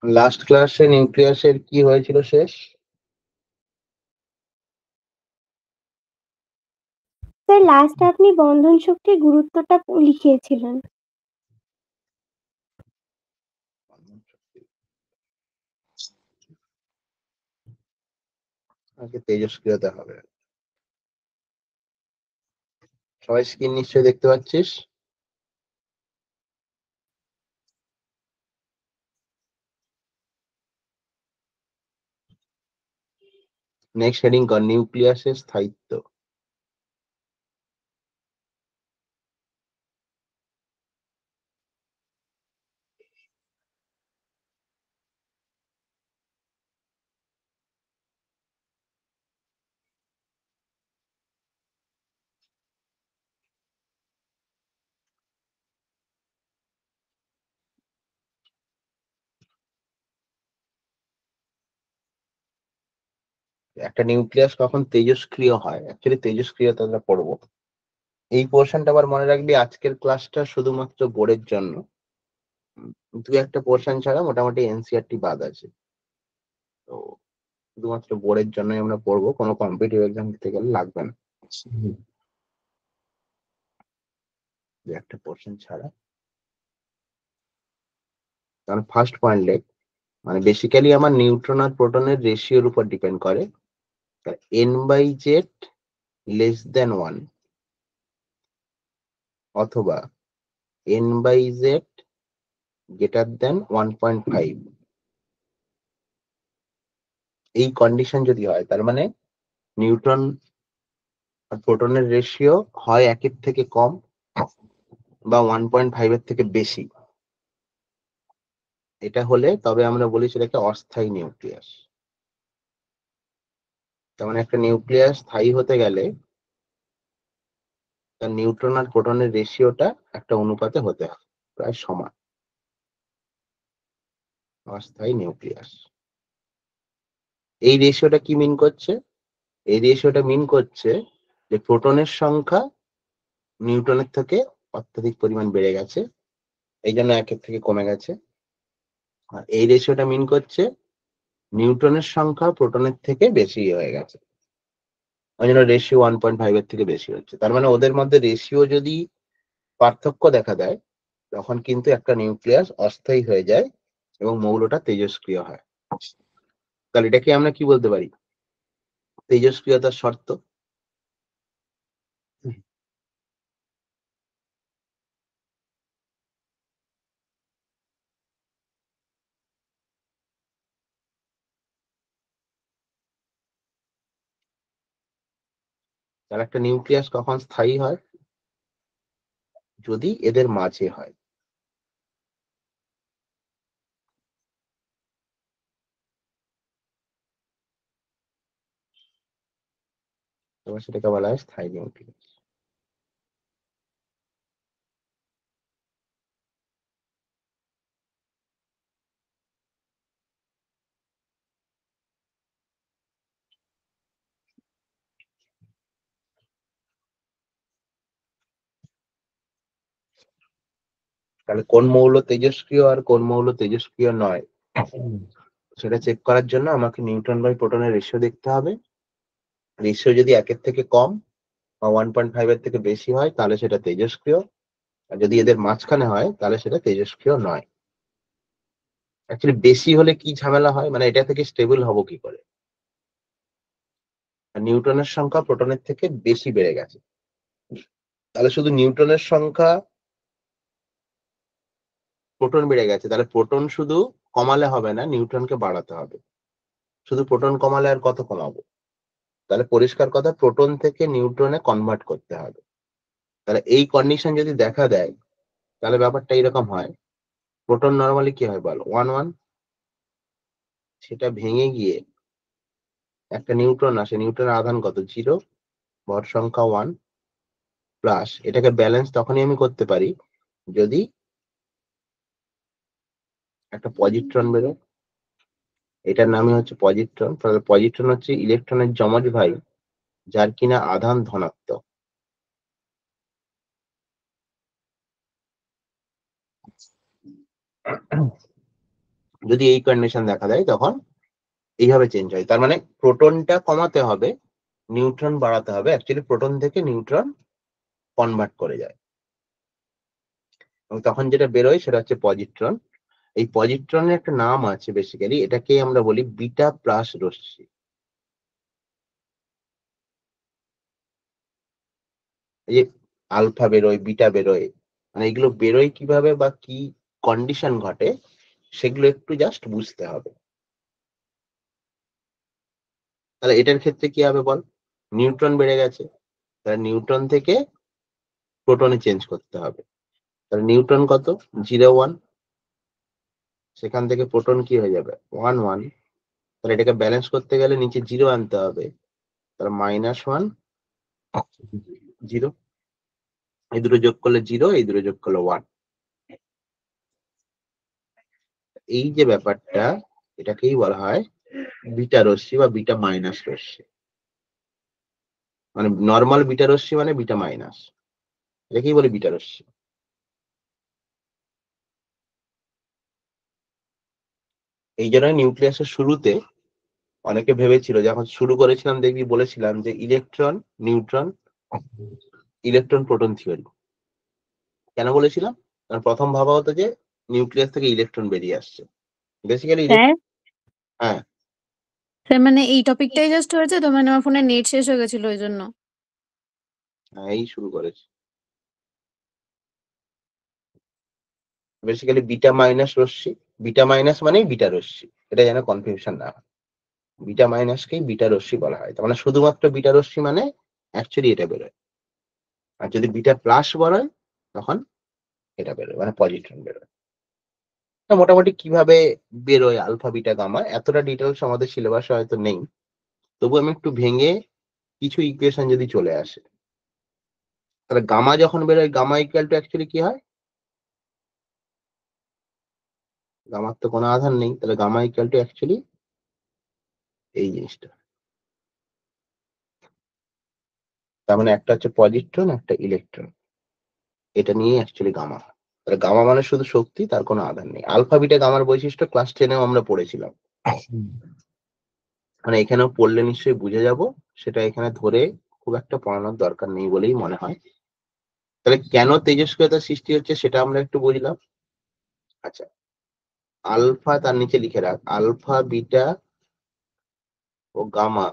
Last ক্লাসে নিউক্লিয়াসের কি হয়েছিল শেষ? স্যার লাস্ট আপনি বন্ধন শক্তির গুরুত্বটা লিখিয়েছিলেন। আগে তেজস্ক্রিয়তা হবে। সবাই স্ক্রিন নিশ্চয়ই দেখতে পাচ্ছিস? নেক্সট হেডিং কর নিউক্লিয়াসের স্থায়িত্ব। একটা নিউক্লিয়াস কখন তেজস্ক্রিয় হয়, অ্যাকচুয়ালি তেজস্ক্রিয়তা আমরা পড়বো। এই পোর্শনটা আবার মনে রাখবি, আজকের ক্লাসটা শুধুমাত্র বোর্ডের জন্য। দু একটা পোর্শন ছাড়া মোটামুটি এনসিআরটি বাদ আছে। তো শুধুমাত্র বোর্ডের জন্যই আমরা পড়বো, কোনো কম্পিটিটিভ এক্সাম দিতে গেলে লাগবে না। দু একটা পোর্শন ছাড়া। কারণ ফার্স্ট পয়েন্ট লেখ, মানে বেসিক্যালি আমার নিউট্রন আর প্রোটনের রেশিওর উপর ডিপেন্ড করে। n/z লেস দেন 1 অথবা n/z গ্রেটার দেন 1.5, এই কন্ডিশন যদি হয় তার মানে নিউট্রন আর প্রোটনের রেশিও হয় 1-এর থেকে কম বা 1.5 এর থেকে বেশি। এটা হলে তবে আমরা বলি সেটাকে অস্থায়ী নিউক্লিয়াস। তার মানে একটা নিউক্লিয়াস স্থায়ী হতে গেলে তার নিউট্রন আর প্রোটনের রেশিওটা একটা অনুপাতে হতে হবে, প্রায় সমান। অস্থায়ী নিউক্লিয়াস। এই রেশিওটা কি মিন করছে? এই রেশিওটা মিন করছে যে প্রোটনের সংখ্যা নিউট্রনের থেকে অত্যধিক পরিমাণ বেড়ে গেছে, এই জন্য 1-এর থেকে কমে গেছে। আর এই রেশিওটা মিন করছে নিউট্রনের সংখ্যা প্রোটনের থেকে বেশি হয়ে গেছে, ওই জন্য রেশিও 1.5 এর থেকে বেশি হচ্ছে। তার মানে ওদের মধ্যে রেশিও যদি পার্থক্য দেখা দেয় তখন কিন্তু একটা নিউক্লিয়াস অস্থায়ী হয়ে যায় এবং মৌলটা তেজস্ক্রিয় হয়। তাহলে এটাকে আমরা কি বলতে পারি? তেজস্ক্রিয়তার শর্ত। তাহলে একটা নিউক্লিয়াস কখন স্থায়ী হয়? যদি এদের মাঝে হয়। তবে সেটাকে বলা হয় স্থায়ী নিউক্লিয়াস। তাহলে কোন মৌল তেজস্ক্রিয় আর কোন মৌল তেজস্ক্রিয় নয় সেটা চেক করার জন্য আমাকে নিউট্রন বাই প্রোটনের রেশিও দেখতে হবে। রেশিও যদি 1-এর থেকে কম বা 1.5 এর থেকে বেশি হয় তাহলে সেটা তেজস্ক্রিয়, আর যদি এদের মাঝখানে হয় তাহলে সেটা তেজস্ক্রিয় নয়। অ্যাকচুয়ালি বেশি হলে কি ঝামেলা হয়, মানে এটা থেকে স্টেবল হবো কি করে? নিউট্রনের সংখ্যা প্রোটনের থেকে বেশি বেড়ে গেছে, তাহলে শুধু নিউট্রনের সংখ্যা, প্রোটন বেড়ে গেছে, তাহলে প্রোটন শুধু কমালে হবে না, নিউট্রনকে বাড়াতে হবে। শুধু প্রোটন কমালে আর কত কমাবো? তাহলে পরিষ্কার কথা, প্রোটন থেকে নিউট্রনে কনভার্ট করতে হবে। তাহলে এই কন্ডিশন যদি দেখা দেয় তাহলে ব্যাপারটা এরকম হয়। প্রোটন নরমালি কি হয় বল, 1-1, সেটা ভেঙে গিয়ে একটা নিউট্রন আসে, নিউট্রনের আধান কত, 0, ভর সংখ্যা 1, প্লাস এটাকে ব্যালেন্স তখনই আমি করতে পারি যদি একটা পজিট্রন বেরোয়। এটার নামই হচ্ছে পজিট্রন। তাহলে পজিট্রন হচ্ছে ইলেকট্রনের যমজ ভাই যার কিনা আধান ধনাত্মক। যদি এই কন্ডিশন দেখা দেয় তখন এইভাবে চেঞ্জ হয়। তার মানে প্রোটনটা কমাতে হবে, নিউট্রন বাড়াতে হবে। অ্যাকচুয়ালি প্রোটন থেকে নিউট্রন কনভার্ট করে যায় এবং তখন যেটা বেরোয় সেটা হচ্ছে পজিট্রন। এই পজিট্রনের একটা নাম আছে, বেসিক্যালি এটাকে আমরা বলি বিটা প্লাস রশ্মি। এই যে আলফা বেরোয়, বিটা বেরোয়, মানে এগুলো বেরোয় কিভাবে বা কি কন্ডিশন ঘটে সেগুলো একটু জাস্ট বুঝতে হবে। তাহলে এটার ক্ষেত্রে কি হবে বল, নিউট্রন বেড়ে গেছে, তাহলে নিউট্রন থেকে প্রোটনে চেঞ্জ করতে হবে। তাহলে নিউট্রন কত, 0 1, সেখান থেকে প্রোটন কি হয়ে যাবে 1 1। তাহলে এটাকে ব্যালেন্স করতে গেলে নিচে 0 আনতে হবে, তাহলে -1 0, এই দুটো যোগ করলে 0, এই দুটো যোগ করলে 1। এই যে ব্যাপারটা, এটাকেই বলা হয় বিটা রশ্মি বা বিটা মাইনাস রশ্মি। মানে নর্মাল বিটা রশ্মি মানে বিটা মাইনাস, এটাকেই বলে বিটা রশ্মি। এই জন্য নিউক্লিয়াসের শুরুতে অনেকে ভেবেছিল, যখন শুরু করেছিলাম দেখবি বলেছিলাম যে electron neutron, electron proton theory. কেন বলেছিলাম, কারণ প্রথম ভাবা হতো যে নিউক্লিয়াস থেকে ইলেকট্রন বেরিয়ে আসছে, বেসিক্যালি স্যার হ্যাঁ স্যার মানে এই টপিকটাই জাস্ট হয়েছে তো, মানে আমার ফোনে নেট শেষ হয়ে গেছিল ওই জন্য। হ্যাঁ এই শুরু করেছে। বেসিক্যালি বিটা মাইনাস রশ্মি, বিটা মাইনাস মানেই বিটা রশ্মি, এটা যেন কনফিউশন না হয়। বিটা মাইনাসকেই বিটা রশ্মি বলা হয়। তার মানে শুধুমাত্র বিটা রশ্মি মানে অ্যাকচুয়ালি এটা বেরোয়। আর যদি বিটা প্লাস বেরোয় তখন এটা বেরোয়, মানে পজিট্রন বেরোয়। মোটামুটি কিভাবে বেরোয় আলফা বিটা গামা এতটা ডিটেলস আমাদের সিলেবাসে হয়তো নেই, তবু আমি একটু ভেঙে কিছু ইকুয়েশন যদি চলে আসে, তাহলে গামা যখন বেরোয়, গামা ইকুয়াল টু অ্যাকচুয়ালি কি হয়, গামার তো কোনো আধার নেই, তাহলে গামা ইকুয়াল টু অ্যাকচুয়ালি এই জিনিসটা। তার মানে একটা হচ্ছে পজিট্রন, একটা ইলেকট্রন, এটা নিয়ে অ্যাকচুয়ালি গামা। তাহলে গামা মানে শুধু শক্তি, তার কোনো আধার নেই। আলফা বিটা গামার বৈশিষ্ট্য ক্লাস 10এও আমরা পড়েছিলাম, মানে এখানেও পড়লে নিশ্চয়ই বুঝে যাব, সেটা এখানে ধরে খুব একটা পড়ানোর দরকার নেই বলেই মনে হয়। তাহলে কেন তেজস্ক্রিয়তা সৃষ্টি হচ্ছে সেটা আমরা একটু বুঝলাম। আচ্ছা, আলফা তার নিচে লিখে রাখ, আলফা বিটা ও গামা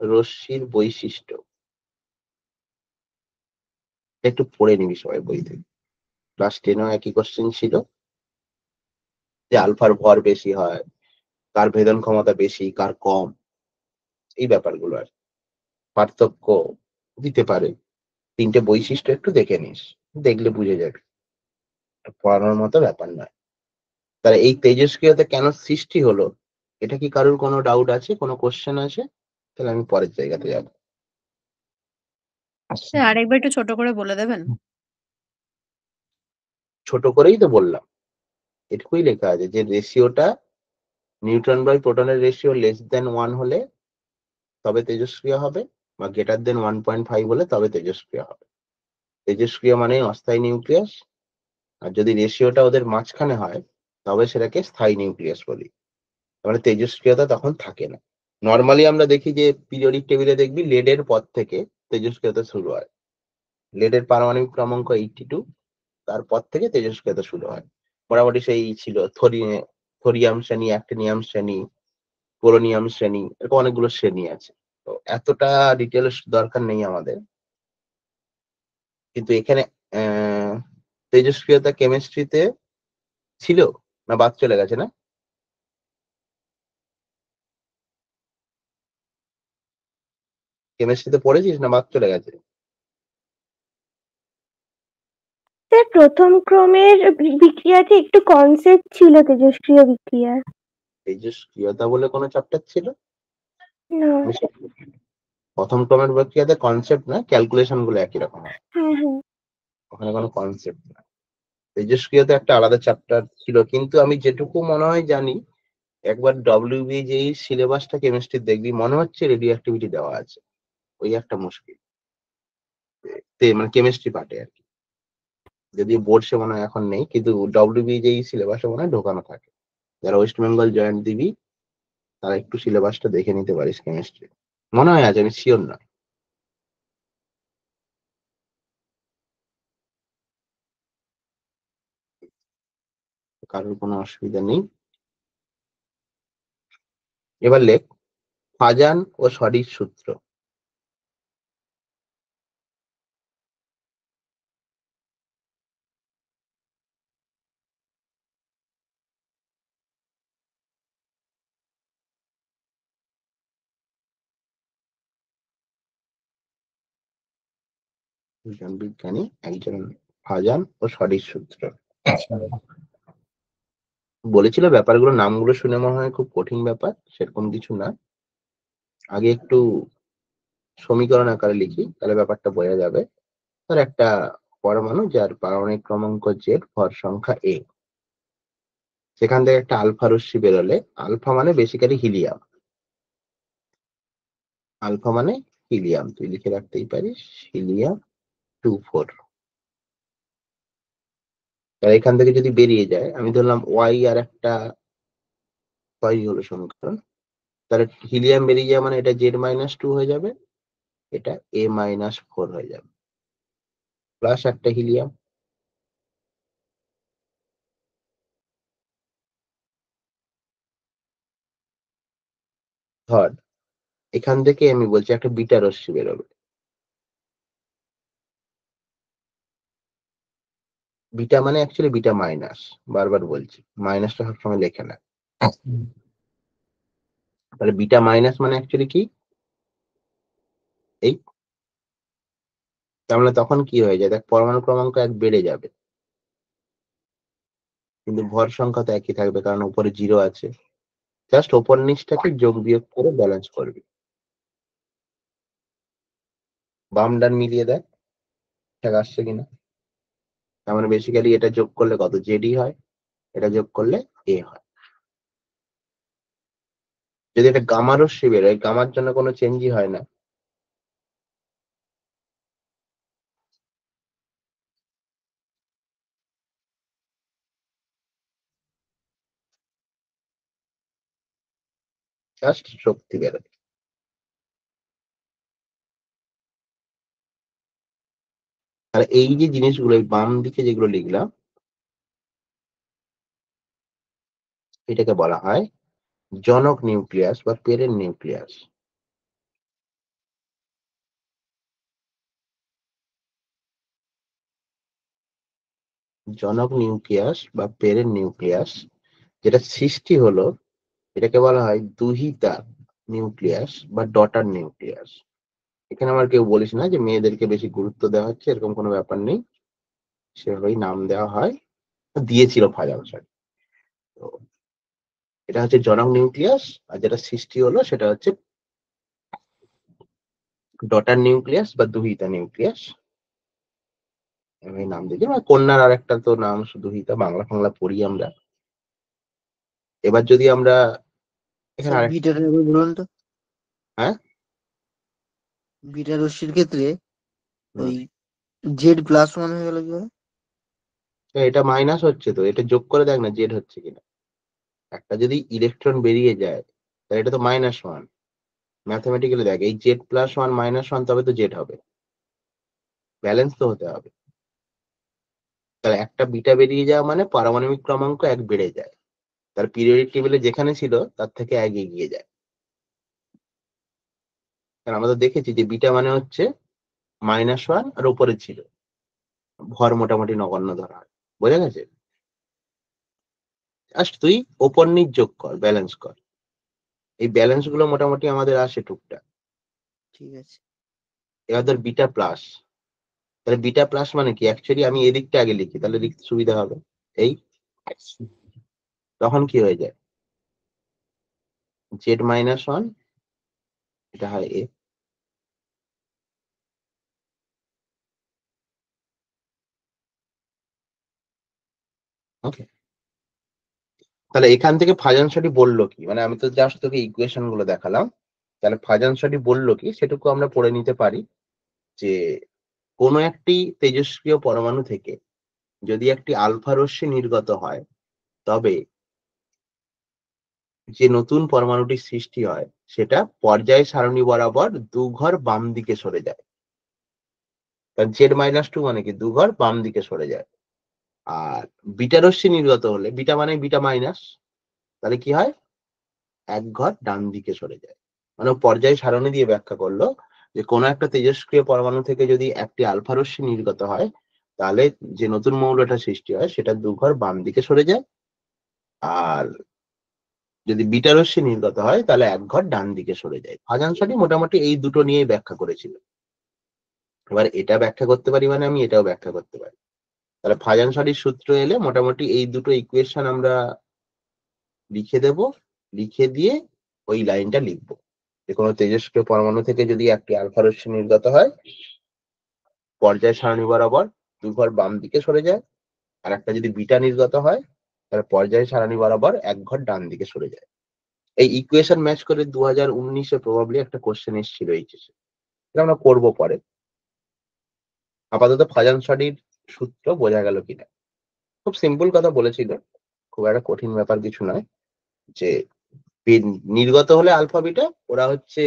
রশ্মির বৈশিষ্ট্য একটু পড়ে নিবি সবাই বই থেকে। ক্লাস 10এও একই কোশ্চেন ছিল যে আলফার ভর বেশি হয়, কার ভেদন ক্ষমতা বেশি কার কম, এই ব্যাপারগুলো আর পার্থক্য দিতে পারে। তিনটে বৈশিষ্ট্য একটু দেখে নিস, দেখলে বুঝে যাবে, পড়ানোর মতো ব্যাপার নয়। তাহলে এই তেজস্ক্রিয়তা কেন সৃষ্টি হলো, এটা কি কারোর কোনো ডাউট আছে, কোনো কোশ্চেন আছে? তাহলে আমি পরের জায়গাতে যাব। স্যার আরেকবার একটু ছোট করে বলে দেবেন। ছোট করেই তো বললাম, এটুকুই লেখা আছে যে রেশিওটা নিউট্রন বাই প্রোটনের রেশিও <1 হলে তবে তেজস্ক্রিয় হবে, বা <1.5 হলে তবে তেজস্ক্রিয় হবে। তেজস্ক্রিয় মানে অস্থায়ী নিউক্লিয়াস, আর যদি রেশিওটা ওদের মাঝখানে হয় তবে সেটাকে স্থায়ী নিউক্লিয়াস বলি। মানে তেজস্ক্রিয়তা তখন থাকে না। নর্মালি আমরা দেখি যে পিরিয়ডিক টেবিলে দেখবি লেডের পর থেকে তেজস্ক্রিয়তা শুরু হয়। লেডের পারমাণবিক ক্রমাঙ্ক 82, তারপর থেকে তেজস্ক্রিয়তা শুরু হয়। মোটামুটি সেই ছিল থোরিয়াম শ্রেণী, অ্যাক্টিনিয়াম শ্রেণী, পোলোনিয়াম শ্রেণী, এরকম অনেকগুলো শ্রেণী আছে। তো এতটা ডিটেলস দরকার নেই আমাদের, কিন্তু এখানে তেজস্ক্রিয়তা কেমিস্ট্রিতে ছিল না বাদ চলে গেছে না? কেমিস্ট্রিতে পড়েছিস না বাদ চলে গেছে? স্যার প্রথম ক্রমের বিক্রিয়াতে একটু কনসেপ্ট ছিল তেজস্ক্রিয় বিক্রিয়ার। তেজস্ক্রিয়তা বলে কোনো চ্যাপ্টার ছিল না। প্রথম ক্রমের বিক্রিয়াতে? কনসেপ্ট না, ক্যালকুলেশন গুলো একই রকম হয়, হ্যাঁ হ্যাঁ। ওখানে কোনো কনসেপ্ট না। তেজস্ক্রিয়তা একটা আলাদা চ্যাপ্টার ছিল, কিন্তু আমি যেটুকু মনে হয় জানি, একবার ডব্লিউবিজেই সিলেবাসটা কেমিস্ট্রি দেখবি, মনে হচ্ছে রেডিও অ্যাক্টিভিটি দেওয়া আছে, ওই একটা মুশকিল মানে কেমিস্ট্রি পার্টে আর কি। যদি বোর্ডসে মনে হয় এখন নেই, কিন্তু ডব্লিউবিজেই সিলেবাসে মনে হয় ঢোকানো থাকে। যারা ওয়েস্ট বেঙ্গল জয়েন্ট দিবি তারা একটু সিলেবাসটা দেখে নিতে পারিস কেমিস্ট্রি, মনে হয় আছে, আমি শিওর না। কারোর কোনো অসুবিধা নেই। এবার লেখ ফাজান ও সঠিক সূত্র। দুজন বিজ্ঞানী, একজন ফাজান ও সঠিক সূত্র। বলেছিল ব্যাপারগুলো নামগুলো শুনে মনে হয় খুব কঠিন ব্যাপার, সেরকম কিছু না। আগে একটু সমীকরণ আকারে লিখি, তাহলে ব্যাপারটা বোঝা যাবে। তার একটা পরমাণু যার পারমাণবিক ক্রমাঙ্ক জেড, ভর সংখ্যা এ, সেখান থেকে একটা আলফা রশ্মি বেরোলে, আলফা মানে বেসিক্যালি হিলিয়াম, আলফা মানে হিলিয়াম, তুই লিখে রাখতেই পারিস হিলিয়াম 24। তাহলে এখান থেকে যদি বেরিয়ে যায়, আমি ধরলাম ওয়াই আর একটা ওয়াই হলো সমীকরণ, তাহলে হিলিয়াম বেরিয়ে যাওয়া মানে এটা Z-2 হয়ে যাবে, এটা A-4 হয়ে যাবে, প্লাস একটা হিলিয়াম। ধর এখান থেকে আমি বলছি একটা বিটা রশ্মি বেরোবে, বিটা মানে অ্যাকচুয়ালি বিটা মাইনাস, বারবার বলছি মাইনাসটা সবসময় লেখে না। তাহলে বিটা মাইনাস মানে অ্যাকচুয়ালি কি, এই, তার মানে তখন কি হয়ে যায় দেখ, পরমাণু ক্রমাঙ্ক 1 বেড়ে যাবে, কিন্তু ভর সংখ্যা তো একই থাকবে, কারণ উপরে 0 আছে। জাস্ট ওপর নিচটাকে যোগ বিয়োগ করে ব্যালেন্স করবি, বাম ডান মিলিয়ে দেখ ঠিক আসছে কিনা। তার মানে বেসিক্যালি এটা যোগ করলে কত, জেডি হয়, এটা যোগ করলে এ হয়। যদি এটা গামা রশ্মি বেরোয়, গামার জন্য কোনো চেঞ্জই হয় না, জাস্ট শক্তি বেরোয়। আর এই যে জিনিসগুলো, এই বাম দিকে যেগুলো লিখলাম, এটাকে বলা হয় জনক নিউক্লিয়াস বা পেরেন্ট নিউক্লিয়াস। জনক নিউক্লিয়াস বা পেরেন্ট নিউক্লিয়াস যেটা সৃষ্টি হলো, এটাকে বলা হয় দুহিতা নিউক্লিয়াস বা ডটার নিউক্লিয়াস। এখানে আমার কেউ বলিস না যে মেয়েদেরকে বেশি গুরুত্ব দেওয়া হচ্ছে, এরকম কোনো ব্যাপার নেই, সেভাবেই নাম দেওয়া হয়, দিয়েছিল ফাজাল স্যার। তো এটা হচ্ছে জনক নিউক্লিয়াস, আর যেটা সৃষ্টি হলো সেটা হচ্ছে ডটার নিউক্লিয়াস বা দুহিতা নিউক্লিয়াস, এভাবে নাম দিয়েছে। মানে কন্যার আর একটা তো নাম দুহিতা, বাংলা ফাংলা পড়ি আমরা। এবার যদি আমরা এখানে স্যার আরেক, বিটাটা একবার বলুন তো। হ্যাঁ বিটা রশ্মির ক্ষেত্রে হুম, ওই Z+1 হয়ে গেল কিভাবে? এটা মাইনাস হচ্ছে, তো এটা যোগ করে দেখ না জেড হচ্ছে কিনা। একটা যদি ইলেকট্রন বেরিয়ে যায়, তাহলে এটা তো -1, ম্যাথমেটিক্যালি দেখ, এই Z+1 -1 তবে তো জেড হবে, ব্যালেন্স তো হতে হবে। তাহলে একটা বিটা বেরিয়ে যাওয়া মানে পারমাণবিক ক্রমাঙ্ক 1 বেড়ে যায়, তার পিরিয়ডিক টেবিলে যেখানে ছিল তার থেকে 1 এগিয়ে যায়। কারণ আমরা তো দেখেছি যে বিটা মানে হচ্ছে -1 আর উপরে ছিল, ভর মোটামুটি নগণ্য ধরা হয়, বোঝা গেছে। জাস্ট তুই ওপর নিচ যোগ কর, ব্যালেন্স কর, এই ব্যালেন্স গুলো মোটামুটি আমাদের আসে টুকটাক। ঠিক আছে। এবার ধর বিটা প্লাস, তাহলে বিটা প্লাস মানে কি, অ্যাকচুয়ালি আমি এদিকটা আগে লিখি তাহলে লিখতে সুবিধা হবে। এই তখন কি হয়ে যায়, Z-1, এটা হয় এ, ওকে। তাহলে এখান থেকে ফাজানসাটি বললো কি, মানে আমি তো জাস্ট তোকে ইকুয়েশন গুলো দেখালাম, তাহলে ফাজানসাটি বললো কি সেটুকু আমরা পড়ে নিতে পারি, যে কোনো একটি তেজস্ক্রিয় পরমাণু থেকে যদি একটি আলফা রশ্মি নির্গত হয়, তবে যে নতুন পরমাণুটি সৃষ্টি হয় সেটা পর্যায় সারণী বরাবর 2 ঘর বাম দিকে সরে যায়। কারণ Z-2 মানে কি 2 ঘর বাম দিকে সরে যায়। আর বিটা রশ্মি নির্গত হলে, বিটা মানে বিটা মাইনাস, তাহলে কি হয়? 1 ঘর ডান দিকে সরে যায়। মানে পর্যায় সারণী দিয়ে ব্যাখ্যা করলো যে কোনো একটা তেজস্ক্রিয় পরমাণু থেকে যদি একটি আলফা রশ্মি নির্গত হয় তাহলে যে নতুন মৌলটা সৃষ্টি হয় সেটা 2 ঘর বাম দিকে সরে যায়। আর যদি বিটা রশ্মি নির্গত হয় তাহলে 1 ঘর ডান দিকে সরে যায়। ফাজানসারি মোটামুটি এই দুটো নিয়েই ব্যাখ্যা করেছিল। এবার এটা ব্যাখ্যা করতে পারি মানে আমি এটাও ব্যাখ্যা করতে পারি। তাহলে ফাজানসারির সূত্র এলে মোটামুটি এই দুটো ইকুয়েশন আমরা লিখে দেব, লিখে দিয়ে ওই লাইনটা লিখবো যে কোনো তেজস্ক্রিয় পরমাণু থেকে যদি একটি আলফা রশ্মি নির্গত হয় পর্যায় সারণী বরাবর 2 ঘর বাম দিকে সরে যায়। আর একটা যদি বিটা নির্গত হয় তাহলে পর্যায় সারণী বরাবর 1 ঘর ডান দিকে সরে যায়। এই ইকুয়েশন ম্যাচ করে 2019-এ প্রবাবলি একটা কোশ্চেন এসেছিল এইচএসে। এটা আমরা করবো পরে। আপাতত ফাজানসারির সূত্র বোঝা গেল কিনা। খুব সিম্পল কথা বলেছিল, খুব একটা কঠিন ব্যাপার কিছু নয়। যে নির্গত হলে আলফা বিটা ওরা হচ্ছে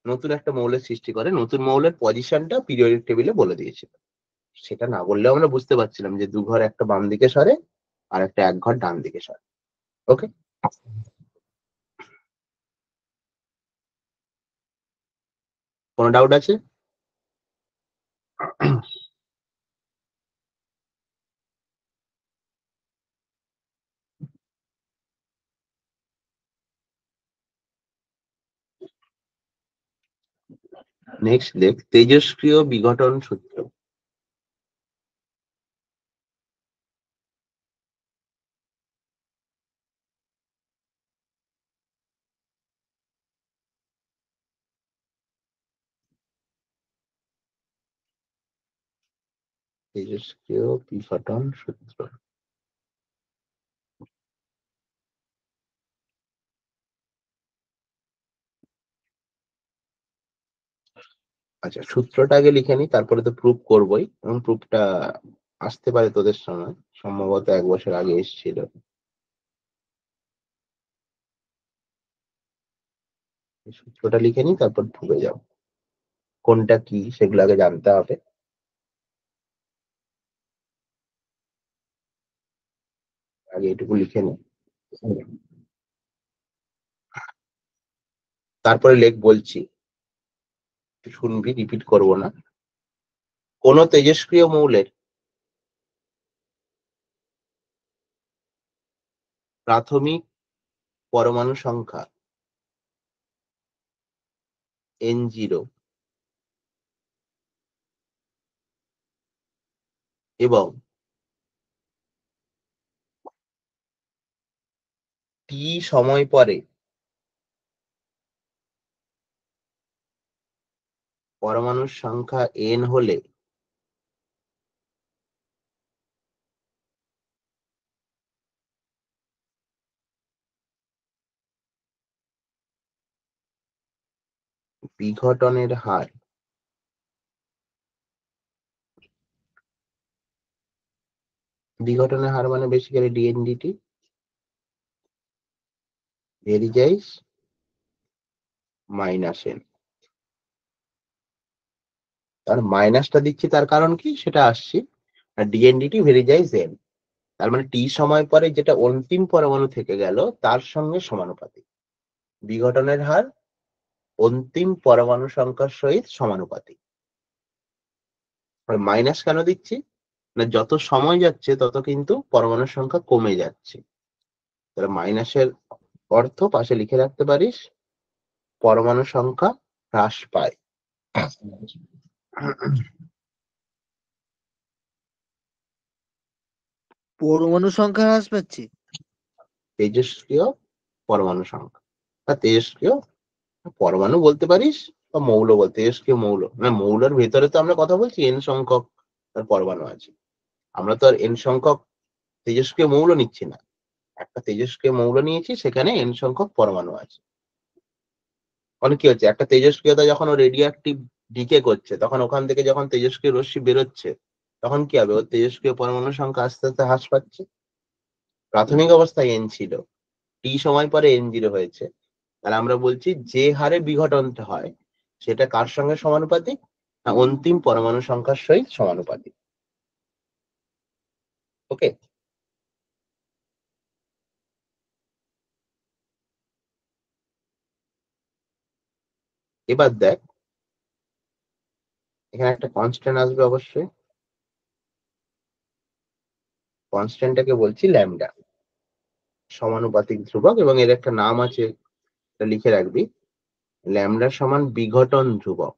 নতুন একটা মৌলের সৃষ্টি করে, নতুন মৌলের পজিশনটা পিরিয়ডিক টেবিলে বলে দিয়েছিল। সেটা না বললেও আমরা বুঝতে পারছিলাম যে 2 ঘর একটা বাম দিকে সরে আর একটা 1 ঘর ডান দিকে সরে। ওকে, কোনো ডাউট আছে? নেক্সট দেখ তেজস্ক্রিয় বিঘটন সূত্র। তেজস্ক্রিয় বিঘটন সূত্র। আচ্ছা, সূত্রটা আগে লিখে নি, তারপরে তো প্রুফ করবোই, এবং প্রুফটা আসতে পারে তোদের সময়, সম্ভবত 1 বছর আগে এসেছিল। সূত্রটা লিখে নি, তারপর ঢুকে যাও। কোনটা কি সেগুলো আগে জানতে হবে। আগে এটুকু লিখে নি, তারপরে লেখ বলছি, শুনবি, রিপিট করব না। কোন তেজস্ক্রিয় মৌলের প্রাথমিক পরমাণু সংখ্যা N0 এবং T সময় পরে পরমাণুর সংখ্যা N হলে বিঘটনের হার মানে বেসিক্যালি DNDT ভেরিজাইজ মাইনাস N। তার মাইনাসটা দিচ্ছি তার কারণ কি সেটা আসছি। আর DNDT ভেরিজাইজ N, তার মানে T সময় পরে যেটা অন্তিম পরমাণু থেকে গেল তার সঙ্গে সমানুপাতিক। বিঘটনের হার অন্তিম পরমাণু সংখ্যার সহিত সমানুপাতিক। মাইনাস কেন দিচ্ছি না, যত সময় যাচ্ছে তত কিন্তু পরমাণুর সংখ্যা কমে যাচ্ছে। তাহলে মাইনাসের অর্থ পাশে লিখে রাখতে পারিস, পরমাণু সংখ্যা হ্রাস পায়। পরমাণু সংখ্যা হ্রাস পাচ্ছে। তেজস্ক্রিয় পরমাণু সংখ্যা বা তেজস্ক্রিয় পরমাণু বলতে পারিস বা মৌল বলতে, তেজস্ক্রিয় মৌল মানে মৌলের ভেতরে তো আমরা কথা বলছি N সংখ্যক তার পরমাণু আছে। আমরা তো আর N সংখ্যক তেজস্ক্রিয় মৌল নিচ্ছি না, একটা তেজস্ক্রিয় মৌল নিয়েছি, সেখানে N সংখ্যক পরমাণু আছে। মানে কি হচ্ছে, একটা তেজস্ক্রিয়তা যখন ও রেডিও অ্যাক্টিভ ডিকে করছে তখন ওখান থেকে যখন তেজস্ক্রিয় রশ্মি বেরোচ্ছে তখন কি হবে, ওর তেজস্ক্রিয় পরমাণুর সংখ্যা আস্তে আস্তে হ্রাস পাচ্ছে। প্রাথমিক অবস্থায় N ছিল, টি সময় পরে n0 হয়েছে, তাহলে আমরা বলছি যে হারে বিঘটনটা হয় সেটা কার সঙ্গে সমানুপাতিক? না, অন্তিম পরমাণু সংখ্যার সহিত সমানুপাতিক। ওকে, এবার দেখ এখানে একটা কনস্ট্যান্ট আসবে অবশ্যই। কনস্ট্যান্টটাকে বলছি ল্যামডা, সমানুপাতিক ধ্রুবক, এবং এর একটা নাম আছে, এটা লিখে রাখবি। ল্যামডা সমান বিঘটন ধ্রুবক।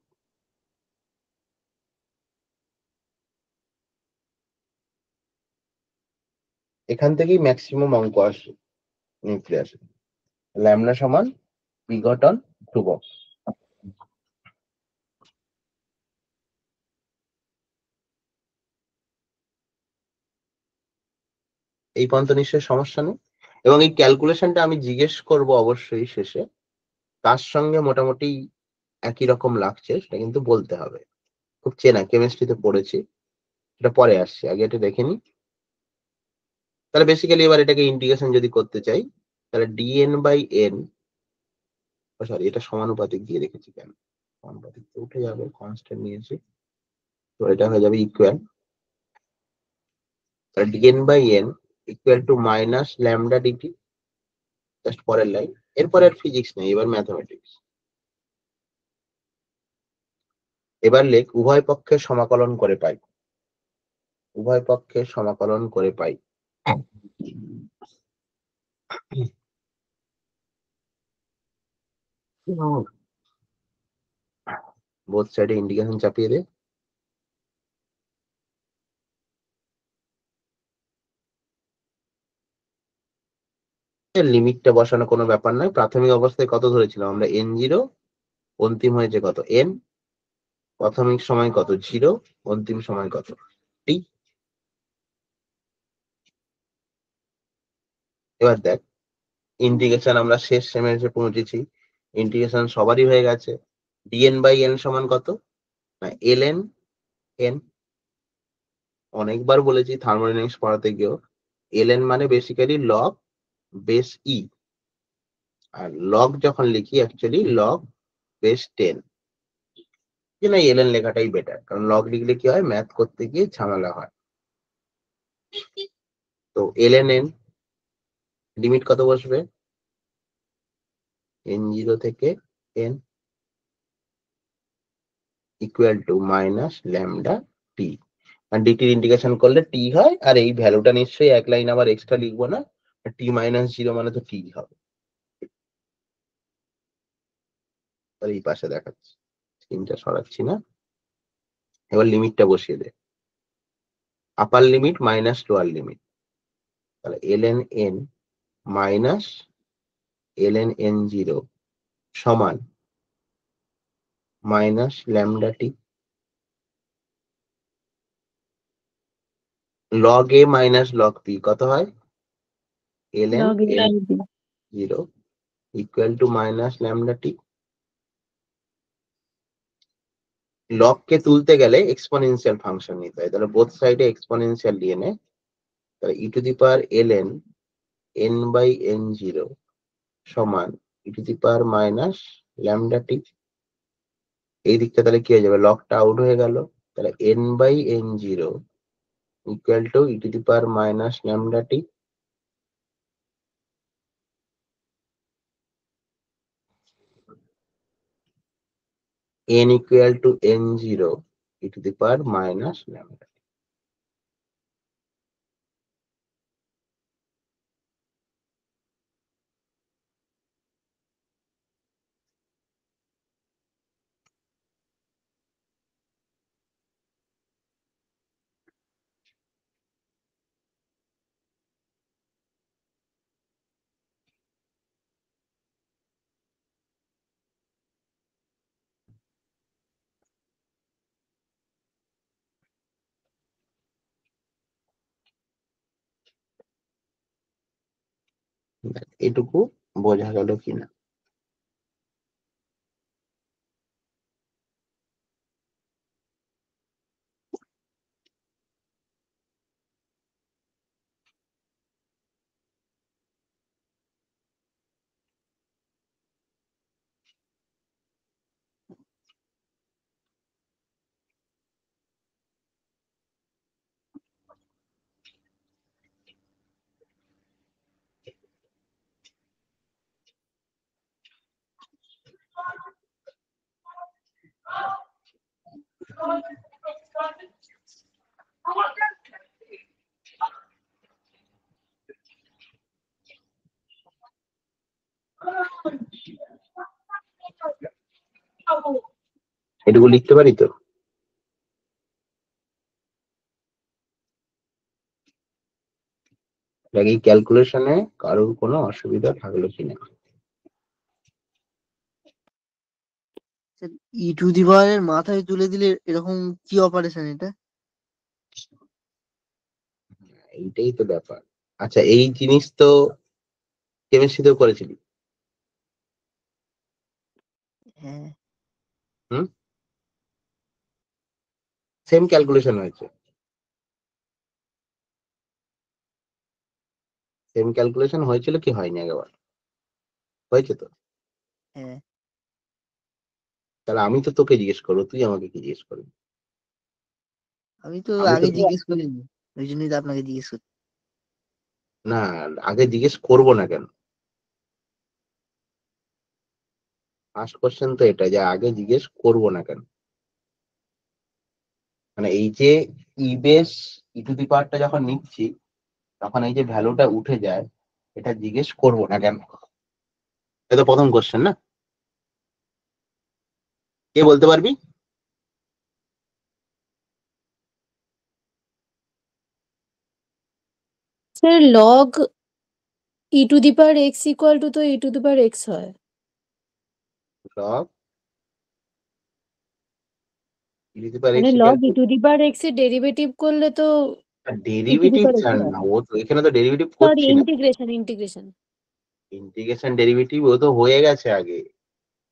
এখান থেকেই ম্যাক্সিমাম অঙ্ক আসে নিউক্লিয়াসে। ল্যামডা সমান বিঘটন ধ্রুবক। এই পর্যন্ত নিশ্চয়ই সমস্যা নেই। এবং এই ক্যালকুলেশনটা আমি জিজ্ঞেস করব অবশ্যই শেষে, তার সঙ্গে মোটামুটি একই রকম লাগছে সেটা কিন্তু বলতে হবে। খুব চেনা, কেমিস্ট্রিতে পড়েছি, এটা পরে আসছে, আগে এটা দেখে নি। তাহলে বেসিক্যালি এবার এটাকে ইন্টিগ্রেশন যদি করতে চাই, তাহলে ডিএন বাই এন, সরি এটা সমানুপাতিক দিয়ে রেখেছি কেন, সমানুপাতিক তো উঠে যাবে, কনস্ট্যান্ট নিয়েছি, তো এটা হয়ে যাবে ইকুয়াল, তাহলে DN by N equal to minus lambda DT, just পরের লাইন। এরপরে আর ফিজিক্স নেই, এবার ম্যাথমেটিক্স। এবার লেখ উভয় পক্ষের সমাকলন করে পাই, উভয় পক্ষের সমাকলন করে পাই। বোথ সাইডে ইন্টিগ্রেশন চাপিয়ে দে। লিমিটটা বসানো কোনো ব্যাপার নয়, প্রাথমিক অবস্থায় কত ধরেছিলাম আমরা, n0, অন্তিম হয়েছে কত n, প্রাথমিক সময় কত 0, অন্তিম সময় কত t। এবার দেখ ইন্টিগ্রেশন আমরা শেষ সেমে এসে পৌঁছেছি, ইন্টিগ্রেশন সবারই হয়ে গেছে। dn বাই n সমান কত, না ln n। অনেকবার বলেছি থার্মোডাইনামিক্স পড়াতে গিয়েও, ln মানে বেসিক্যালি লগ বেস ই, আর লগ যখন লিখি অ্যাকচুয়ালি লগ বেস 10। যে না ln লেখাটাই বেটার, কারণ লগ লিখলে কি হয়, ম্যাথ করতে গিয়ে ঝামেলা হয়। তো ln n লিমিট কত বসবে, n0 থেকে n equal to minus lambda t, আর ডিটির ইন্টিগ্রেশন করলে টি হয়, আর এই ভ্যালুটা নিশ্চয়ই এক লাইন আবার এক্সট্রা লিখবো না, টি মাইনাস 0 মানে তো টি হবে। তাহলে এই পাশে দেখাচ্ছি, স্ক্রিনটা সরাচ্ছি না। এবার লিমিটটা বসিয়ে দে, upper limit minus lower limit, তাহলে ln n minus ln n0 সমান minus lambda t, log A minus log P কত হয়, ln log A by B। n0 equal to minus lambda t. Log কে তুলতে গেলে এক্সপোনেনশিয়াল ফাংশন নিতে হয়, তাহলে বোথ সাইডে এক্সপোনেনশিয়াল নিয়ে নে, তাহলে e to the power ln n by n0 সমান e to the power minus lambda t. এই দিকটা তাহলে কি হয়ে যাবে, লগটা আউট হয়ে গেল, তাহলে n by n0 equal to e to the power minus lambda T. n equal to n0 e to the power minus lambda। এটুকু বোঝা গেল কিনা। এটুকু লিখতে পারি তো? এই ক্যালকুলেশনে কারোর কোনো অসুবিধা থাকলো কিনা? ই টু দি পাওয়ারের মাথায় তুলে দিলে এরকম কি অপারেশন এটা? এইটাই তো ব্যাপার। আচ্ছা, এই জিনিস তো কেমিস্ট্রিতেও করেছিলি। হ্যাঁ। সেম ক্যালকুলেশন হয়েছে। সেম ক্যালকুলেশন হয়েছিল কি হয়নি একবার? হয়েছে তো। হ্যাঁ, তাহলে আমি তো তোকে জিজ্ঞেস করবো, তুই আমাকে কি জিজ্ঞেস করবি? আমি তো আমি তো আগে জিজ্ঞেস করিনি, ওই জন্যই তো আপনাকে জিজ্ঞেস করছি। না, আগে জিজ্ঞেস করবো না কেন? ফার্স্ট কোশ্চেন তো এটা যে আগে জিজ্ঞেস করবো না কেন। মানে এই যে ই বেস ই টু দি পাওয়ারটা যখন নিচ্ছি তখন এই যে ভ্যালুটা উঠে যায়, এটা জিজ্ঞেস করবো না কেন? এটা প্রথম কোশ্চেন না? কে বলতে পারবি? Sir log e to the power x equal to তো e to the power x হয়। Log e to the power মানে x log equal e to to the power x এর ডেরিভেটিভ করলে তো e to the derivative power x জান হয়। না, ও তো এখানে তো ডেরিভেটিভ সরি, করছি না। ইন্টিগ্রেশন। ইন্টিগ্রেশন ডেরিভেটিভ ও তো হয়ে গেছে আগে।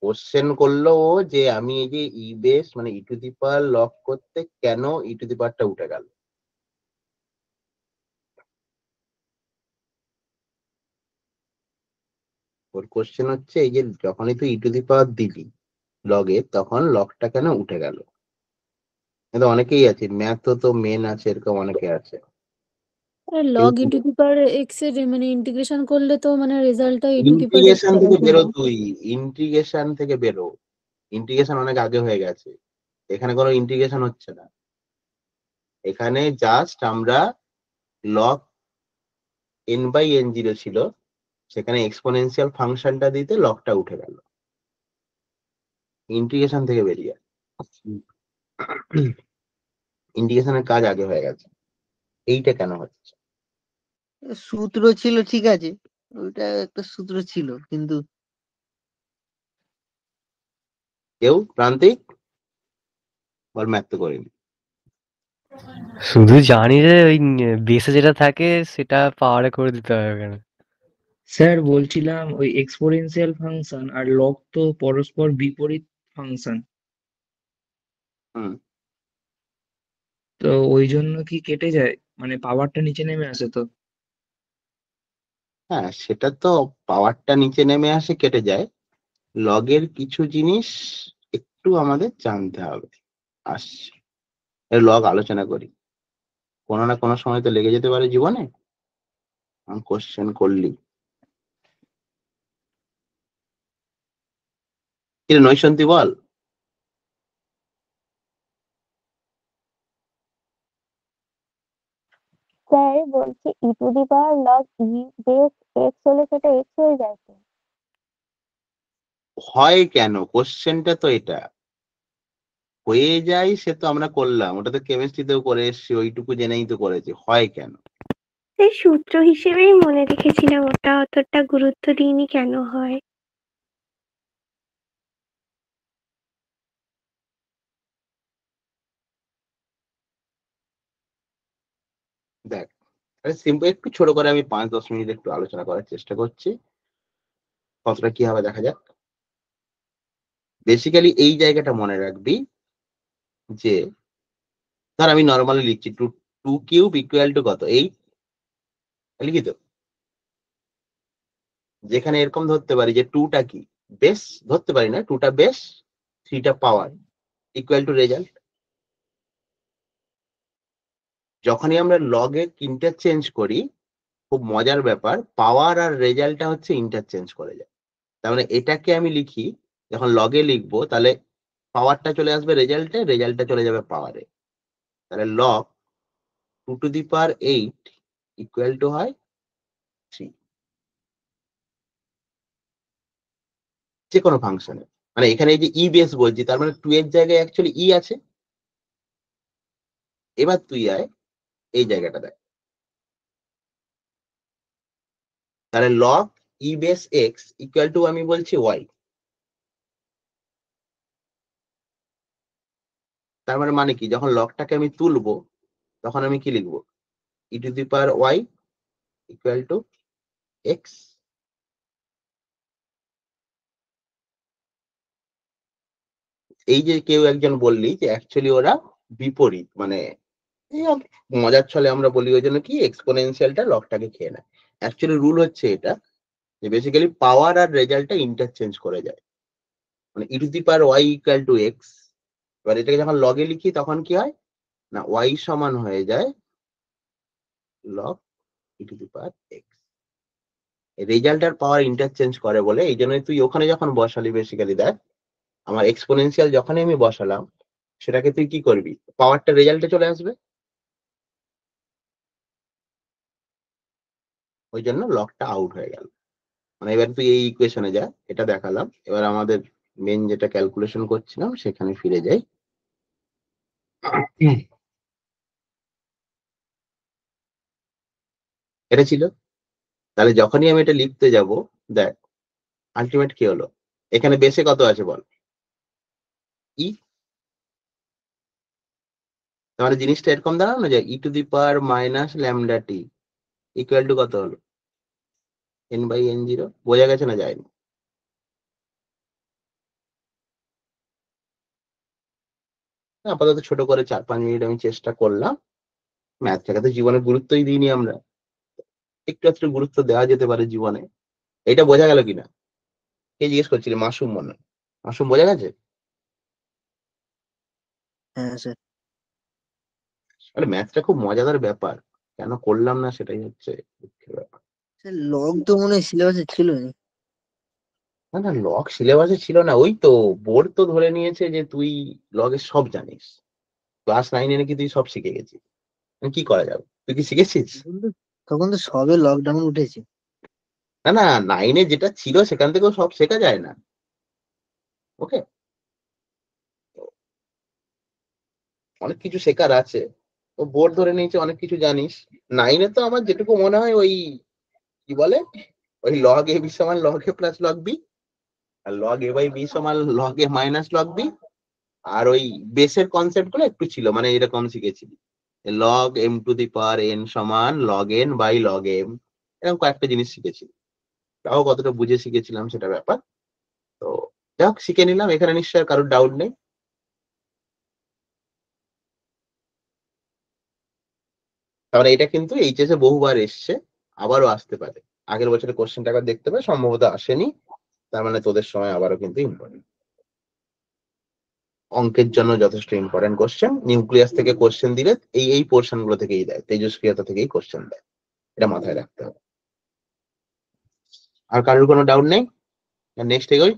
কোশ্চেন করলো ও যে আমি এই যে ই বেস মানে e to the power log করতে কেন ই টু দি পাওয়ারটা উঠে গেল। ওর কোশ্চেন হচ্ছে এই যে যখনই তুই ই টু দি পাওয়ার দিলি লগে, তখন লগটা কেন উঠে গেল। কিন্তু অনেকেই আছে, ম্যাথ তো মেন আছে, এরকম অনেকে আছে। লগ ই কিন্তু টু দি পাওয়ার এক্স এর মানে ইন্টিগ্রেশন করলে তো মানে রেজাল্টটা e to the power x integration থেকে হবে বেরো না। তুই, ইন্টিগ্রেশন থেকে বেরো। ইন্টিগ্রেশন অনেক আগে হয়ে গেছে, এখানে কোনো ইন্টিগ্রেশন হচ্ছে না। এখানে জাস্ট আমরা log N by N zero ছিল, সেখানে এক্সপোনেনশিয়াল ফাংশনটা দিতে লগটা উঠে গেল। ইন্টিগ্রেশন থেকে বেরিয়ে ইন্টিগ্রেশনের কাজ আগে হয়ে গেছে। এইটা কেন হচ্ছে? সূত্র ছিল ঠিক আছে, ওইটা একটা সূত্র ছিল, কিন্তু কেউ প্রান্তিক বল, ম্যাথ তো করিনি। শুধু জানি যে ওই বেসে যেটা থাকে সেটা পাওয়ারে করে দিতে হবে কেন। স্যার বলছিলাম ওই এক্সপোনেনশিয়াল ফাংশন আর লগ তো পরস্পর বিপরীত ফাংশন, হুম, তো ওই জন্য কি কেটে যায়, মানে পাওয়ারটা নিচে নেমে আসে তো? হ্যাঁ সেটা তো, পাওয়ারটা নিচে নেমে আসে, কেটে যায়। লগের কিছু জিনিস একটু আমাদের জানতে হবে। আসছে, লগ আলোচনা করি, কোনো না কোনো সময় তো লেগে যেতে পারে জীবনে। কোশ্চেন করলি কি রে নৈশান্তি, বল। স্যার বলছি e to the power log e base x হলে সেটা এক্স হয়ে যায় তো? হয় কেন, কোশ্চেনটা তো এটা হয়ে যায়, সে তো আমরা করলাম, ওটা তো কেমিস্ট্রিতেও করে এসছি, ওইটুকু জেনেই তো করেছি। হয় কেন? সেই সূত্র হিসেবেই মনে রেখেছিলাম, ওটা অতটা গুরুত্ব দিইনি কেন হয়। দেখ, সিম্পল একটু ছোট করে আমি 5-10 মিনিট একটু আলোচনা করার চেষ্টা করছি, কতটা কি হবে দেখা যাক। বেসিক্যালি এই জায়গাটা মনে রাখবি যে ধর আমি নর্মালি লিখছি টু, 2 কিউব ইকুয়াল টু কত, 8 লিখি তো। যেখানে এরকম ধরতে পারি যে 2টা কি বেস, ধরতে পারি না 2টা বেস 3টা পাওয়ার ইকুয়াল টু রেজাল্ট। যখনই আমরা লগে ইন্টারচেঞ্জ করি, খুব মজার ব্যাপার, পাওয়ার আর রেজাল্টটা হচ্ছে ইন্টারচেঞ্জ করে যায়। তার মানে এটাকে আমি লিখি, যখন লগে লিখবো তাহলে পাওয়ারটা চলে আসবে রেজাল্টে, রেজাল্টটা চলে যাবে পাওয়ারে। তাহলে লগ 2^8 ইকুয়াল টু হয় 3, যে কোনো ফাংশনে। মানে এখানে এই যে ই বেস বলছি, তার মানে 2 এর জায়গায় অ্যাকচুয়ালি ই আছে। এবার তুই আয় এই জায়গাটা দেখ, তাহলে log e base x equal two আমি বলছি ওয়াই। তার মানে কি, যখন লগটাকে আমি তুলবো তখন আমি কি লিখবো, e to the power y equal to x. এই যে কেউ একজন বললি যে অ্যাকচুয়ালি ওরা বিপরীত, মানে এই মজার ছলে আমরা বলি ওই জন্য কি এক্সপোনেনশিয়ালটা লগটাকে খেয়ে নেয়। অ্যাকচুয়ালি রুল হচ্ছে এটা, যে বেসিক্যালি পাওয়ার আর রেজাল্টটা ইন্টারচেঞ্জ করে যায়। মানে e to the power y equal to x, এবার এটাকে যখন লগে লিখি তখন কি হয় না, ওয়াই সমান হয়ে যায় log e to the power x. Result আর পাওয়ার ইন্টারচেঞ্জ করে বলে এই জন্য তুই ওখানে যখন বসালি, বেসিক্যালি দেখ আমার এক্সপোনেনশিয়াল যখনই আমি বসালাম সেটাকে তুই কি করবি, পাওয়ারটা রেজাল্টে চলে আসবে, ওই জন্য লগটা আউট হয়ে গেল। মানে এবার তুই এই ইকুয়েশনে যা, এটা দেখালাম। এবার আমাদের মেন যেটা ক্যালকুলেশন করছিলাম সেখানে ফিরে যাই। এটা ছিল, তাহলে যখনই আমি এটা লিখতে যাব, দেখ আলটিমেট কি হলো, এখানে বেসে কত আছে বল, ই। তাহলে জিনিসটা এরকম দাঁড়ানো যায় e to the power minus lambda t equal to কত হলো, n/n0। বোঝা গেছে না যায়নি? আপাতত ছোট করে 4-5 মিনিট আমি চেষ্টা করলাম। ম্যাথটাকে তো জীবনে গুরুত্বই দিইনি আমরা, একটু একটু গুরুত্ব দেওয়া যেতে পারে জীবনে। এটা বোঝা গেল কিনা, কে জিজ্ঞেস করছিলি? মাসুম মনে হয়। মাসুম বোঝা গেছে? হ্যাঁ স্যার। আরে ম্যাথটা খুব মজাদার ব্যাপার, কেন করলাম না সেটাই হচ্ছে দুঃখের ব্যাপার। স্যার লগ তো মনে হয় সিলেবাসে ছিল না। না না, লগ সিলেবাসে ছিল না, ওই তো বোর্ড তো ধরে নিয়েছে যে তুই লগের সব জানিস, ক্লাস 9 নাকি তুই সব শিখে গেছিস। কি করা যাবে, তুই কি শিখেছিস? তখন তো সবে লকডাউন উঠেছে। না না, 9 যেটা ছিল সেখান থেকেও সব শেখা যায় না। ওকে, অনেক কিছু শেখার আছে। ও বোর্ড ধরে নিয়েছে অনেক কিছু জানিস। 9 তো আমার যেটুকু মনে হয় ওই কি বলে, ওই লগ এ বি সমান log A plus log B, আর লগ এ বাই বি সমান log A minus log B. আর ওই বেসের কনসেপ্ট গুলো একটু ছিল, মানে এরকম শিখেছিলি log M to the power N সমান log N by log M, এরকম কয়েকটা জিনিস শিখেছি। তাও কতটা বুঝে শিখেছিলাম সেটা ব্যাপার। তো যাক, শিখে নিলাম, এখানে নিশ্চয় কারোর ডাউট নেই। তারপরে এটা কিন্তু এইচএস এ বহুবার এসছে, আবারও আসতে পারে। আগের বছরের কোশ্চেনটা একবার দেখতে পাবে, সম্ভবত আসেনি, তার মানে তোদের সময় আবারও কিন্তু ইম্পর্টেন্ট। অঙ্কের জন্য যথেষ্ট ইম্পর্টেন্ট কোশ্চেন। নিউক্লিয়াস থেকে কোশ্চেন দিলে এই পোর্শন গুলো থেকেই দেয়, তেজস্ক্রিয়তা থেকেই কোশ্চেন দেয়, এটা মাথায় রাখতে হবে। আর কারোর কোনো ডাউট নেই? নেক্সট এগোই।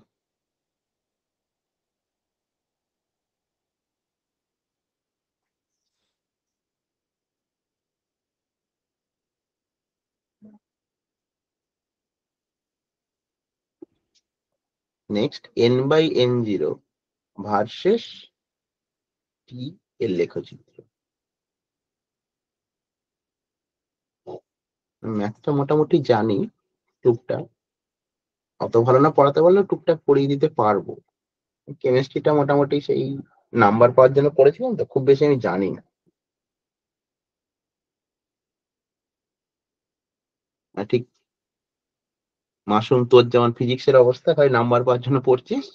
নেক্সট n/n0 ভার্সেস টি এর লেখচিত্র। ম্যাথটা মোটামুটি জানি টুকটাক, অত ভালো না পড়াতে পারলেও টুকটাক পড়িয়ে দিতে পারবো। কেমিস্ট্রিটা মোটামুটি সেই নাম্বার পাওয়ার জন্য পড়েছিলাম, তো খুব বেশি আমি জানি না। আর ঠিক মাসুম, তোর যেমন ফিজিক্সের অবস্থা হয় নাম্বার পাওয়ার জন্য পড়ছিস,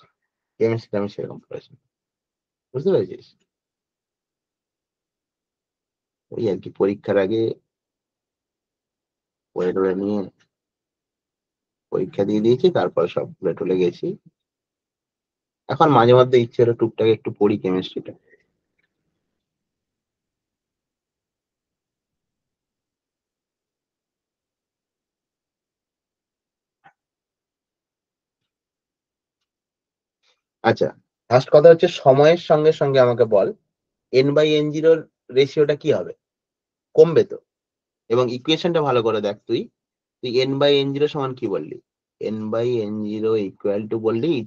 কেমিস্ট্রি আমি সেরকম পড়েছি, বুঝতে পেরেছিস? ওই আর কি, পরীক্ষার আগে পড়ে টড়ে নিয়ে পরীক্ষা দিয়ে দিয়েছি, তারপর সব ভুলে টুলে গেছি। এখন মাঝে মধ্যে ইচ্ছে হলো টুকটাক একটু পড়ি কেমিস্ট্রিটা। আচ্ছা, ফার্স্ট কথা হচ্ছে সময়ের সঙ্গে সঙ্গে আমাকে বল n/n0 রেশিওটা কি হবে, কমবে তো। এবং ইকুয়েশনটা ভালো করে দেখ, তুই n/n0 সমান কি বললি, n/n0 ইকুয়াল টু বললি e⁻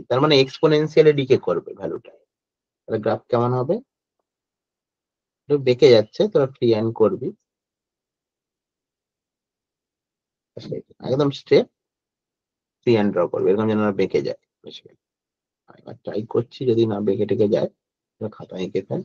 তার মানে এক্সপোনেনশিয়ালি ডিকে করবে ভ্যালুটা। তাহলে গ্রাফ কেমন হবে, একটু বেঁকে যাচ্ছে, তোরা ফ্রি হ্যান্ড করবি, একদম স্ট্রেট ফ্রি হ্যান্ড ড্র করবি, এরকম যেন না বেঁকে যায়। এবার ট্রাই করছি, যদি না বেঁকে টেকে যায় তাহলে খাতা এঁকে ফেল।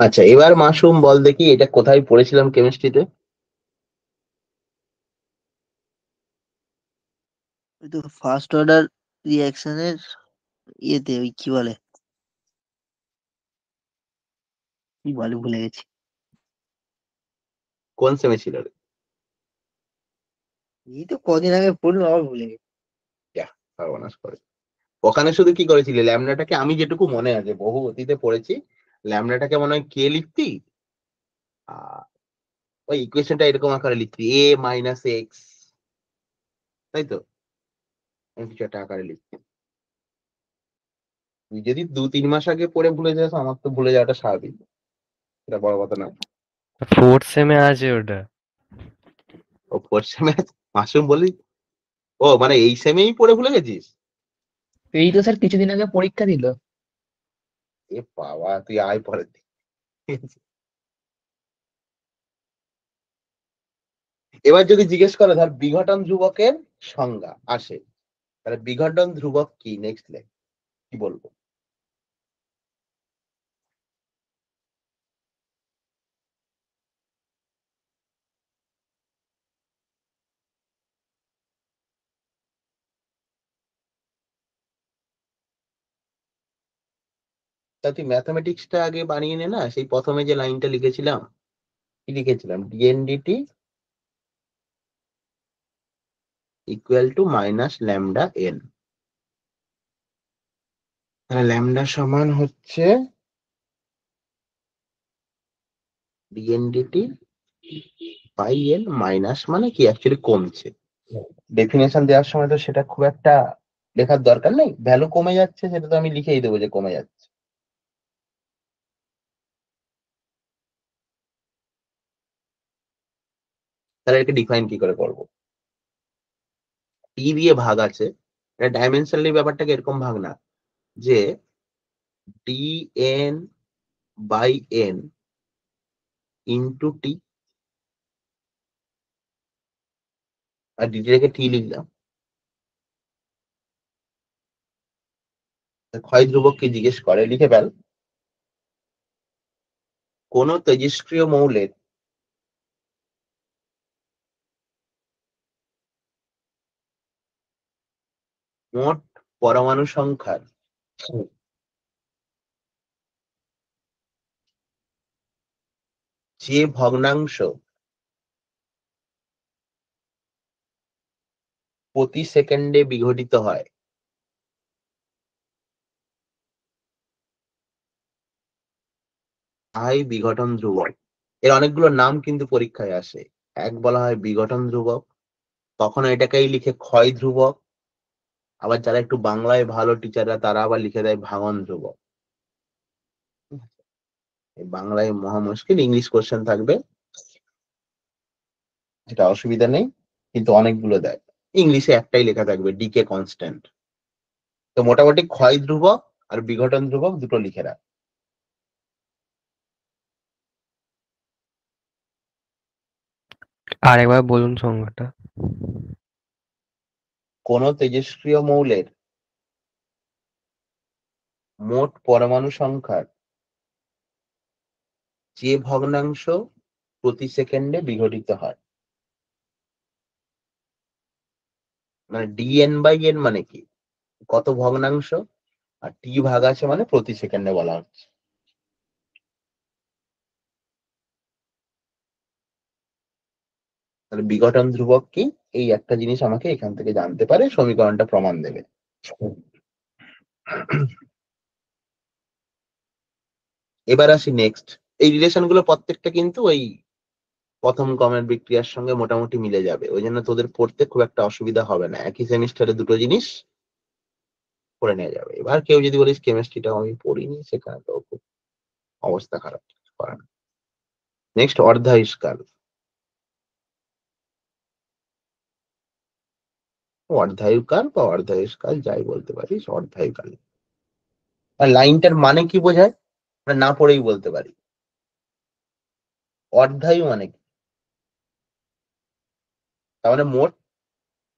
আচ্ছা, এবার মাশরুম বল দেখি এটা কোথায় পড়েছিলাম কেমিস্ট্রিতে। ওই তো ফার্স্ট অর্ডার রিয়াকশনের ইয়েতে, ওই কি বলে ভুলে গেছি। কোন সেমে ছিল রে? এই তো কদিন আগে পড়লাম, আবার ভুলে গেছি। সর্বনাশ করে। ওখানে শুধু কি করেছিলি, ল্যামডাটাকে আমি যেটুকু মনে আছে বহু অতীতে পড়েছি, ল্যামডাটাকে মনে হয় কে লিখতি, ওই ইকুয়েশনটা এরকম আকারে লিখতি a-x, তাই তো, আমি কিছু একটা আকারে লিখতি। তুই যদি 2-3 মাস আগে পড়ে ভুলে যাস, আমার তো ভুলে যাওয়াটা স্বাভাবিক, এটা বড় কথা না। 4th সেমে আছে ওটা। ও 4th সেমে মাশরুম বলি, ও মানে এই সেমেই পড়ে ভুলে গেছিস? এই তো স্যার কিছুদিন আগে পরীক্ষা দিল। এ বাবা, তুই আয় পরের দিন। এবার যদি জিজ্ঞেস করে ধর বিঘটন ধ্রুবকের সংজ্ঞা আসে, তাহলে বিঘটন ধ্রুবক কি, নেক্সট লেখ কি বলবো? তা তুই ম্যাথমেটিক্সটা আগে বানিয়ে নে না, সেই প্রথমে যে লাইনটা লিখেছিলাম, কি লিখেছিলাম, dn/dt equal to minus lambda N. তাহলে ল্যামডা সমান হচ্ছে dn/dt বাই এন, মাইনাস মানে কি অ্যাকচুয়ালি কমছে। ডেফিনেশন দেওয়ার সময় তো সেটা খুব একটা লেখার দরকার নেই, ভ্যালু কমে যাচ্ছে সেটা তো আমি লিখেই দেবো যে কমে যাচ্ছে। তাহলে এটাকে ডিফাইন কি করে করবো, টি দিয়ে ভাগ আছে, এটা ডাইমেনশনালি ব্যাপারটাকে এরকম ভাগ না যে dn by N into T, আর ডিটি রেখে টি লিখলাম। ক্ষয় ধ্রুবক কি জিজ্ঞেস করে, লিখে ফেল, কোন তেজস্ক্রিয় মৌলের মোট পরমাণু সংখ্যার যে ভগ্নাংশ প্রতি সেকেন্ডে বিঘটিত হয় তাই বিঘটন ধ্রুবক। এর অনেকগুলো নাম কিন্তু পরীক্ষায় আসে, এক বলা হয় বিঘটন ধ্রুবক, কখনো এটাকেই লিখে ক্ষয় ধ্রুবক, আবার যারা একটু বাংলায় ভালো টিচাররা তারা আবার লিখে দেয় ভাঙন ধ্রুবক। এই বাংলায় মহা মুশকিল, ইংলিশ কোশ্চেন থাকবে, যেটা অসুবিধা নেই, কিন্তু অনেকগুলো দেয়। ইংলিশে একটাই লেখা থাকবে ডিকে কনস্ট্যান্ট। তো মোটামুটি ক্ষয় ধ্রুবক আর বিঘটন ধ্রুবক দুটো লিখে রাখ। আরেকবার বলুন সংজ্ঞাটা। কোন তেজস্ক্রিয় মৌলের মোট পরমাণু সংখ্যার যে ভগ্নাংশ প্রতি সেকেন্ডে বিঘটিত হয়, মানে dn/n মানে কি, কত ভগ্নাংশ, আর টি ভাগ আছে মানে প্রতি সেকেন্ডে বলা হচ্ছে। তাহলে বিঘটন ধ্রুবক কি, এই একটা জিনিস আমাকে এখান থেকে জানতে পারে, সমীকরণটা প্রমাণ দেবে। এবার আসি নেক্সট। এই রিলেশন গুলো প্রত্যেকটা কিন্তু ওই প্রথম কমের বিক্রিয়ার সঙ্গে মোটামুটি মিলে যাবে, ওই জন্য তোদের পড়তে খুব একটা অসুবিধা হবে না, একই সেমিস্টারে দুটো জিনিস পড়ে নেওয়া যাবে। এবার কেউ যদি বলিস কেমিস্ট্রিটা আমি পড়িনি, সেখানে তো খুব অবস্থা খারাপ, করার। নেক্সট অর্ধায়ুষ্কাল। অর্ধায়ুকাল বা অর্ধায়ুষ্কাল যাই বলতে পারিস, অর্ধায়ুকাল। আর লাইনটার মানে কি বোঝায় আমরা না পড়েই বলতে পারি। অর্ধায়ু মানে কি, তার মানে মোট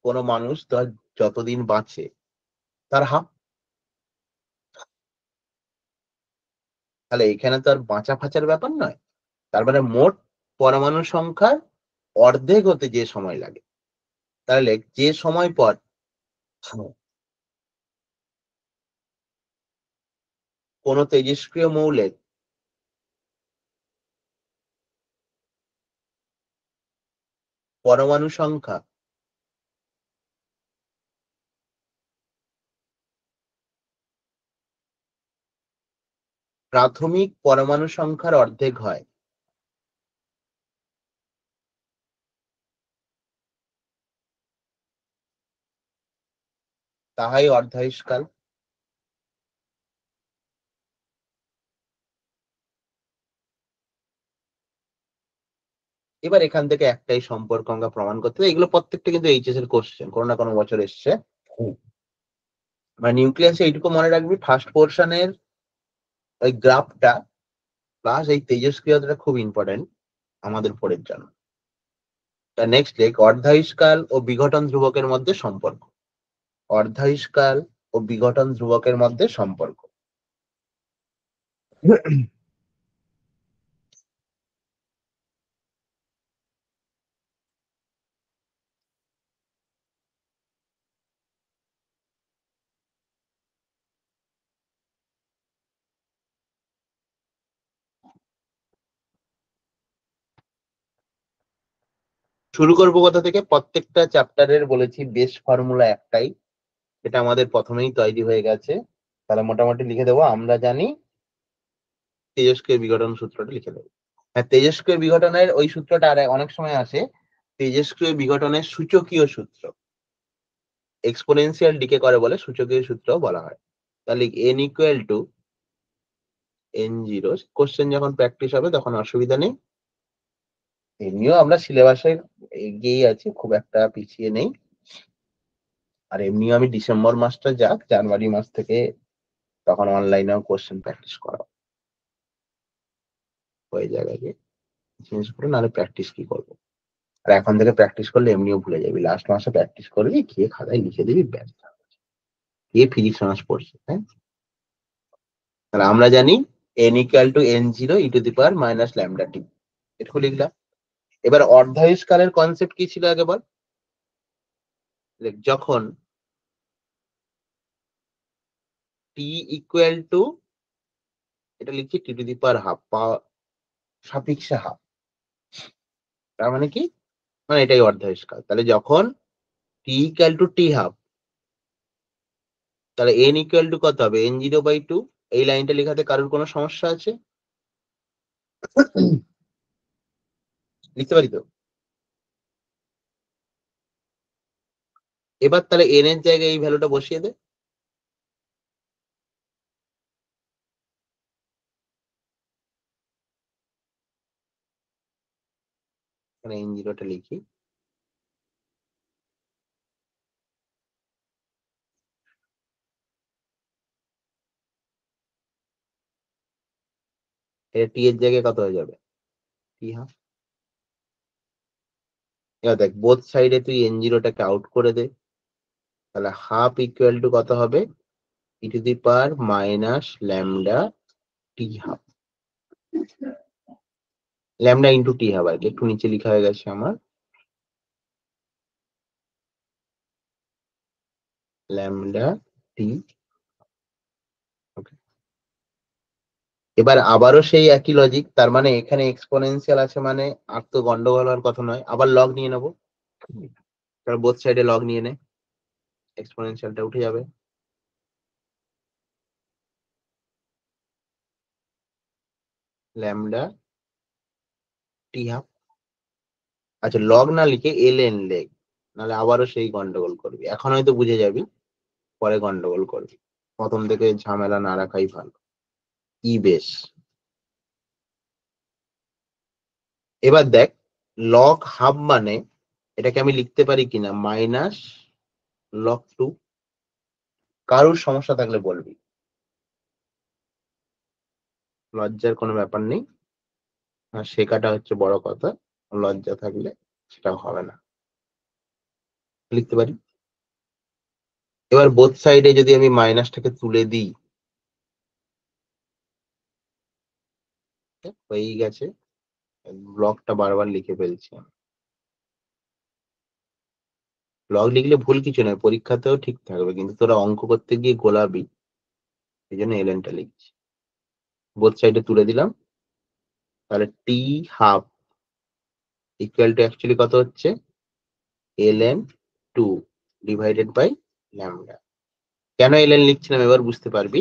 কোনো মানুষ ধর যতদিন বাঁচে তার হাফ। তাহলে এখানে তো আর বাঁচা ফাঁচার ব্যাপার নয়, তার মানে মোট পরমাণু সংখ্যার অর্ধেক হতে যে সময় লাগে। তাহলে যে সময় পর কোন তেজস্ক্রিয় মৌলের পরমাণু সংখ্যা প্রাথমিক পরমাণু সংখ্যার অর্ধেক হয়, তাহাই অর্ধায়ুষ্কাল। এবার এখান থেকে একটাই সম্পর্ক আমরা প্রমাণ করতে হবে, এগুলো প্রত্যেকটা কিন্তু এইচএস এর কোশ্চেন, কোনো না কোনো বছর এসছে। মানে নিউক্লিয়াসে এইটুকু মনে রাখবি, ফার্স্ট পোর্শনের ওই গ্রাফটা প্লাস এই তেজস্ক্রিয়তাটা খুব ইম্পর্টেন্ট আমাদের পড়ের জন্য। নেক্সট লেগ অর্ধায়ুষ্কাল ও বিঘটন ধ্রুবকের মধ্যে সম্পর্ক। অর্ধায়ুষ্কাল ও বিঘটন ধ্রুবকের মধ্যে সম্পর্ক। শুরু করবো কোথা থেকে, প্রত্যেকটা চ্যাপ্টারের বলেছি বেস ফর্মুলা একটাই, এটা আমাদের প্রথমেই তৈরি হয়ে গেছে। তাহলে মোটামুটি লিখে দেবো, আমরা জানি তেজস্ক্রিয় বিঘটন সূত্রটা লিখে দেবো। হ্যাঁ, তেজস্ক্রিয় বিঘটনের ওই সূত্রটা আর অনেক সময় আসে, তেজস্ক্রিয় বিঘটনের সূচকীয় সূত্র, এক্সপোনেনশিয়াল ডিকে করে বলে সূচকীয় সূত্র বলা হয়। তাহলে n equal to n0, question যখন প্র্যাকটিস হবে তখন অসুবিধা নেই। এমনিও আমরা সিলেবাসে এগিয়েই আছি, খুব একটা পিছিয়ে নেই। আর এমনিও আমি ডিসেম্বর মাসটা যাক, জানুয়ারি মাস থেকে তখন অনলাইনেও কোশ্চেন প্র্যাকটিস করা হয়ে যাবে, আগে জিনিসগুলো, নাহলে প্র্যাকটিস কি করবো। আর এখন থেকে প্র্যাকটিস করলে এমনিও ভুলে যাবি, লাস্ট মাসে প্র্যাকটিস করবি, গিয়ে খাতায় লিখে দিবি, ব্যাস। কে ফিজিক্স অনার্স পড়ছে, হ্যাঁ। তাহলে আমরা জানি n equal to n0 e to the power minus lambda t, এটুকু লিখলাম। এবার অর্ধায়ুষ্কালের কনসেপ্ট কি ছিল আগে বল। যখন t ইকুয়াল টু, এটা লিখছি টি টু দি পাওয়ার হাফ, সাপেক্ষে হাফ, তার মানে কি, মানে এটাই অর্ধায়ুষ্কাল। তাহলে যখন t equal to T half, তাহলে n ইকুয়াল টু কত হবে, n0/2। এই লাইনটা লেখাতে কারোর কোনো সমস্যা আছে? লিখতে পারি তো? এবার তাহলে n এর জায়গায় এই ভ্যালুটা বসিয়ে দে। এখানে n0টা লিখি, এটা t এর জায়গায় কত হয়ে যাবে, t হাফ। এবার দেখ বোথ সাইডে তুই n0টাকে আউট করে দে, তাহলে হাফ ইকুয়াল টু কত হবে, e to the power minus lambda t half, lambda into t half. আর কি একটু নিচে লেখা হয়ে গেছে আমার, ল্যামডা টি। এবার আবারও সেই একই লজিক, তার মানে এখানে এক্সপোনেনশিয়াল আছে মানে আর তো গন্ডগোল হওয়ার কথা নয়, আবার লগ নিয়ে নেবো, কারণ বোথ সাইডে লগ নিয়ে নে, এক্সপোনেনশিয়ালটা উঠে যাবে। Lambda t half. আচ্ছা, লগ না লিখে এলএন লেগ, নাহলে আবারও সেই গন্ডগোল করবি। এখন হয়তো বুঝে যাবি, পরে গন্ডগোল করবি। প্রথম থেকে ঝামেলা না রাখাই ভালো। ই বেশ। এবার দেখ, লগ হাফ মানে এটাকে আমি লিখতে পারি কিনা মাইনাস লগ টু। কারোর সমস্যা থাকলে বলবি, লজ্জার কোনো ব্যাপার নেই। আর শেখাটা হচ্ছে বড় কথা, লজ্জা থাকলে সেটা হবে না। লিখতে পারি। এবার বোথ সাইডে যদি আমি মাইনাসটাকে তুলে দিই, হয়েই গেছে। ব্লকটা বারবার লিখে ফেলছি আমি। লগ লিখলে ভুল কিছু নয়, পরীক্ষাতেও ঠিক থাকবে, কিন্তু তোরা অঙ্ক করতে গিয়ে গোলাবি, এই জন্য এলএনটা লিখছি। বোথ সাইডে তুলে দিলাম, তাহলে t half equal to actually কত হচ্ছে, ln 2 ডিভাইডেড বাই ল্যামডা। কেন ln লিখছিলাম এবার বুঝতে পারবি।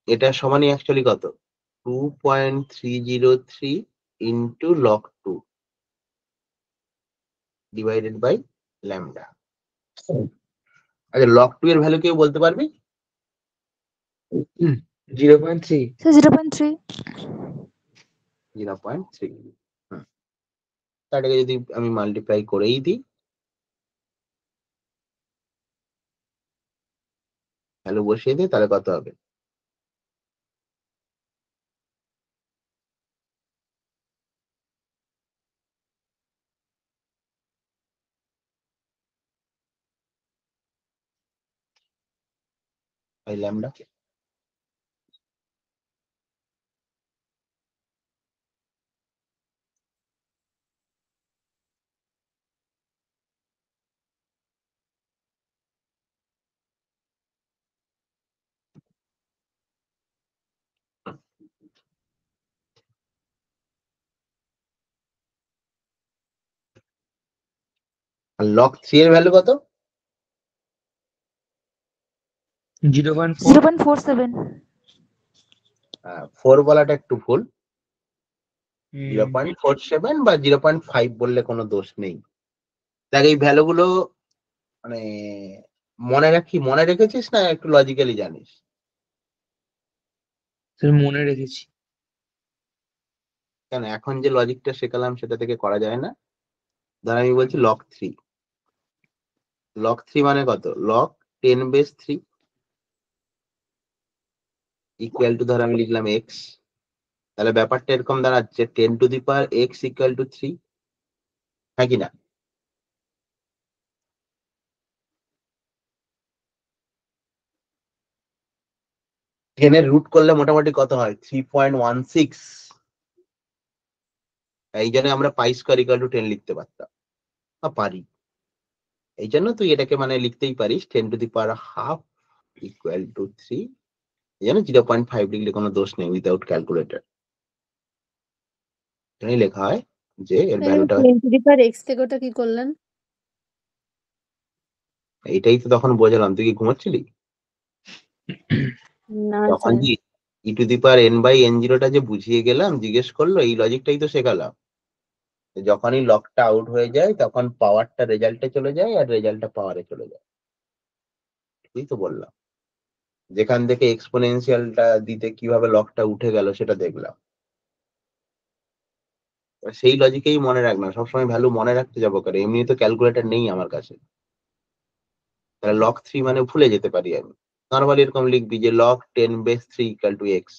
এটা সমানই অ্যাকচুয়ালি কত, 2.303 into log 2 divided by lambda. আচ্ছা, লগ 2 এর ভ্যালু কেউ বলতে পারবি? 0.3। স্যার 0.3। 0.3। তাটাকে যদি আমি মাল্টিপ্লাই করেই দিই, ভ্যালু বসিয়ে দিই, তাহলে কত হবে, বাই ল্যামডা। আর লগ 3 এর ভ্যালু কত, 0.4। 0.47। 4 বলাটা একটু ভুল, হুম। 0.47 বা 0.5 বললে কোনো দোষ নেই। দেখ, এই ভ্যালু গুলো মানে মনে রেখেছিস না একটু লজিক্যালি জানিস? স্যার মনে রেখেছি। কেন, এখন যে লজিকটা শেখালাম সেটা থেকে করা যায় না? ধর আমি বলছি লগ 3, লগ 3 মানে কত, লগ 10 বেস 3 ইকুয়াল টু, ধর আমি লিখলাম এক্স, তাহলে ব্যাপারটা এরকম দাঁড়াচ্ছে 10 two the power x equal two 3, হ্যাঁ কি না? টেনের রুট করলে মোটামুটি কত হয়, 3.16। এই জন্য আমরা পাই স্কয়ার ইকুয়াল টু 10 লিখতে পারতাম, বা পারি। এই জন্য তুই এটাকে মানে লিখতেই পারিস 10 two the power half equal two 3। এই জন্য 0.5 লিখলে কোনো দোষ নেই উইদাউট ক্যালকুলেটর। এখানেই লেখা হয় যে এর ভ্যালুটা, 10 টু দি পাওয়ার এক্স থেকে ওটা কি করলেন? এইটাই তো তখন বোঝালাম, তুই কি ঘুমাচ্ছিলি? না তখন স্যার। যে e to the power n by n জিরোটা যে বুঝিয়ে গেলাম, জিজ্ঞেস করলো, এই লজিকটাই তো শেখালাম। যখনই লকটা আউট হয়ে যায় তখন পাওয়ারটা রেজাল্টে চলে যায় আর রেজাল্টটা পাওয়ারে চলে যায়। তুই তো বললাম, যেখান থেকে এক্সপোনেনশিয়ালটা দিতে কিভাবে লকটা উঠে গেল সেটা দেখলাম। সেই লজিকেই মনে রাখলাম, সবসময় ভ্যালু মনে রাখতে যাবো কারণ এমনি তো ক্যালকুলেটর নেই আমার কাছে। তাহলে লক 3 মানে ভুলে যেতে পারি আমি। নর্মালি এরকম লিখবি যে lock 10 base 3 equal to x,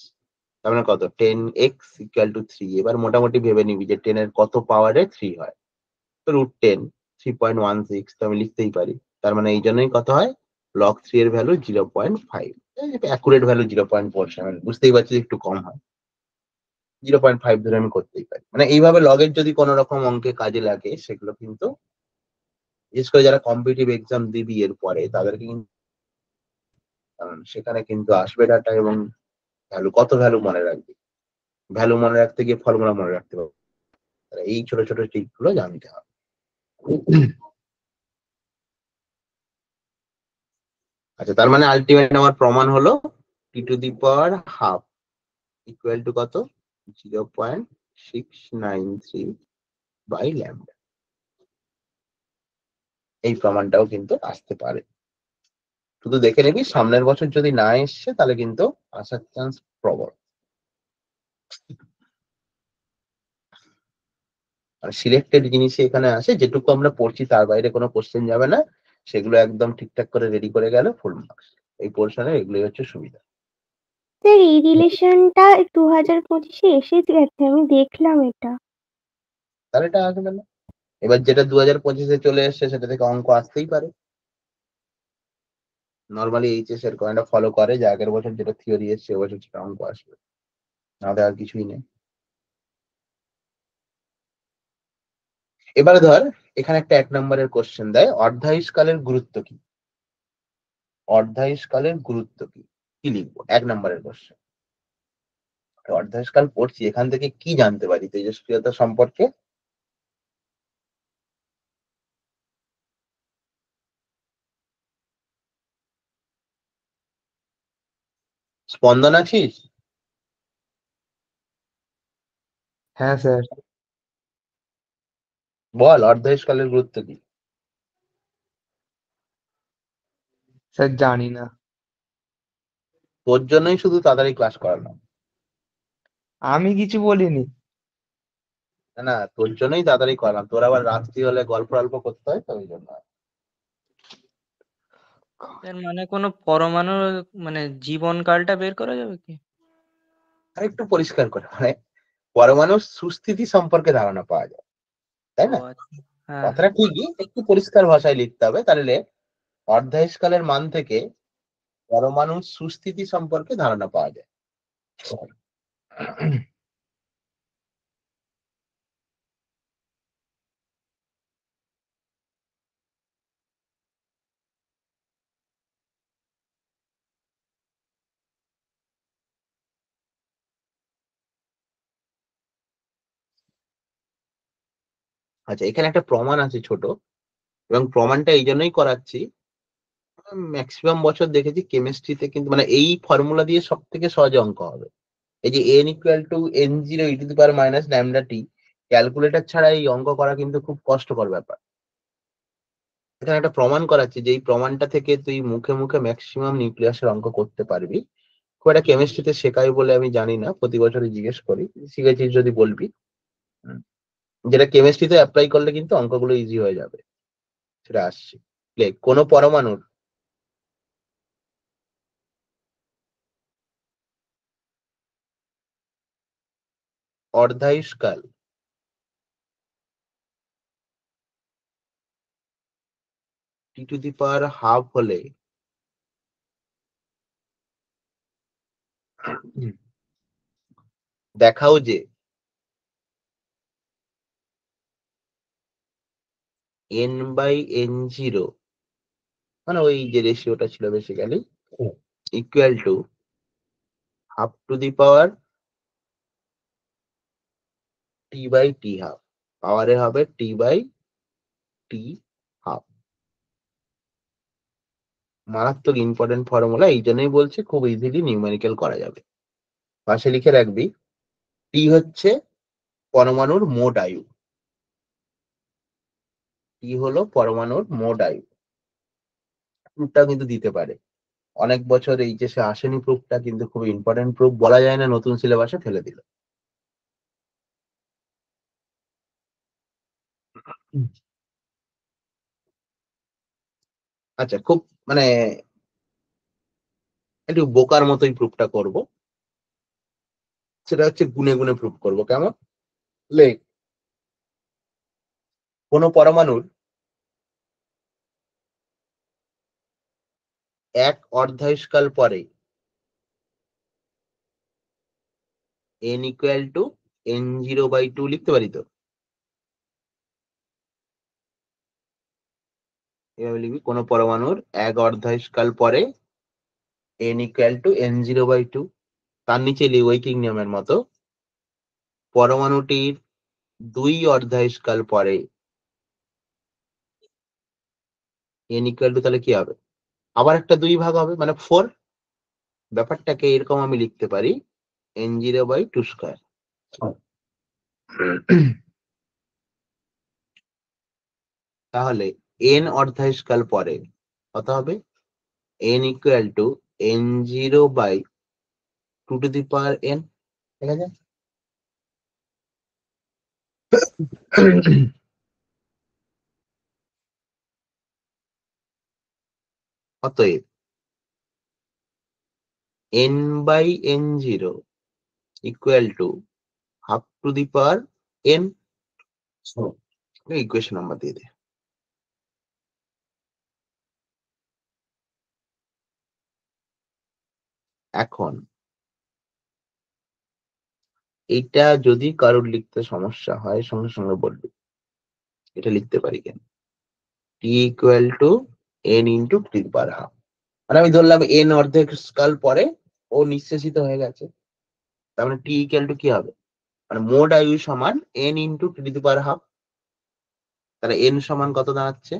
তার মানে কত, 10x ইকুয়াল টু 3। এবার মোটামুটি ভেবে নিবি যে 10 এর কত পাওয়ারে 3 হয়, তো রুট 10, 3.16, তো আমি লিখতেই পারি। তার মানে এই জন্যই কত হয়, লগ 3 এর ভ্যালু 0.5, অ্যাকুরেট ভ্যালু 0.47, বুঝতেই পারছি একটু কম হয়, 0.5 ধরে আমি করতেই পারি। মানে এইভাবে লগের যদি কোনো রকম অঙ্কে কাজে লাগে সেগুলো কিন্তু, বিশেষ করে যারা কম্পিটিটিভ এক্সাম দিবি এর পরে, তাদেরকে কিন্তু কারণ সেখানে কিন্তু আসবে ডাটা এবং ভ্যালু, কত ভ্যালু মনে রাখবি, ভ্যালু মনে রাখতে গিয়ে ফর্মুলা মনে রাখতে পারবো। এই ছোট ছোট ট্রিক গুলো জানতে হবে। আচ্ছা, তার মানে আলটিমেট আমার প্রমাণ হলো t to the power half equal to কত, 0.693 বাই ল্যামডা। এই প্রমাণটাও কিন্তু আসতে পারে, শুধু দেখে নিবি সামনের বছর যদি না এসছে তাহলে কিন্তু আসার চান্স প্রবল। আর সিলেক্টেড জিনিস এখানে আসে, যেটুকু আমরা পড়ছি তার বাইরে কোনো কোশ্চেন যাবে না, সেগুলো একদম ঠিকঠাক করে রেডি করে গেলে ফুল মার্কস। এই পোর্শনের এগুলোই হচ্ছে সুবিধা। স্যার এই রিলেশনটা 2025-এ এসে গেছে, আমি দেখলাম এটা। তাহলে এটা আসবে না। এবার যেটা 2025-এ চলে এসছে সেটা থেকে অঙ্ক আসতেই পারে। নর্মালি এইচএস এর এটা ফলো করে যে আগের বছর যেটা থিওরি এসছে এবছর সেটা অঙ্ক আসবে, নাহলে আর কিছুই নেই। এবারে ধর এখানে একটা 1 নম্বরের কোশ্চেন দেয়, অর্ধায়ুষ্কালের গুরুত্ব কি? অর্ধায়ুষ্কালের গুরুত্ব কি, কি লিখবো? 1 নম্বরের কোশ্চেন। অর্ধায়ুষ্কাল পড়ছি, এখান থেকে কি জানতে পারি তেজস্ক্রিয়তা সম্পর্কে? স্পন্দন আছিস? হ্যাঁ স্যার। বল অর্ধায়ুষ্কালের গুরুত্ব কি? স্যার জানি না। তোর জন্যই শুধু তাড়াতাড়ি ক্লাস করানো। আমি কিছু বলিনি। না না, তোর জন্যই তাড়াতাড়ি করালাম, তোর আবার রাত্রি হলে গল্প অল্প করতে হয় তো ওই জন্য। এর মানে কোনো পরমাণুর মানে জীবনকালটা বের করা যাবে কি? আর একটু পরিষ্কার করে, মানে পরমাণুর সুস্থিতি সম্পর্কে ধারণা পাওয়া যায়, তাই ও না? আচ্ছা, হ্যাঁ কথাটা ঠিকই, একটু পরিষ্কার ভাষায় লিখতে হবে, তাহলে অর্ধায়ুষ্কালের মান থেকে পরমাণুর সুস্থিতি সম্পর্কে ধারণা পাওয়া যায়। আচ্ছা, এখানে একটা প্রমাণ আছে ছোট, এবং প্রমাণটা এই জন্যই করাচ্ছি, ম্যাক্সিমাম বছর দেখেছি কেমিস্ট্রিতে কিন্তু মানে এই ফর্মুলা দিয়ে সব থেকে সহজ অঙ্ক হবে। এই যে n equal to n0 e to the power minus lambda T, calculator ছাড়া এই অঙ্ক করা কিন্তু খুব কষ্টকর ব্যাপার। এখানে একটা প্রমাণ করাচ্ছি, যে এই প্রমাণটা থেকে তুই মুখে মুখে ম্যাক্সিমাম নিউক্লিয়াসের অঙ্ক করতে পারবি। খুব একটা কেমিস্ট্রিতে শেখাই বলে আমি জানি না, প্রতি বছরই জিজ্ঞেস করি, শিখেছিস যদি বলবি। যেটা কেমিস্ট্রিতে অ্যাপ্লাই করলে কিন্তু অঙ্কগুলো ইজি হয়ে যাবে, সেটা আসছে। কোন পরমাণুর অর্ধায়ুষ্কাল টি টু দি পাওয়ার হাফ হলে দেখাও যে n/n0, মানে ওই যে রেশিওটা ছিল basically, equal to have to the power t/t half, পাওয়ারে হবে t/t হাফ। মারাত্মক ইম্পর্টেন্ট ফর্মুলা, এই জন্যই বলছি খুব ইজিলি নিউমেরিক্যাল করা যাবে। পাশে লিখে রাখবি, টি হচ্ছে পরমাণুর মোট আয়ু, টি হলো পরমাণুর মোট আয়ু। প্রুফটা কিন্তু দিতে পারে, অনেক বছর এইচএসে আসেনি প্রুফটা, কিন্তু খুব ইম্পর্টেন্ট প্রুফ, বলা যায় না নতুন সিলেবাসে ফেলে দিল। আচ্ছা, খুব মানে একটু বোকার মতোই প্রুফটা করব, সেটা হচ্ছে গুনে গুনে প্রুফ করব। কেমন? লেখ, কোন পরমাণুর এক অর্ধায়ুষ্কাল পরে n ইকুয়াল টু n0/2 লিখতে পারি তো? এভাবে লিখবি, কোন পরমাণুর এক অর্ধায়ুষ্কাল পরে n ইকুয়াল টু n0/2। তার নিচে লিওয়েকিং নিয়মের মতো পরমাণুটির 2 অর্ধায়ুষ্কাল পরে n ইকুয়াল টু তাহলে কি হবে, আবার একটা 2 ভাগ হবে মানে 4। ব্যাপারটাকে এরকম আমি লিখতে পারি n0/2 স্কয়ার। তাহলে n অর্ধায়ুষ্কাল পরে কত হবে, n equal two n0/2 two the power n। ঠিক আছে, অতএব n/n0 equal to have to the power n। Equation number দিয়ে দে। এখন এটা যদি কারোর লিখতে সমস্যা হয় সঙ্গে সঙ্গে বলবি, এটা লিখতে পারি কেন, t equal to n into two the power half. মানে আমি ধরলাম n অর্ধেক স্কাল পরে ও নিঃশেষিত হয়ে গেছে, তার মানে t ইকুয়াল টু কি হবে, মানে মোট আয়ু সমান n into two the power half. তাহলে n সমান কত দাঁড়াচ্ছে,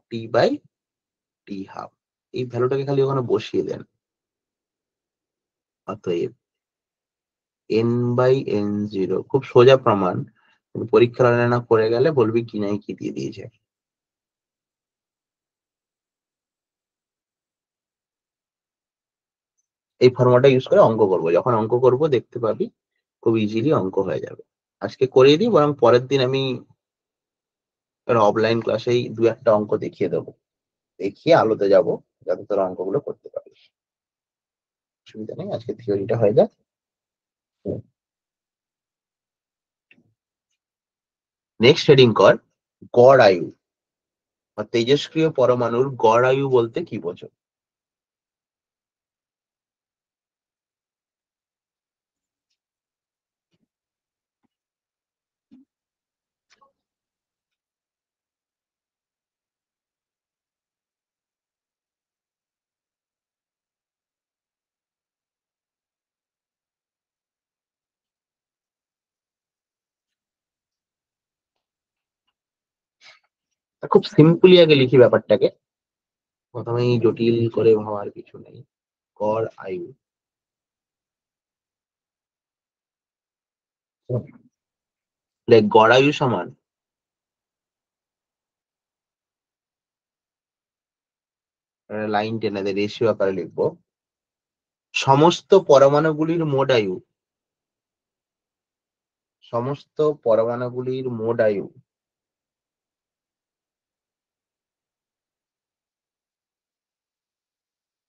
t/t হাফ। এই ভ্যালুটাকে খালি ওখানে বসিয়ে দেন। অতএব n/n0 খুব সোজা প্রমাণ, কিন্তু পরীক্ষার হলে না করে গেলে বলবি কি নাই কি দিয়ে দিয়েছে। এই ফর্মুলাটা ইউজ করে অঙ্ক করবো, যখন অঙ্ক করব দেখতে পাবি খুব ইজিলি অঙ্ক হয়ে যাবে। আজকে করিয়ে দিই, বরং পরের দিন আমি অফলাইন ক্লাসেই 2-1টা অঙ্ক দেখিয়ে দেবো, দেখিয়ে আলোতে যাব যাতে তোরা অঙ্কগুলো করতে পারিস। অসুবিধা নেই, আজকে থিওরিটা হয়ে যাক। নেক্সট হেডিং কর গড় আয়ু বা তেজস্ক্রিয় পরমাণুর গড় আয়ু বলতে কি বোঝো। খুব সিম্পলি আগে লিখি ব্যাপারটাকে, প্রথমেই জটিল করে ভাবার কিছু নেই। গড় আয়ু গড় আয়ু সমান লাইন টেনে দে, রেশিও আকারে লিখবো, সমস্ত পরমাণুগুলির মোট আয়ু, সমস্ত পরমাণুগুলির মোট আয়ু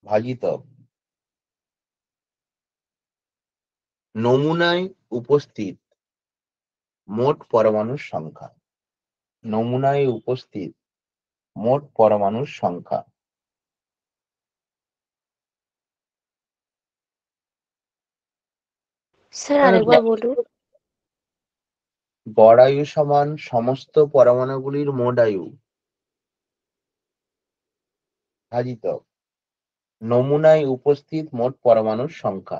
ভাজিত নমুনায় উপস্থিত মোট পরমাণুর সংখ্যা। নমুনায় উপস্থিত মোট পরমাণুর সংখ্যা। স্যার আরেকবার বলুন। গড় আয়ু সমান সমস্ত পরমাণুগুলির মোট আয়ু ভাজিত নমুনায় উপস্থিত মোট পরমাণুর সংখ্যা।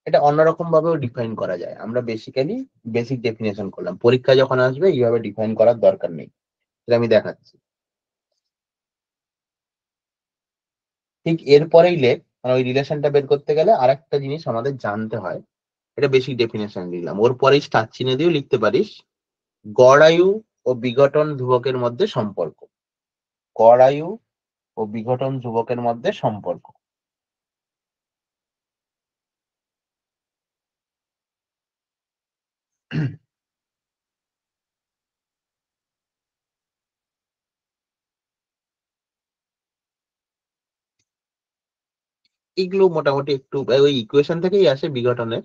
এটা অন্যরকম ভাবেও ডিফাইন করা যায়, আমরা বেসিক্যালি বেসিক ডেফিনেশন করলাম, পরীক্ষা যখন আসবে এইভাবে ডিফাইন করার দরকার নেই, এটা আমি দেখাচ্ছি। ঠিক এরপরেই লেখ, মানে ওই রিলেশনটা বের করতে গেলে আরেকটা জিনিস আমাদের জানতে হয়, এটা বেসিক ডেফিনেশন দিলাম, ওর পরেই স্টার চিহ্ন দিয়েও লিখতে পারিস গড় আয়ু ও বিঘটন ধ্রুবকের মধ্যে সম্পর্ক। গড় আয়ু ও বিঘটন ধ্রুবকের মধ্যে সম্পর্ক। এগুলো মোটামুটি একটু ওই ইকুয়েশন থেকেই আসে বিঘটনের।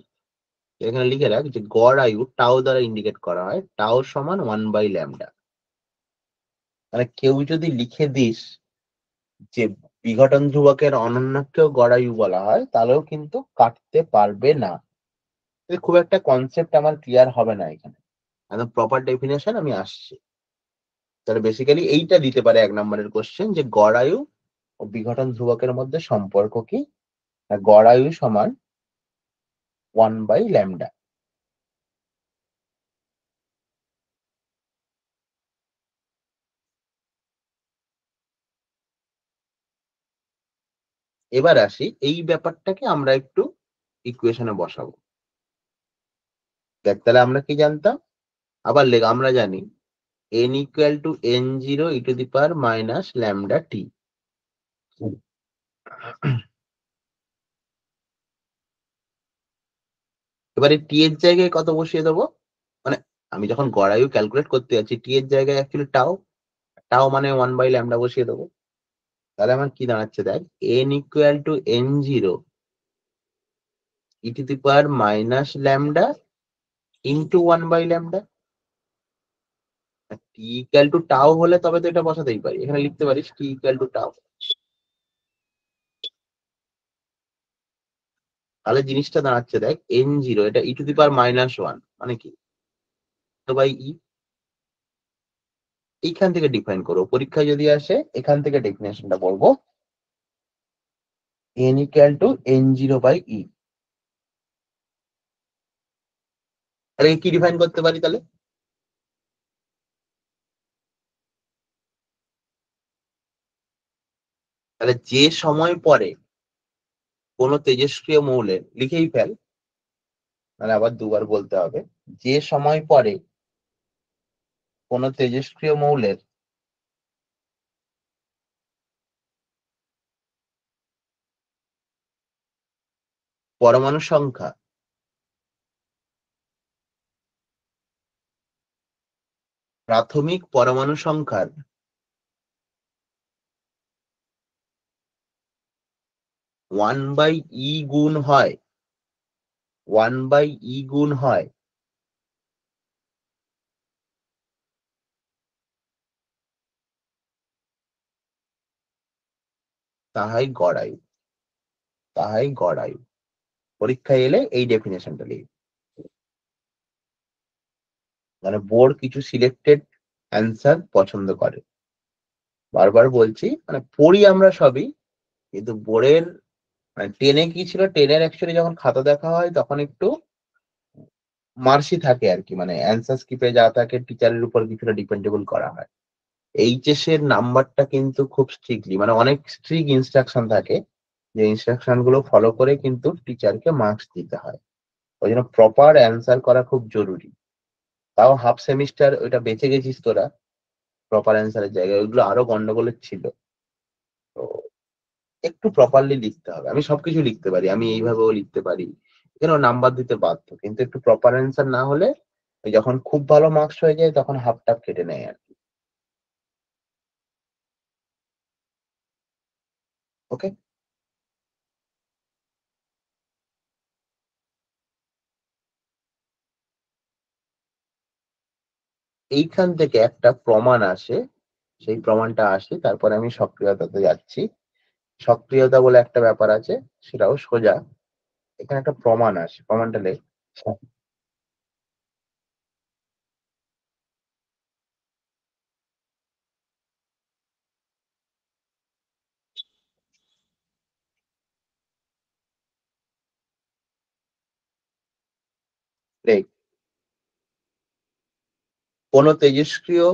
এখানে লিখে রাখ যে গড় আয়ু টাও দ্বারা ইন্ডিকেট করা হয়, টাও সমান 1/λ। মানে কেউ যদি লিখে দিস যে বিঘটন ধ্রুবকের অনন্যকেও গড় আয়ু বলা হয়, তাহলেও কিন্তু কাটতে পারবে না। খুব একটা কনসেপ্ট আমার ক্লিয়ার হবে না এখানে, একদম প্রপার ডেফিনেশন আমি আসছি। তাহলে বেসিক্যালি এইটা দিতে পারে 1 নম্বরের কোশ্চেন, যে গড় আয়ু ও ও বিঘটন ধ্রুবকের মধ্যে সম্পর্ক কি? না, গড় আয়ু সমান 1/λ। এবার আসি, এই ব্যাপারটাকে আমরা একটু ইকুয়েশনে বসাবো। দেখ, তাহলে আমরা কি জানতাম? আবার লেখ, আমরা জানি n equal to n0 e to the power minus lambda t. এবারে টি এর জায়গায় কত বসিয়ে দেবো? মানে আমি যখন গড়ায়ু ক্যালকুলেট করতে যাচ্ছি, টি এর জায়গায় অ্যাকচুয়ালি টাও, টাও মানে 1/λ বসিয়ে দেবো। তাহলে আমার কি দাঁড়াচ্ছে দেখ, n equal to n0 e to the power minus lambda into 1/λ। T equal to tau হলে তবে তো এটা বসাতেই পারি, এখানে লিখতে পারিস টি ইকুয়াল টু টাও। তাহলে জিনিসটা দাঁড়াচ্ছে দেখ, n0 এটা e টু দি পাওয়ার -1 মানে কি, তো বাই ই। এইখান থেকে ডিফাইন করবো, পরীক্ষায় যদি আসে এখান থেকে ডেফিনেশনটা বলবো, n equal to n0 by e. তাহলে কি ডিফাইন করতে পারি? তাহলে তাহলে যে সময় পরে কোনো তেজস্ক্রিয় মৌলের, লিখেই ফেল, মানে আবার দুবার বলতে হবে, যে সময় পরে কোনো তেজস্ক্রিয় মৌলের পরমাণু সংখ্যা প্রাথমিক পরমাণু সংখ্যার 1/e গুণ হয়, 1/e গুণ হয়, তাহাই গড়ায়ু, তাহাই গড়ায়ু। পরীক্ষায় এলে এই ডেফিনেশনটা লিখবে। মানে বোর্ড কিছু সিলেক্টেড অ্যান্সার পছন্দ করে। বারবার বলছি, মানে পড়ি আমরা সবই, কিন্তু বোর্ডের মানে টেনে কি ছিল, টেনের অ্যাকচুয়ালি যখন খাতা দেখা হয় তখন একটু মার্সি থাকে আর কি, মানে অ্যান্সার স্ক্রিপ্টে যা থাকে টিচারের উপর কিছুটা ডিপেন্ডেবল করা হয়। এইচএস এর নাম্বারটা কিন্তু খুব স্ট্রিক্টলি, মানে অনেক স্ট্রিক্ট ইনস্ট্রাকশন থাকে, যে ইনস্ট্রাকশন গুলো ফলো করে কিন্তু টিচারকে মার্কস দিতে হয়। ওই জন্য প্রপার অ্যান্সার করা খুব জরুরি। তাও হাফ সেমিস্টার ওইটা বেঁচে গেছিস তোরা প্রপার অ্যান্সারের জায়গায়, ওইগুলো আরো গন্ডগোলের ছিল। তো একটু প্রপারলি লিখতে হবে। আমি সবকিছু লিখতে পারি, আমি এইভাবেও লিখতে পারি, এখানেও নাম্বার দিতে বাধ্য, কিন্তু একটু প্রপার অ্যান্সার না হলে ওই যখন খুব ভালো মার্কস হয়ে যায় তখন হাফ টাফ কেটে নেয় আর কি। ওকে, এইখান থেকে একটা প্রমাণ আসে, সেই প্রমাণটা আসে, তারপরে আমি সক্রিয়তাতে যাচ্ছি। সক্রিয়তা বলে একটা ব্যাপার আছে, সেটাও সোজা। এখানে একটা প্রমাণ আসে, প্রমাণটা লেখ। লেখ, কোন তেজস্ক্রিয়,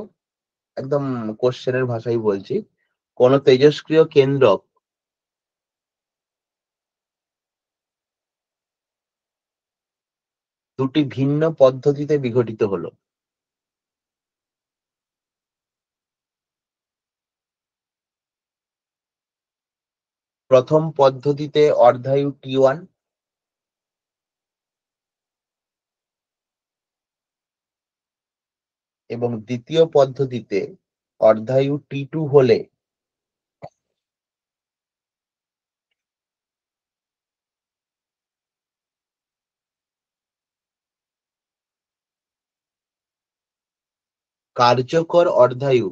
একদম কোশ্চেনের ভাষায় বলছি, কোন তেজস্ক্রিয় কেন্দ্রক দুটি ভিন্ন পদ্ধতিতে বিঘটিত হলো। প্রথম পদ্ধতিতে অর্ধায়ু T1 এবং দ্বিতীয় পদ্ধতিতে অর্ধায়ু T2 হলে কার্যকর অর্ধায়ু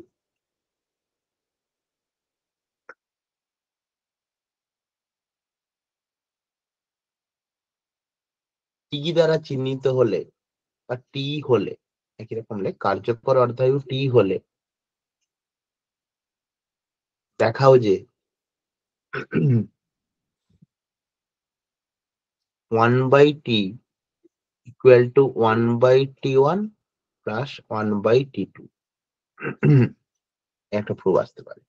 T দ্বারা চিহ্নিত হলে বা T হলে, একই রকম লেখ, কার্যকর অর্ধায়ু T হলে দেখাও যে 1/t equal to 1/t1 plus 1/t2 একটা প্রুফ আসতে পারে।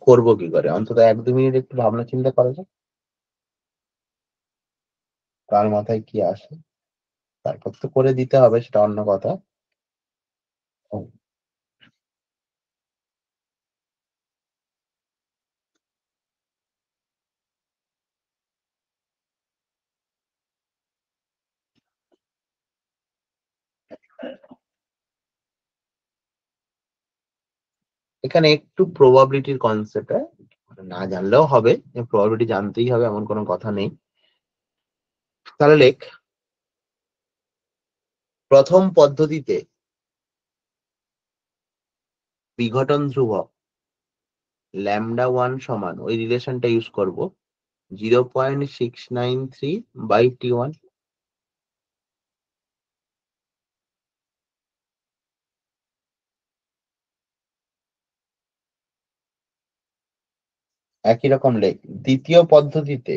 করবো কি করে? অন্তত 1-2 মিনিট একটু ভাবনা চিন্তা করা যাক কার মাথায় কি আসে, তারপর তো করে দিতে হবে, সেটা অন্য কথা। এখানে একটু প্রবাবিলিটির কনসেপ্ট, না জানলেও হবে, প্রবাবিলিটি জানতেই হবে এমন কোনো কথা নেই। তাহলে লেখ, প্রথম পদ্ধতিতে বিঘটন ধ্রুবক λ1 সমান, ওই রিলেশনটা ইউজ করব, 0.693/t1। একই রকম লেখ, দ্বিতীয় পদ্ধতিতে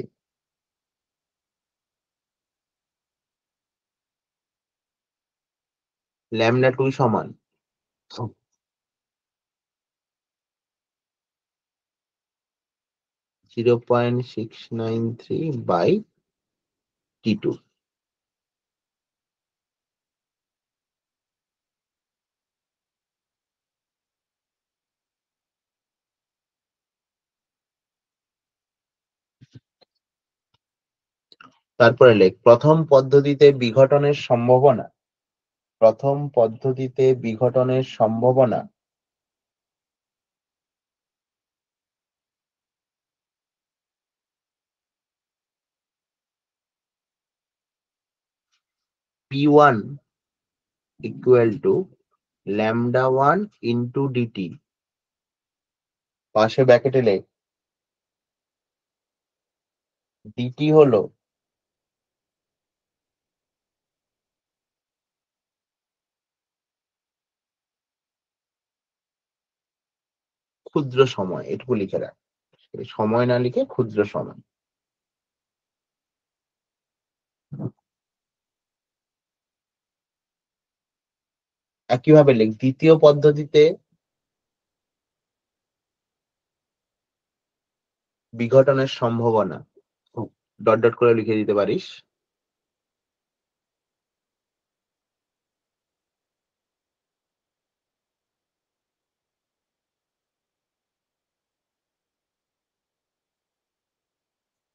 λ2 সমান 0.693/t2। তারপরে লেখ, প্রথম পদ্ধতিতে বিঘটনের সম্ভাবনা, প্রথম পদ্ধতিতে বিঘটনের সম্ভাবনা p1 equal to λ1 into dt। পাশে ব্র্যাকেটে লেখ, dt হলো ক্ষুদ্র সময়, এটুকু লিখে রাখ, সময় না লিখে ক্ষুদ্র সময়। একইভাবে লেখ, দ্বিতীয় পদ্ধতিতে বিঘটনের সম্ভাবনা, ডট ডট করে লিখে দিতে পারিস,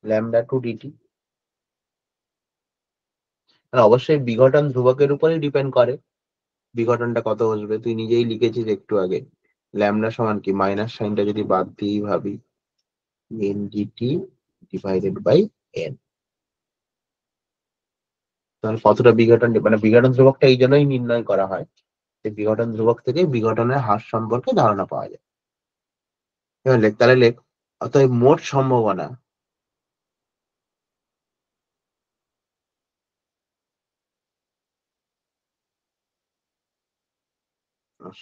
λ2 dt। অবশ্যই বিঘটন ধ্রুবকের উপরেই ডিপেন্ড করে বিঘটনটা কত বসবে। তুই নিজেই লিখেছিস একটু আগে, ল্যামডা সমান কি, মাইনাস সাইনটা যদি বাদ দিই ভাবি, n dt divided by n। তাহলে কতটা বিঘটন, মানে বিঘটন ধ্রুবকটা এই জন্যই নির্ণয় করা হয় যে বিঘটন ধ্রুবক থেকে বিঘটনের হার সম্পর্কে ধারণা পাওয়া যায়। এবার লেখ, তাহলে লেখ, অতএব মোট সম্ভাবনা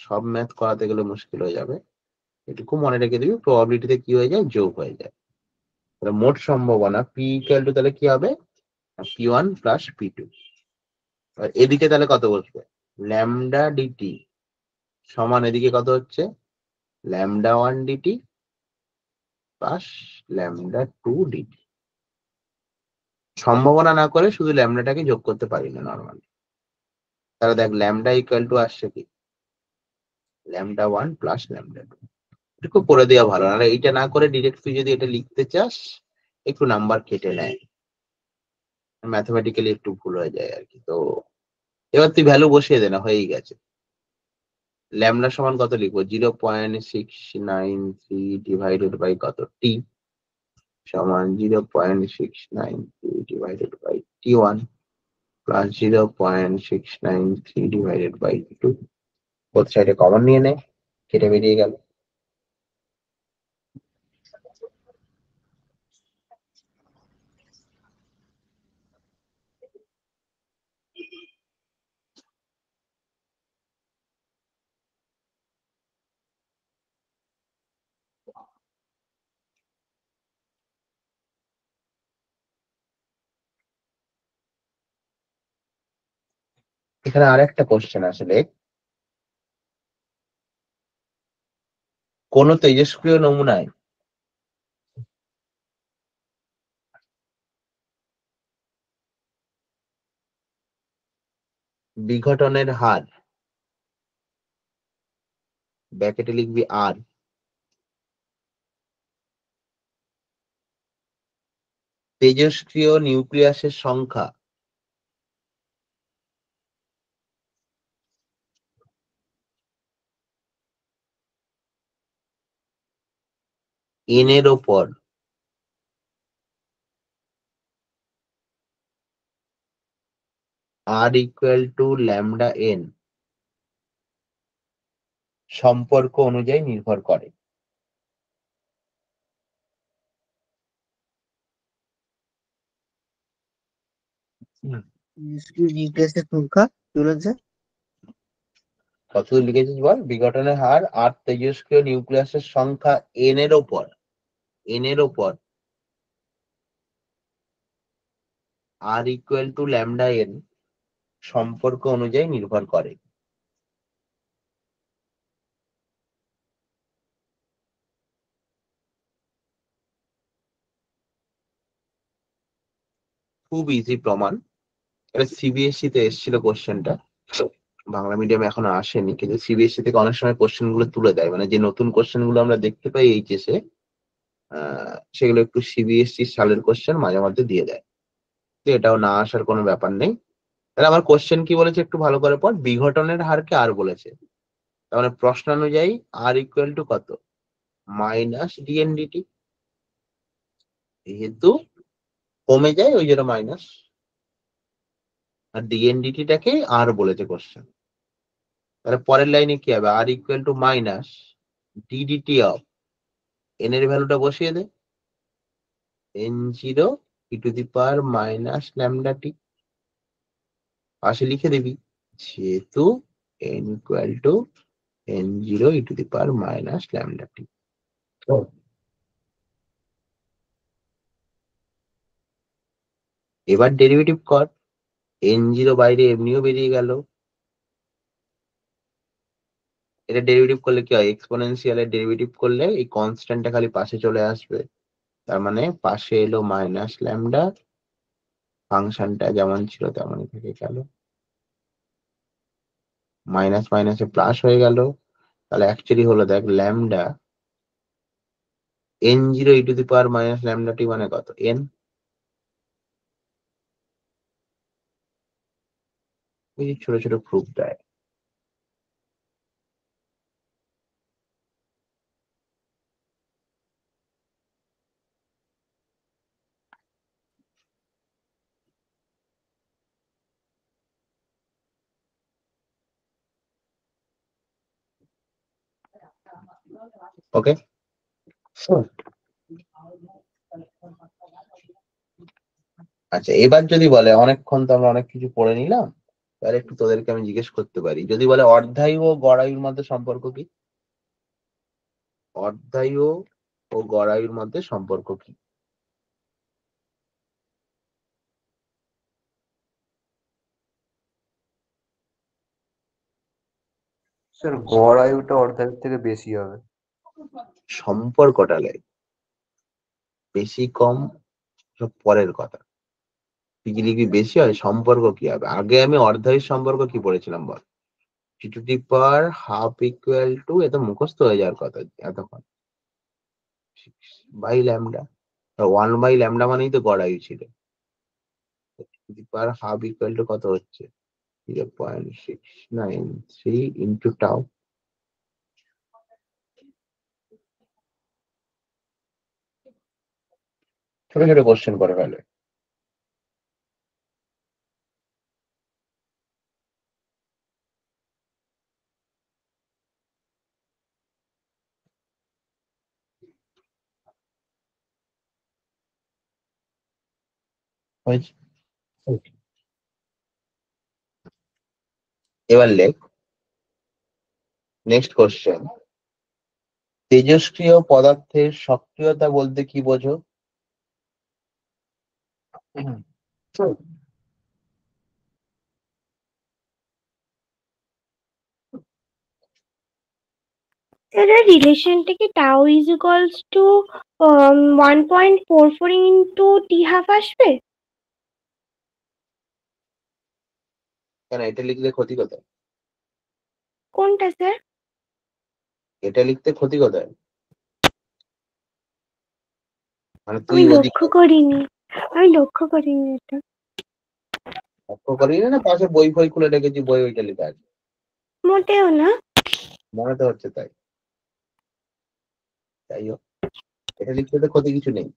সব ম্যাথ করাতে গেলে মুশকিল হয়ে যাবে, এটুকু মনে রেখে দিবি, প্রবাবিলিটিতে কি হয়ে যায়, যোগ হয়ে যায়। তাহলে মোট সম্ভাবনা p ইকুয়াল টু তাহলে কি হবে, p1 প্লাস p2। এদিকে তাহলে কত বসবে, ল্যামডা ডিটি সমান এদিকে কত হচ্ছে, λ1 dt প্লাস λ2 dt। সম্ভাবনা না করে শুধু ল্যামডাটাকে যোগ করতে পারি না নর্মালি। তাহলে দেখ, ল্যামডা ইকুয়াল টু আসছে কি, λ1 প্লাস λ2। একটু করে দেওয়া ভালো, নাহলে এইটা না করে ডিরেক্ট তুই যদি এটা লিখতে চাস একটু নাম্বার কেটে নেয়, ম্যাথমেটিক্যালি একটু ভুল হয়ে যায় আর কি। তো এবার তুই ভ্যালু বসিয়ে দে না, হয়েই গেছে। ল্যামডা সমান কত লিখবো, 0.693 ডিভাইডেড বাই কত, টি সমান 0.693 divided by t1। Plus 0.693 divided by 2। Both সাইডে কমন নিয়ে নে, কেটে বেরিয়ে গেল। এখানে আরেকটা কোশ্চেন আসলে, কোন তেজস্ক্রিয় নমুনায় বিঘটনের হার, ব্র্যাকেটে লিখবি আর, তেজস্ক্রিয় নিউক্লিয়াসের সংখ্যা n এর ওপর r equal to lambda n সম্পর্ক অনুযায়ী নির্ভর করে। নিউক্লিয়াসের সংখ্যা কি বলেছে? কতদূর লিখেছিস বল? বিঘটনের হার আর তেজস্ক্রিয় নিউক্লিয়াসের সংখ্যা n এর ওপর r equal to lambda n সম্পর্ক অনুযায়ী নির্ভর করে। খুব ইজি প্রমাণ। এটা সিবিএসই তে এসেছিল কোশ্চেনটা, বাংলা মিডিয়ামে এখনো আসেনি, কিন্তু সিবিএসই থেকে অনেক সময় কোশ্চেন গুলো তুলে দেয়, মানে যে নতুন কোশ্চেন গুলো আমরা দেখতে পাই এইচএস এ, সেগুলো একটু সিবিএসই সালের কোশ্চেন মাঝে মধ্যে দিয়ে দেয়। তো এটাও না আসার কোনো ব্যাপার নেই। তাহলে আমার কোশ্চেন কি বলেছে একটু ভালো করে পড়। বিঘটনের হারকে আর বলেছে, তার মানে প্রশ্ন অনুযায়ী আর ইকুয়াল টু কত? মাইনাস ডিএনডিটি। যেহেতু কমে যায় ওই জন্য মাইনাস, আর ডিএনডিটিটাকে আর বলেছে কোশ্চেন। তাহলে পরের লাইনে কি হবে? R equal to minus d d t of N এর ভ্যালুটা বসিয়ে দে, n0 e to the power minus lambda t পাশে লিখে দিবি, যেহেতু n equal to n0 e to the power minus lambda t. এবার ডেরিভেটিভ কর, n0 বাইরে এমনিও বেরিয়ে গেল, এটা ডেরিভেটিভ করলে কি হয়? এক্সপোনেনশিয়ালের ডেরিভেটিভ করলে এই কনস্ট্যান্টটা খালি পাশে চলে আসবে, তার মানে পাশে এলো মাইনাস ল্যামডা, ফাংশনটা যেমন ছিল তেমনই থেকে গেল, মাইনাস মাইনাসে প্লাস হয়ে গেল। তাহলে অ্যাকচুয়ালি হলো দেখ lambda n0 e to the power minus lambda t মানে কত? n। এই যে ছোট ছোট প্রুফ দেয়। ওকে, আচ্ছা এবার যদি বলে, অনেকক্ষণ তো আমরা অনেক কিছু পড়ে নিলাম, তাহলে একটু তোদেরকে আমি জিজ্ঞেস করতে পারি, যদি বলে অর্ধায়ু ও গড়ায়ুর মধ্যে সম্পর্ক কি? অর্ধায়ু ও গড়ায়ুর মধ্যে সম্পর্ক কি? স্যার গড় আয়ুটা অর্ধায়ুর থেকে বেশি হবে। সম্পর্কটা লাই, বেশি কম সব পরের কথা। তুই কি লিখবি বেশি হয়, সম্পর্ক কি হবে? আগে আমি অর্ধায়ুর সম্পর্ক কি পড়েছিলাম বল? T to the power half equal to, এত মুখস্থ হয়ে যাওয়ার কথা এতক্ষণ, বাই ল্যামডা, 1/λ মানেই তো গড়ায়ু ছিল। T to the power half equal to কত হচ্ছে? 0.693 ইন্টু টাউ। ছোট ছোট কোশ্চেন করে ফেলে। হয়েছে? এবার লেখ নেক্সট কোশ্চেন, তেজস্ক্রিয় পদার্থের সক্রিয়তা বলতে কি বোঝো? এর রিলেশনটা কি tau is equals to 1.44 into t half আসবে? কেন এটা লিখলে ক্ষতি কোথায়? কোনটা স্যার? এটা লিখতে ক্ষতি কোথায়? মানে তুই আমি ওদিক লক্ষ্য করিনি এটা। লক্ষ্য করি না, পাশে বই ফই খুলে রেখেছি, বই ওইটা লেখা আছে, মোটেও না। মনে তো হচ্ছে তাই। যাই হোক, এটা লিখতে তো ক্ষতি কিছু নেই।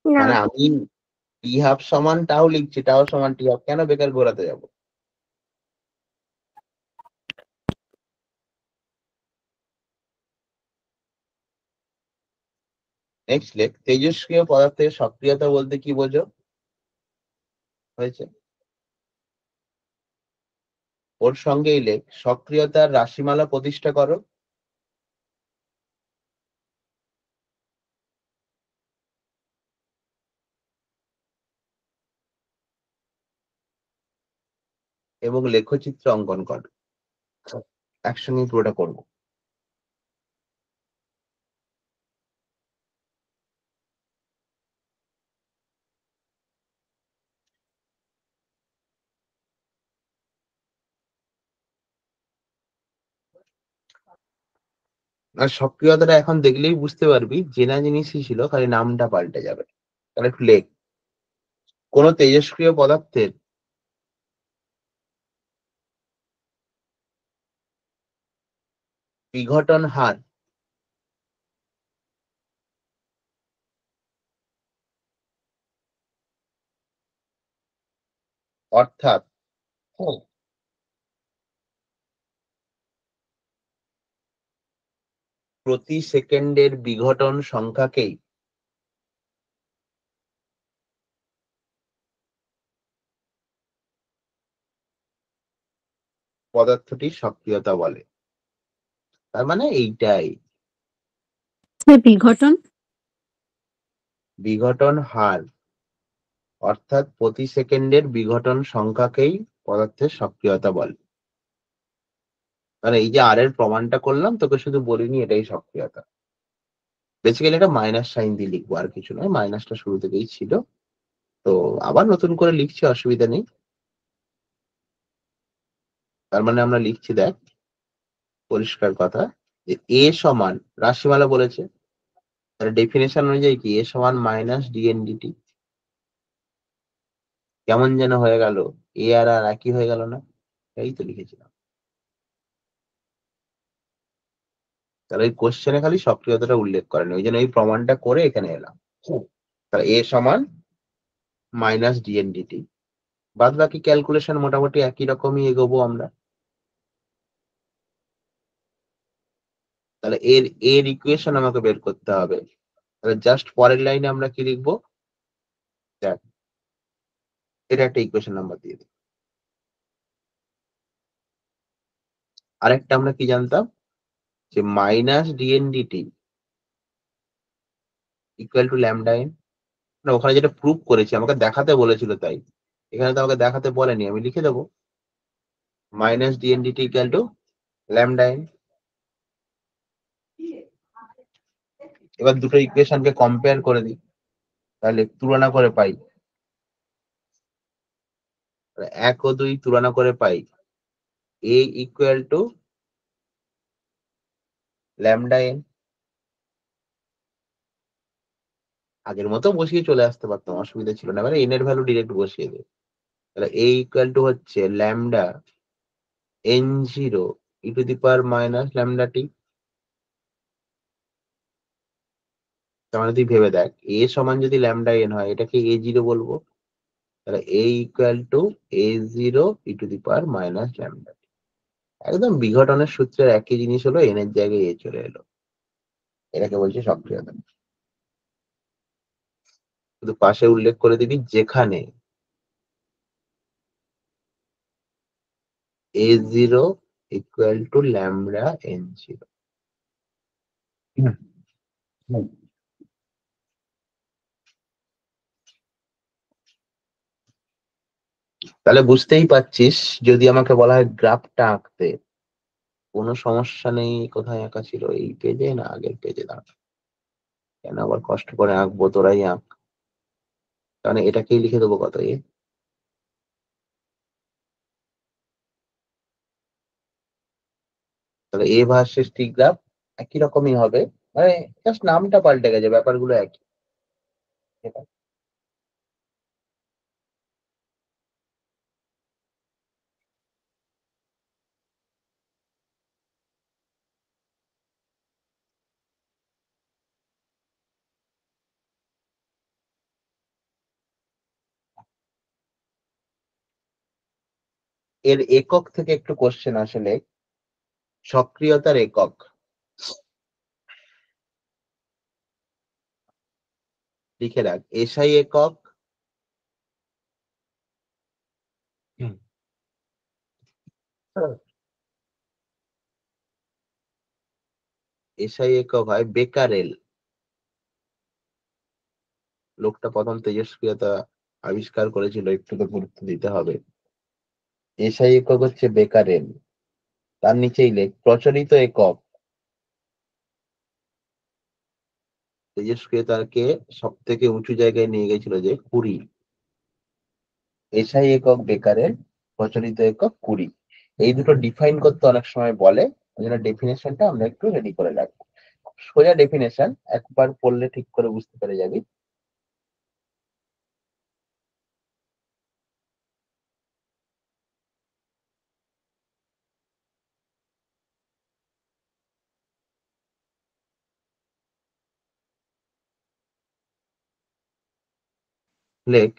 না, মানে আমি টি হাফ সমান টাও লিখছি, টাও সমান টি হাফ, কেন বেকার ঘোরাতে যাব? নেক্সট লেখ, তেজস্ক্রিয় পদার্থের সক্রিয়তা বলতে কি বোঝো? হয়েছে? ওর সঙ্গেই লেখ সক্রিয়তার রাশিমালা প্রতিষ্ঠা করো। এবং লেখচিত্র অঙ্কন করো। একসঙ্গে পুরোটা করবো। আর সক্রিয়তাটা এখন দেখলেই বুঝতে পারবি চেনা জিনিসই ছিল, খালি নামটা পাল্টে যাবে। তাহলে একটু লেখ, কোন তেজস্ক্রিয় পদার্থের বিঘটন হার অর্থাৎ প্রতি সেকেন্ডের বিঘটন সংখ্যাকেই পদার্থটির সক্রিয়তা বলে। তার মানে এইটাই, বিঘটন বিঘটন হার অর্থাৎ প্রতি সেকেন্ডের বিঘটন সংখ্যাকেই পদার্থের সক্রিয়তা বলে। মানে এই যে আর এর প্রমাণটা করলাম, তোকে শুধু বলিনি এটাই সক্রিয়তা। বেসিক্যালি এটা মাইনাস সাইন দিয়ে লিখবো, আর কিছু নয়, মাইনাসটা শুরু থেকেই ছিল। তো আবার নতুন করে লিখছি, অসুবিধা নেই। তার মানে আমরা লিখছি, দেখ পরিষ্কার কথা, যে এ সমান রাশিমালা বলেছে, তার ডেফিনেশন অনুযায়ী কি এ সমান মাইনাস ডিএনডিটি। কেমন যেন হয়ে গেল, এ আর আর একই হয়ে গেল না? এই তো লিখেছিলাম। তাহলে এই কোশ্চেনে খালি সক্রিয়তাটা উল্লেখ করেনি, ওই জন্য এই প্রমাণটা করে এখানে এলাম। তাহলে এ সমান মাইনাস ডিএনডিটি, বাদ বাকি ক্যালকুলেশন মোটামুটি একই রকমই এগোবো আমরা। তাহলে এর ইকুয়েশন আমাকে বের করতে হবে। তাহলে জাস্ট পরের লাইনে আমরা কি লিখবো, দেখ এটা একটা ইকুয়েশন নাম্বার দিয়ে দিই। আরেকটা আমরা কি জানতাম, যে minus ডিএনডিটি equal to lambda N. না, ওখানে যেটা প্রুভ করেছি, আমাকে দেখাতে বলেছিল, তাই এখানে তো আমাকে দেখাতে বলেনি, আমি লিখে দেবো minus ডিএনডিটি equal to lambda N. এবার দুটো ইকুয়েশনকে কম্পেয়ার করে দিই, তাহলে তুলনা করে পাই, 1 ও 2 তুলনা করে পাই এ ইকুয়াল টু ল্যামডা এন। আগের মতো বসিয়ে চলে আসতে পারতাম, অসুবিধা ছিল না, এবার এন এর ভ্যালু ডিরেক্ট বসিয়ে দেয়। তাহলে এ ইকুয়াল টু হচ্ছে lambda N zero e to the power minus lambda t. তার মানে তুই ভেবে দেখ, এ সমান যদি ল্যামডা এন হয়, এটাকে এ জিরো বলবো, তাহলে A equal to A zero e to the power minus lambda. একদম বিঘটনের সূত্রের একই জিনিস হলো, এন এর জায়গায় এ চলে এলো, এটাকে বলছে সক্রিয়তা। শুধু পাশে উল্লেখ করে দিবি যেখানে a0 equal to lambda n0। তাহলে বুঝতেই পারছিস, যদি আমাকে বলা হয় গ্রাফটা আঁকতে, কোনো সমস্যা নেই। কোথায় আঁকা ছিল, এই পেজে না আগের পেজে? দাঁড়া, কেন আবার কষ্ট করে আঁকবো, তোরাই আঁক। কারণ এটাকেই লিখে দেবো কত এ। তাহলে এ ভার্সেস টি গ্রাফ একই রকমই হবে, মানে জাস্ট নামটা পাল্টে গেছে, ব্যাপারগুলো একই। এর একক থেকে একটু কোশ্চেন আসলে, সক্রিয়তার একক। লিখে রাখ, এসআই একক, এসআই একক হয় বেকারেল। লোকটা প্রথম তেজস্ক্রিয়তা আবিষ্কার করেছিল, একটু তো গুরুত্ব দিতে হবে। এসআই একক হচ্ছে বেকারেল। তার নিচেই লেখ প্রচলিত একক। তেজস্ক্রিয়তাকে সব থেকে উঁচু জায়গায় নিয়ে গেছিল যে 20। এসআই একক বেকারেল, প্রচলিত একক 20। এই দুটো ডিফাইন করতে অনেক সময় বলে, ওই জন্য ডেফিনেশনটা আমরা একটু রেডি করে রাখবো। সোজা ডেফিনেশন, একবার পড়লে ঠিক করে বুঝতে পেরে যাবি। লেখ,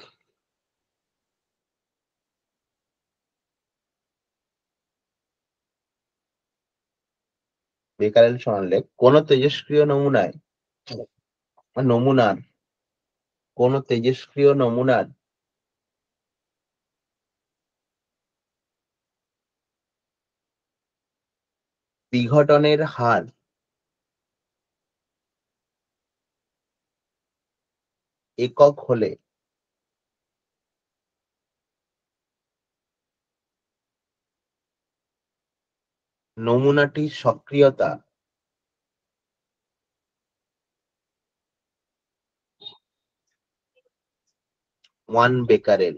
বেকারেল সমান লেখ, কোন তেজস্ক্রিয় নমুনায় কোন তেজস্ক্রিয় নমুনার বিঘটনের হার একক হলে নমুনাটির সক্রিয়তা ওয়ান বেকারেল।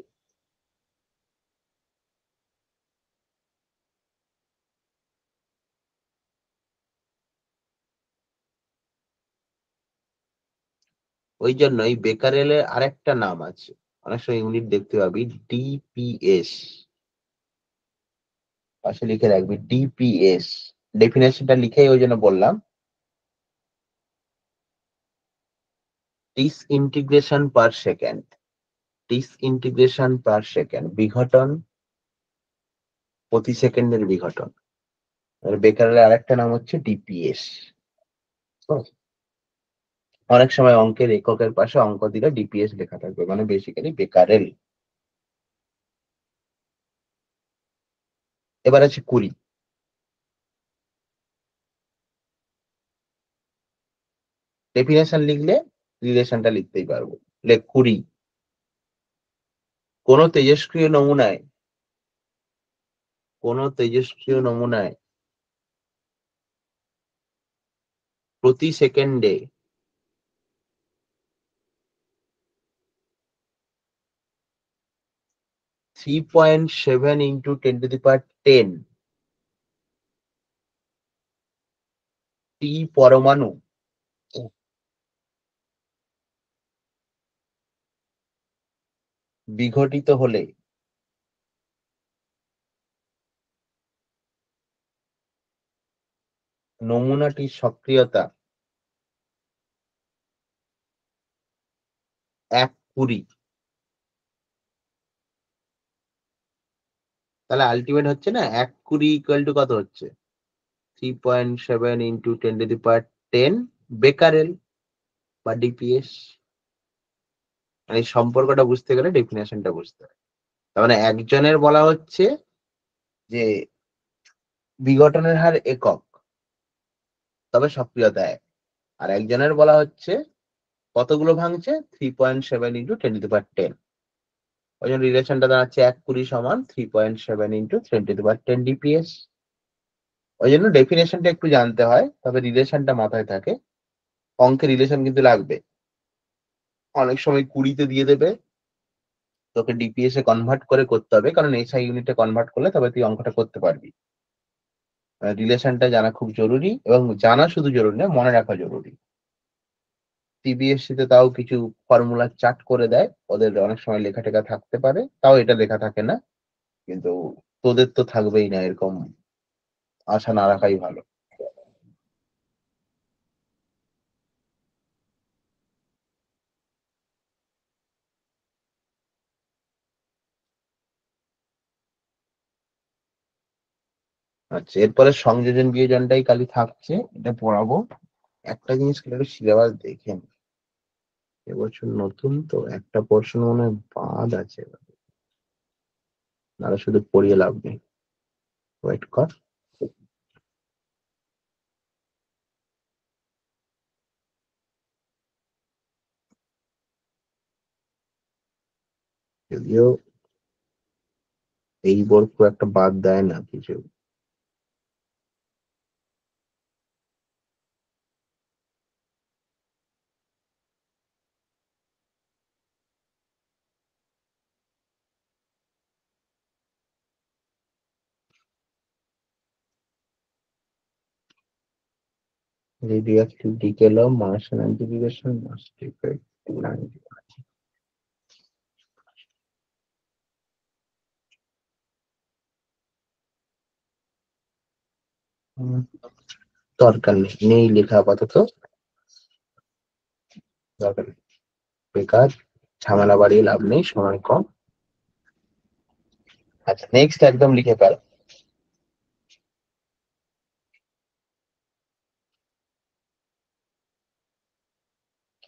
ওই জন্যই বেকারেলের আরেকটা নাম আছে, অনেক সময় ইউনিট দেখতে পাবি ডিপিএস, পাশে লিখে রাখবি ডিপিএস। ডেফিনেশনটা লিখেই ওই জন্য বললাম, disintegration per second. Disintegration per second, বিঘটন প্রতি সেকেন্ডের বিঘটন। আর বেকারেলের আরেকটা নাম হচ্ছে ডিপিএস। অনেক সময় অঙ্কের এককের পাশে অঙ্ক দিলে ডিপিএস লেখা থাকবে, মানে বেসিক্যালি বেকারেল। এবার আছে 20। ডেফিনেশন লিখলে রিলেশনটা লিখতেই পারবো। লেখ 20, কোন তেজস্ক্রিয় নমুনায় প্রতি সেকেন্ডে 3.7 into 10^10 টি পরমাণু বিঘটিত হলে নমুনাটির সক্রিয়তা 1/20। তাহলে আলটিমেট হচ্ছে না 1/20 ইকুয়াল টু কত হচ্ছে, 3.7 into 10^10 বেকারেল বা ডিপিএস। মানে এই সম্পর্কটা বুঝতে গেলে ডেফিনেশনটা বুঝতে হয়। তার মানে একজনের বলা হচ্ছে যে বিঘটনের হার একক, তবে সক্রিয়তা 1। আর একজনের বলা হচ্ছে কতগুলো ভাঙছে 3.7 ইন্টু 10^10। ওই জন্য রিলেশনটা দাঁড়াচ্ছে 1/20 সমান 3.7 ইন্টু 10^10 ডিপিএস। ওই জন্য ডেফিনেশনটা একটু জানতে হয়, তবে রিলেশনটা মাথায় থাকে। অঙ্কে রিলেশন কিন্তু লাগবে, অনেক সময় 20-তে দিয়ে দেবে, তোকে ডিপিএস এ কনভার্ট করে করতে হবে, কারণ এসআই ইউনিটে কনভার্ট করলে তবে তুই অঙ্কটা করতে পারবি। রিলেশনটা জানা খুব জরুরি, এবং জানা শুধু জরুরি না, মনে রাখা জরুরি। সিবিএসসি তে তাও কিছু ফর্মুলা চার্ট করে দেয়, ওদের অনেক সময় লেখা টেখা থাকতে পারে, তাও এটা লেখা থাকে না। কিন্তু তোদের তো থাকবেই না, এরকম আশা না রাখাই ভালো। আচ্ছা, এরপরে সংযোজন বিয়োজনটাই খালি থাকছে, এটা পড়াবো। একটা জিনিস একটু সিলেবাস দেখেন, এবছর নতুন তো একটা পোর্শন মনে হয় বাদ আছে, নাহলে শুধু পড়িয়ে লাভ নেই। ওয়েট কর। যদিও এই বোর্ড খুব একটা বাদ দেয় না কিছু। Radioactive decay law, Martian antideviation, must effect 290. দরকার নেই লেখা আপাতত, দরকার নেই, বেকার ঝামেলা বাড়িয়ে লাভ নেই, সময় কম। আচ্ছা, নেক্সট একদম লিখে ফেল।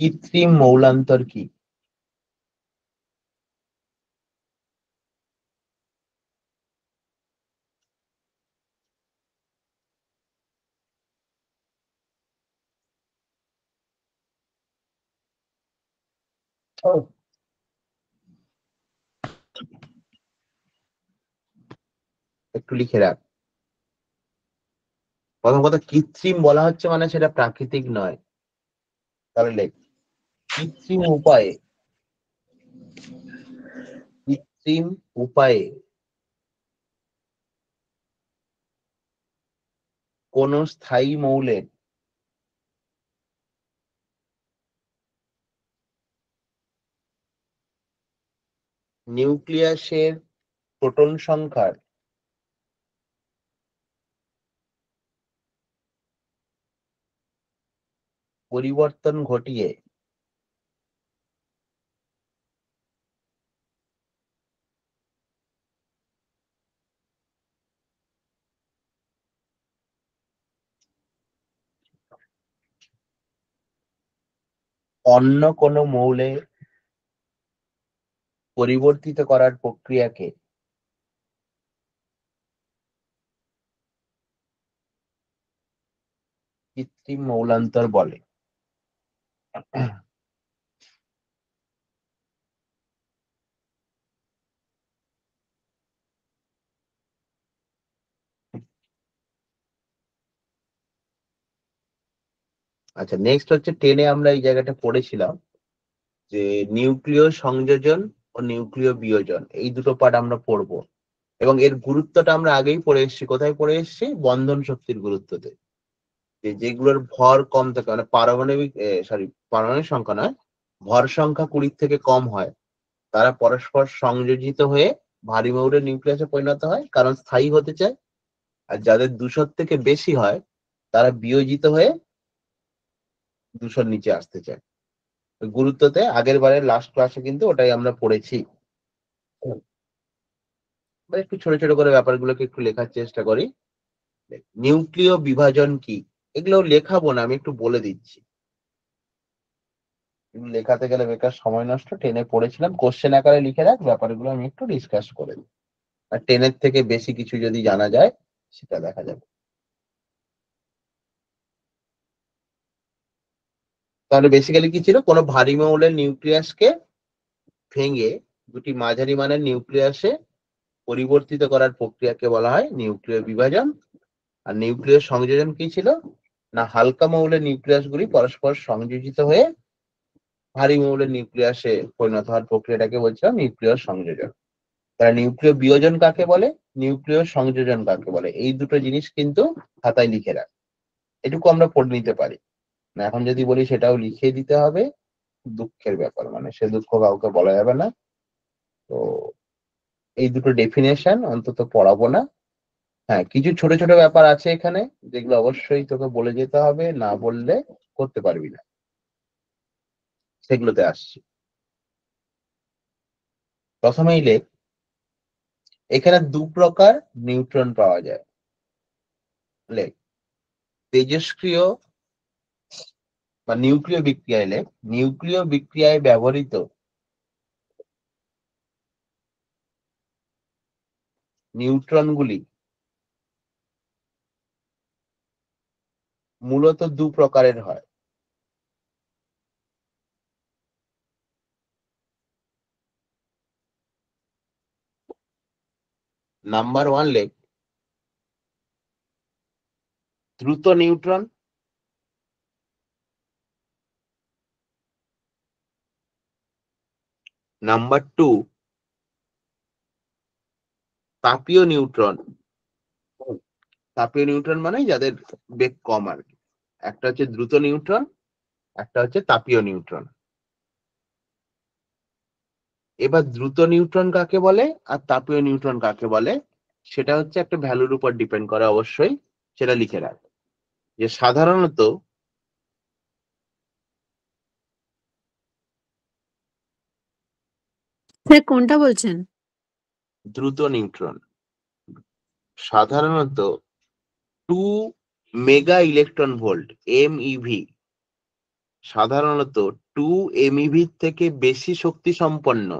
কৃত্রিম মৌলান্তর কি? একটু লিখে রাখ। প্রথম কথা, কৃত্রিম বলা হচ্ছে মানে সেটা প্রাকৃতিক নয়। তাহলে লেখ, কৃত্রিম উপায়ে কোন স্থায়ী মৌলের নিউক্লিয়াসের প্রোটন সংখ্যার পরিবর্তন ঘটিয়ে অন্য কোন মৌলে পরিবর্তিত করার প্রক্রিয়াকে কৃত্রিম মৌলান্তর বলে। আচ্ছা, নেক্সট হচ্ছে 10-এ আমরা এই জায়গাটা পড়েছিলাম যে নিউক্লিয় সংযোজন ও নিউক্লিয় বিয়োজন, এই দুটো পার্ট আমরা পড়বো, এবং এর গুরুত্বটা আমরা আগেই পড়ে এসেছি। কোথায় পড়ে এসেছি? বন্ধন শক্তির গুরুত্বতে। যেগুলোর ভর কম থাকে, মানে পারমাণবিক সংখ্যা নয়, ভর সংখ্যা 20 থেকে কম হয়, তারা পরস্পর সংযোজিত হয়ে ভারী মৌলের নিউক্লিয়াসে পরিণত হয়, কারণ স্থায়ী হতে চায়। আর যাদের 200 থেকে বেশি হয়, তারা বিয়োজিত হয়ে 200 নিচে আসতে চায়। গুরুত্বতে আগের বারের লাস্ট ক্লাসে কিন্তু ওটাই আমরা পড়েছি। একটু ছোট ছোট করে ব্যাপারগুলোকে একটু লেখার চেষ্টা করি। নিউক্লিয় বিভাজন কি, এগুলো লেখাবো না, আমি একটু বলে দিচ্ছি। লেখাতে গেলে বেকার সময় নষ্ট, টেনে পড়েছিলাম, কোশ্চেন আকারে লিখে রাখ, ব্যাপারগুলো আমি একটু ডিসকাস করে দিই। আর টেনের থেকে বেশি কিছু যদি জানা যায় সেটা দেখা যাবে। তাহলে বেসিক্যালি কি ছিল, কোনো ভারী মৌলের নিউক্লিয়াসকে ভেঙে দুটি মাঝারি মানের নিউক্লিয়াসে পরিবর্তিত করার প্রক্রিয়াকে বলা হয় নিউক্লিয় বিভাজন। আর নিউক্লিয় সংযোজন কি ছিল না, হালকা মৌলের নিউক্লিয়াসগুলি পরস্পর সংযোজিত হয়ে ভারী মৌলের নিউক্লিয়াসে পরিণত হওয়ার প্রক্রিয়াটাকে বলছিলাম নিউক্লিয় সংযোজন। তাহলে নিউক্লিয় বিয়োজন কাকে বলে, নিউক্লিয় সংযোজন কাকে বলে, এই দুটো জিনিস কিন্তু খাতায় লিখে রাখ, এটুকু আমরা পড়ে নিতে পারি না। এখন যদি বলি সেটাও লিখে দিতে হবে, দুঃখের ব্যাপার, মানে সে দুঃখ কাউকে বলা যাবে না। তো এই দুটো ডেফিনেশন অন্তত পড়াবো না। হ্যাঁ, কিছু ছোট ছোট ব্যাপার আছে এখানে যেগুলো অবশ্যই তোকে বলে যেতে হবে, না বললে করতে পারবি না, সেগুলোতে আসছি। প্রথমেই লেখ, এখানে দু প্রকার নিউট্রন পাওয়া যায়। লেখ, তেজস্ক্রিয় বা নিউক্লিয় বিক্রিয়ায় লেখ, নিউক্লিয় বিক্রিয়ায় ব্যবহৃত নিউট্রনগুলি মূলত দু প্রকারের হয়। নাম্বার ওয়ান লেখ, দ্রুত নিউট্রন। নাম্বার টু, তাপীয় নিউট্রন। তাপীয় নিউট্রন মানে যাদের বেগ কম আর কি। একটা হচ্ছে দ্রুত নিউট্রন, একটা হচ্ছে তাপীয় নিউট্রন। এবার দ্রুত নিউট্রন কাকে বলে আর তাপীয় নিউট্রন কাকে বলে সেটা হচ্ছে একটা ভ্যালুর উপর ডিপেন্ড করে, অবশ্যই সেটা লিখে রাখ। যে সাধারণত স্যার কোনটা বলছেন? দ্রুত নিউট্রন সাধারণত 2 মেগা ইলেকট্রন ভোল্ট এমইভি, সাধারণত 2 এমইভি থেকে বেশি শক্তি সম্পন্ন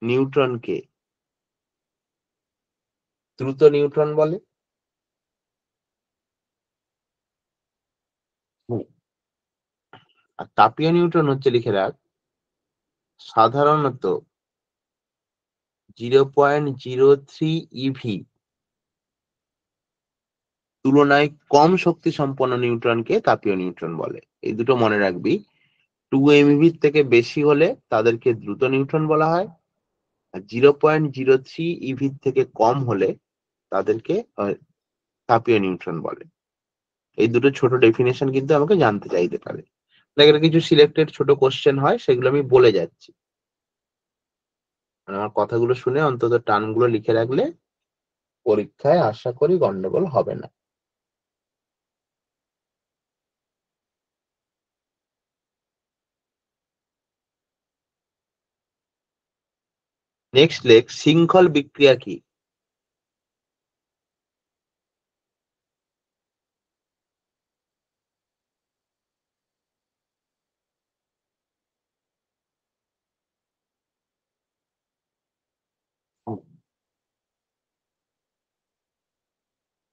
নিউট্রনকে দ্রুত নিউট্রন বলে। আর তাপীয় নিউট্রন হচ্ছে, লিখে রাখ, সাধারণত 0.03 ইভি তুলনায় কম শক্তি সম্পন্ন নিউট্রনকে তাপীয় নিউট্রন বলে। এই দুটো মনে রাখবি, 2 এমইভি থেকে বেশি হলে তাদেরকে দ্রুত নিউট্রন বলা হয়, আর 0.03 ইভি থেকে কম হলে তাদেরকে তাপীয় নিউট্রন বলে। এই দুটো ছোট ডেফিনেশন কিন্তু আমাকে জানতে চাইতে পারে। দেখেন কিছু সিলেক্টেড ছোট কোশ্চেন হয়, সেগুলো আমি বলে যাচ্ছি, আমার কথাগুলো শুনে অন্তত টার্মগুলো লিখে রাখলে পরীক্ষায় আশা করি গন্ডগোল হবে না। নেক্সট লেখ, শৃঙ্খল বিক্রিয়া কি?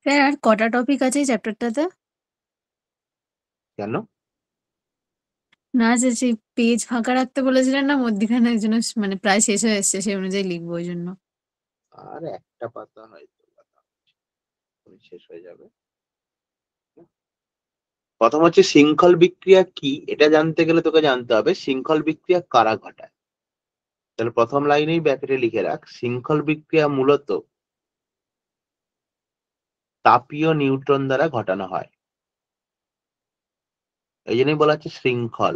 স্যার আর কটা টপিক আছে এই চ্যাপ্টারটাতে? কেন? না যে সেই পেজ ফাঁকা রাখতে বলেছিলেন না মধ্যিখানে, ওই জন্য মানে প্রায় শেষ হয়ে এসছে, সেই অনুযায়ী লিখবো ওই জন্য। আর একটা পাতা হয়তো শেষ হয়ে যাবে। প্রথম হচ্ছে শৃঙ্খল বিক্রিয়া কি, এটা জানতে গেলে তোকে জানতে হবে শৃঙ্খল বিক্রিয়া কারা ঘটায়। তাহলে প্রথম লাইনেই ব্র্যাকেটে লিখে রাখ, শৃঙ্খল বিক্রিয়া মূলত তাপীয় নিউট্রন দ্বারা ঘটানো হয়, এই জন্যই বলা হচ্ছে শৃঙ্খল।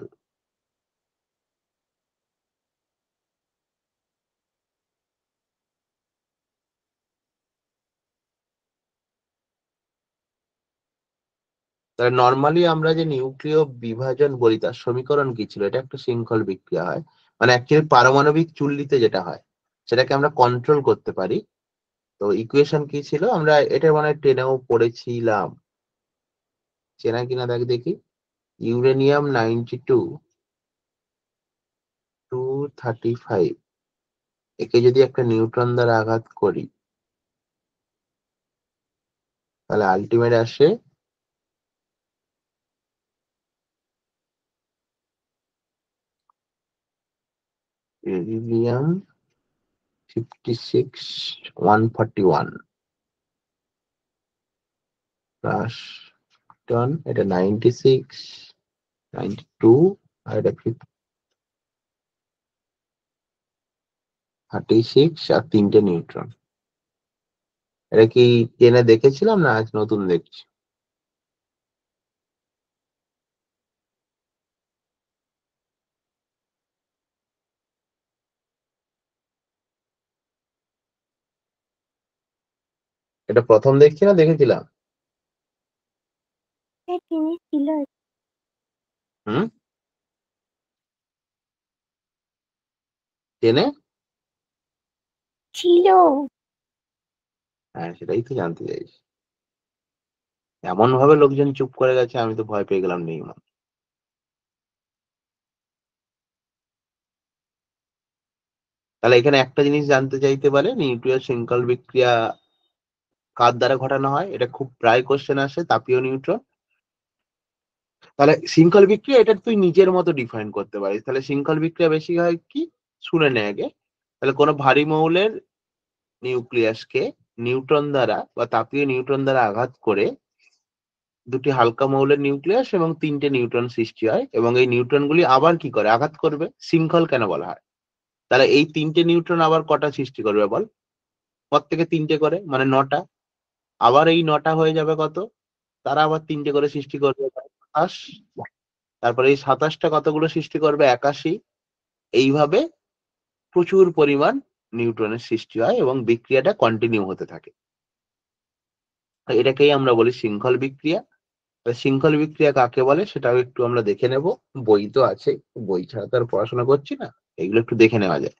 তাহলে নর্মালি আমরা যে নিউক্লিয় বিভাজন বলি তার সমীকরণ কি ছিল, এটা একটা শৃঙ্খল বিক্রিয়া হয়, মানে অ্যাকচুয়ালি পারমাণবিক চুল্লিতে যেটা হয় সেটাকে আমরা কন্ট্রোল করতে পারি, তো ইকুয়েশন কি ছিল, আমরা এটা মানে টেনেও পড়েছিলাম, চেনা কিনা দেখ দেখি। ইউরেনিয়াম 92 235, একে যদি একটা নিউট্রন দ্বারা আঘাত করি তাহলে আলটিমেট আসে ইরিডিয়াম 56 141 প্লাস টন, এটা 96 92 আর এটা 36 আর 3টে নিউট্রন। এটা কি টেনে দেখেছিলাম না আজ নতুন দেখছি? এটা প্রথম দেখছি না দেখেছিলাম? তিনি ছিল হুম, টেনে? ছিল হ্যাঁ, সেটাই তো জানতে চাইছি। এমন ভাবে লোকজন চুপ করে গেছে, আমি তো ভয় পেয়ে গেলাম। নেই মানে তাহলে এখানে একটা জিনিস জানতে চাইতে পারে, নিউক্লিয় শৃঙ্খল বিক্রিয়া কার দ্বারা ঘটানো হয়, এটা খুব প্রায় কোশ্চেন আসে, তাপীয় নিউট্রন। তাহলে শৃঙ্খল বিক্রিয়া এটা তুই নিজের মতো ডিফাইন করতে পারিস। তাহলে শৃঙ্খল বিক্রিয়া বেশি হয় কি, শুনে নে আগে। তাহলে কোনো ভারী মৌলের নিউক্লিয়াসকে নিউট্রন দ্বারা বা তাপীয় নিউট্রন দ্বারা আঘাত করে দুটি হালকা মৌলের নিউক্লিয়াস এবং 3টে নিউট্রন সৃষ্টি হয়, এবং এই নিউট্রন গুলি আবার কি করে আঘাত করবে। শৃঙ্খল কেন বলা হয়? তাহলে এই 3টে নিউট্রন আবার কটা সৃষ্টি করবে বল? প্রত্যেকে 3টে করে, মানে 9টা। আবার এই 9টা হয়ে যাবে কত, তারা আবার 3টে করে সৃষ্টি করবে, 27। তারপরে এই 27টা কতগুলো সৃষ্টি করবে, 81। এইভাবে প্রচুর পরিমাণ নিউট্রনের সৃষ্টি হয় এবং বিক্রিয়াটা কন্টিনিউ হতে থাকে। তো এটাকেই আমরা বলি শৃঙ্খল বিক্রিয়া। শৃঙ্খল বিক্রিয়া কাকে বলে সেটাও একটু আমরা দেখে নেব। বই তো আছে, বই ছাড়া তো আর পড়াশোনা করছি না, এগুলো একটু দেখে নেওয়া যায়।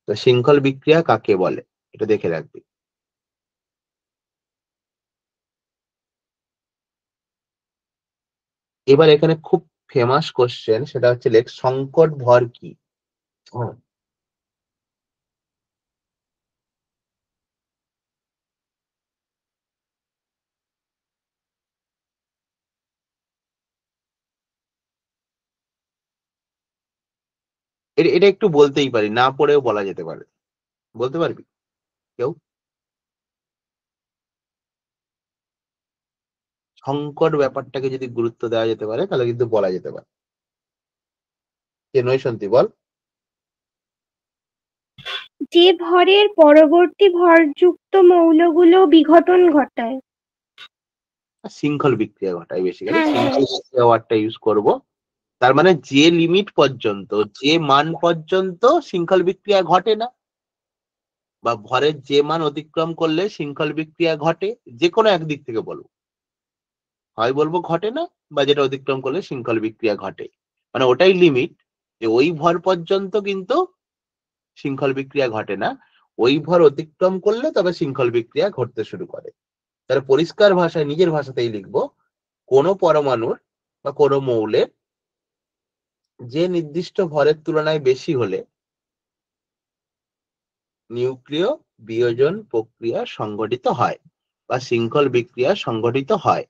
তো শৃঙ্খল বিক্রিয়া কাকে বলে এটা দেখে রাখবি। এবার এখানে খুব ফেমাস কোশ্চেন, সেটা হচ্ছে লেখ সংকট ভর কি। হ্যাঁ, এটা একটু বলতেই পারি, না পড়েও বলা যেতে পারে। বলতে পারবি কেউ? সংকট ব্যাপারটাকে যদি গুরুত্ব দেওয়া যেতে পারে তাহলে কিন্তু বলা যেতে পারে। কে নৈশান্তি বল। যে ভরের পরবর্তী ভরযুক্ত মৌলগুলো বিঘটন ঘটায়। শৃঙ্খল বিক্রিয়া ঘটায়, বেসিক্যালি হ্যাঁ, শৃঙ্খল বিক্রিয়া ওয়ার্ডটা ইউজ করব। তার মানে যে লিমিট পর্যন্ত, যে মান পর্যন্ত শৃঙ্খল বিক্রিয়া ঘটে না, বা ভরের যে মান অতিক্রম করলে শৃঙ্খল বিক্রিয়া ঘটে, যে কোনো একদিক থেকে বলবো, হয় বলবো ঘটে না, বা যেটা অতিক্রম করলে শৃঙ্খল বিক্রিয়া ঘটে, মানে ওটাই লিমিট। যে ওই ভর পর্যন্ত কিন্তু শৃঙ্খল বিক্রিয়া ঘটে না, ওই ভর অতিক্রম করলে তবে শৃঙ্খল বিক্রিয়া ঘটতে শুরু করে। তাহলে পরিষ্কার ভাষায় নিজের ভাষাতেই লিখবো, কোনো পরমাণুর বা কোনো মৌলের যে নির্দিষ্ট ভরের তুলনায় বেশি হলে নিউক্লিয় বিয়োজন প্রক্রিয়া সংঘটিত হয় বা শৃঙ্খল বিক্রিয়া সংঘটিত হয়,